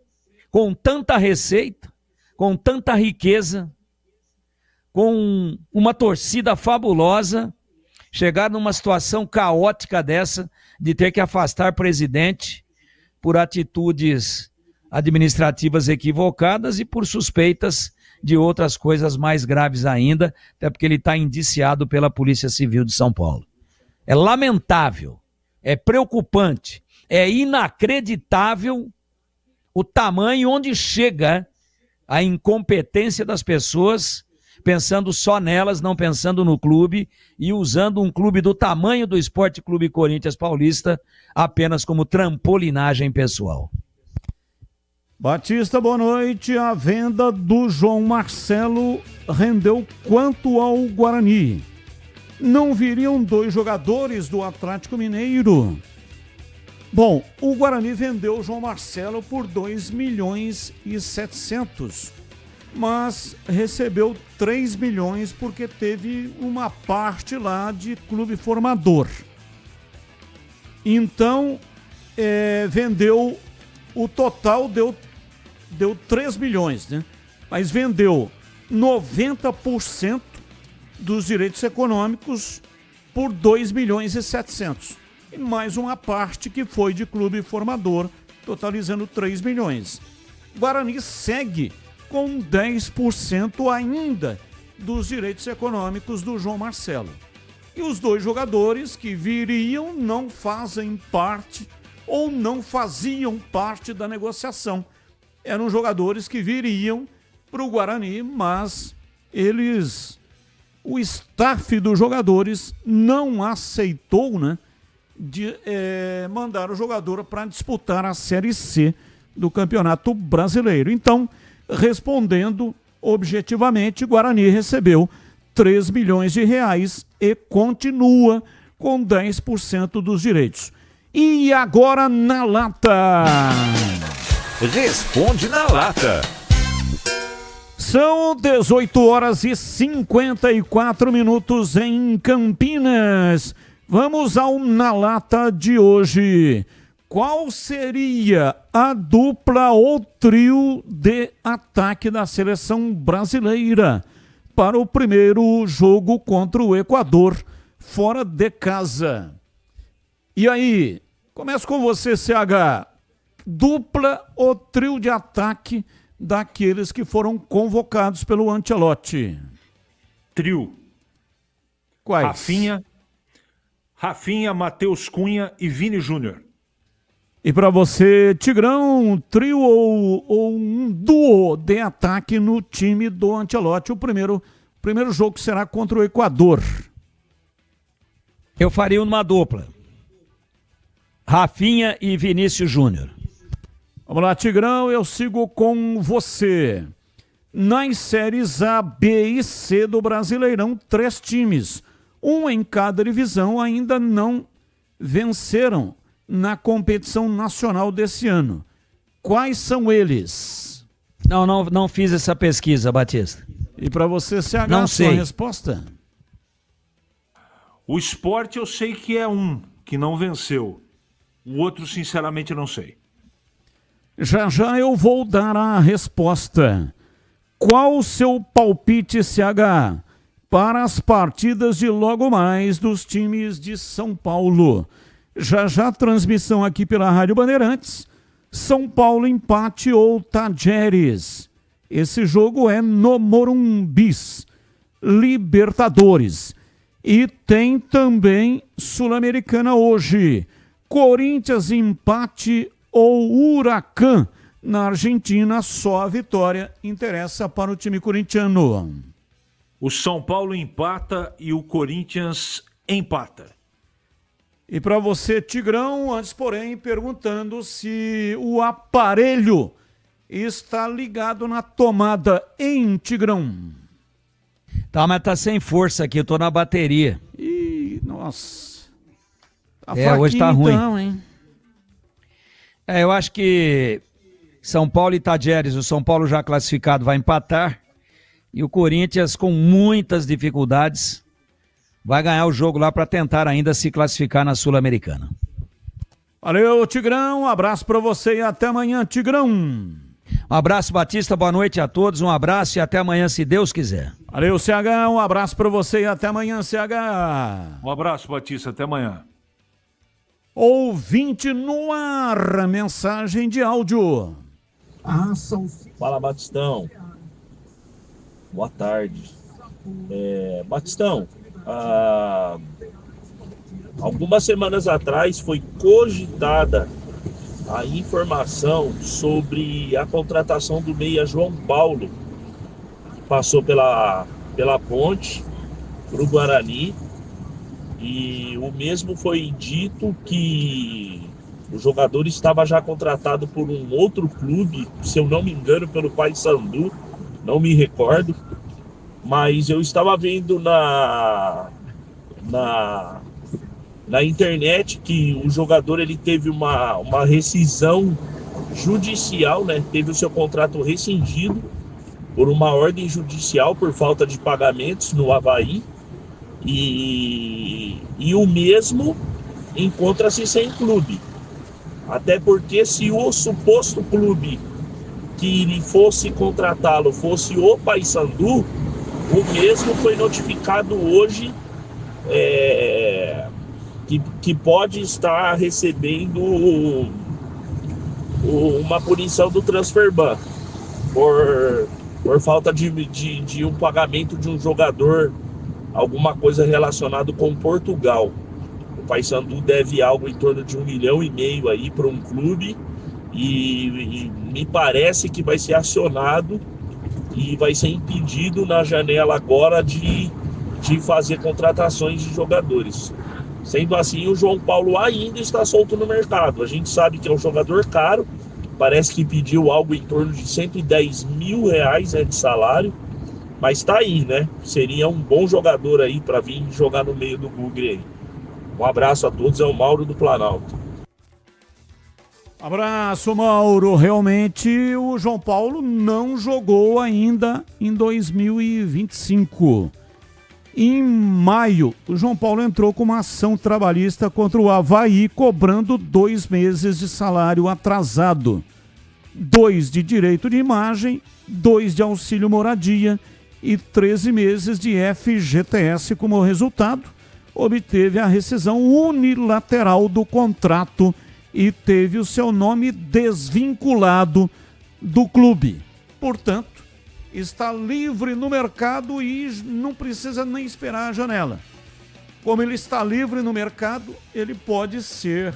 com tanta receita, com tanta riqueza, com uma torcida fabulosa, chegar numa situação caótica dessa, de ter que afastar presidente por atitudes administrativas equivocadas e por suspeitas de outras coisas mais graves ainda, até porque ele está indiciado pela Polícia Civil de São Paulo. É lamentável, é preocupante, é inacreditável o tamanho onde chega a incompetência das pessoas, pensando só nelas, não pensando no clube, e usando um clube do tamanho do Esporte Clube Corinthians Paulista apenas como trampolinagem pessoal. Batista, boa noite. A venda do João Marcelo rendeu quanto ao Guarani? Não viriam 2 jogadores do Atlético Mineiro? Bom, o Guarani vendeu o João Marcelo por 2.700.000, mas recebeu 3 milhões porque teve uma parte lá de clube formador. Então, vendeu, o total deu 3 milhões, né? Mas vendeu 90% dos direitos econômicos por 2.700.000. E mais uma parte que foi de clube formador, totalizando 3 milhões. Guarani segue com 10% ainda dos direitos econômicos do João Marcelo. E os 2 jogadores que viriam não fazem parte ou não faziam parte da negociação. Eram jogadores que viriam para o Guarani, mas o staff dos jogadores não aceitou, né, de mandar o jogador para disputar a Série C do Campeonato Brasileiro. Então, respondendo objetivamente, Guarani recebeu 3 milhões de reais e continua com 10% dos direitos. E agora na lata. Responde na lata. São 18h54 em Campinas. Vamos ao Na Lata de hoje. Qual seria a dupla ou trio de ataque da seleção brasileira para o primeiro jogo contra o Equador fora de casa? E aí, começo com você, CH. Dupla ou trio de ataque daqueles que foram convocados pelo Ancelotti? Trio. Quais? Rafinha, Matheus Cunha e Vini Júnior. E para você, Tigrão, um trio ou um duo de ataque no time do Ancelotti? O primeiro jogo será contra o Equador. Eu faria uma dupla. Rafinha e Vinícius Júnior. Vamos lá, Tigrão, eu sigo com você. Nas séries A, B e C do Brasileirão, 3 times. Um em cada divisão ainda não venceram na competição nacional desse ano. Quais são eles? Não fiz essa pesquisa, Batista. E para você, CH, não sei. Sua resposta? O Sport eu sei que é um que não venceu. O outro, sinceramente, eu não sei. Já eu vou dar a resposta. Qual o seu palpite, CH, para as partidas de logo mais dos times de São Paulo? Já transmissão aqui pela Rádio Bandeirantes. São Paulo empate ou Tajeres. Esse jogo é no Morumbis, Libertadores. E tem também Sul-Americana hoje. Corinthians empate ou Huracan. Na Argentina, só a vitória interessa para o time corintiano. O São Paulo empata e o Corinthians empata. E para você, Tigrão, antes, porém, perguntando se o aparelho está ligado na tomada, hein, Tigrão? Tá, mas tá sem força aqui, eu tô na bateria. Ih, nossa. Tá hoje tá ruim. Então, hein? Eu acho que São Paulo e Tajeres, o São Paulo já classificado vai empatar. E o Corinthians, com muitas dificuldades, vai ganhar o jogo lá para tentar ainda se classificar na Sul-Americana. Valeu, Tigrão. Um abraço para você e até amanhã, Tigrão. Um abraço, Batista. Boa noite a todos. Um abraço e até amanhã, se Deus quiser. Valeu, CH. Um abraço para você e até amanhã, CH. Um abraço, Batista. Até amanhã. Ouvinte no ar. Mensagem de áudio. Fala, Batistão. Boa tarde. Batistão, algumas semanas atrás foi cogitada a informação sobre a contratação do meia João Paulo, que passou pela ponte para o Guarani, e o mesmo foi dito que o jogador estava já contratado por um outro clube, se eu não me engano, pelo Paysandu, não me recordo, mas eu estava vendo na internet que o jogador ele teve uma rescisão judicial, né? Teve o seu contrato rescindido por uma ordem judicial por falta de pagamentos no Avaí, e o mesmo encontra-se sem clube. Até porque se o suposto clube que ele fosse contratá-lo fosse o Paysandu, o mesmo foi notificado hoje que pode estar recebendo uma punição do Transferban por falta de um pagamento de um jogador, alguma coisa relacionada com Portugal. O Paysandu deve algo em torno de 1,5 milhão aí para um clube e me parece que vai ser acionado e vai ser impedido na janela agora de fazer contratações de jogadores. Sendo assim, o João Paulo ainda está solto no mercado. A gente sabe que é um jogador caro, parece que pediu algo em torno de R$110 mil de salário, mas tá aí, né? Seria um bom jogador aí para vir jogar no meio do Bugre aí. Um abraço a todos, é o Mauro do Planalto. Abraço, Mauro. Realmente o João Paulo não jogou ainda em 2025. Em maio, o João Paulo entrou com uma ação trabalhista contra o Avaí, cobrando 2 meses de salário atrasado, 2 de direito de imagem, 2 de auxílio moradia e 13 meses de FGTS. Como resultado, obteve a rescisão unilateral do contrato e teve o seu nome desvinculado do clube. Portanto, está livre no mercado e não precisa nem esperar a janela. Como ele está livre no mercado, ele pode ser...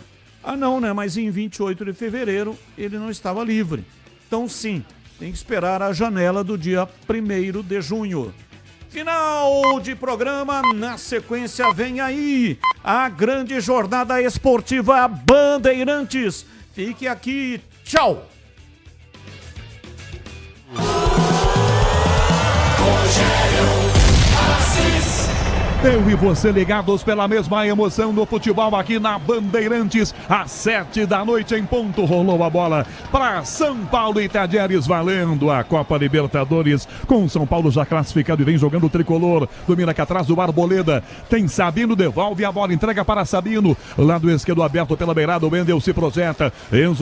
Mas em 28 de fevereiro ele não estava livre. Então sim, tem que esperar a janela do dia 1º de junho. Final de programa, na sequência vem aí a grande jornada esportiva Bandeirantes. Fique aqui, tchau! Eu e você ligados pela mesma emoção do futebol aqui na Bandeirantes, às 7 da noite em ponto, rolou a bola para São Paulo e Tajeres, valendo a Copa Libertadores, com São Paulo já classificado e vem jogando o tricolor, domina aqui atrás do Arboleda, tem Sabino, devolve a bola, entrega para Sabino, lado esquerdo aberto pela beirada, o Wendel se projeta, Enzo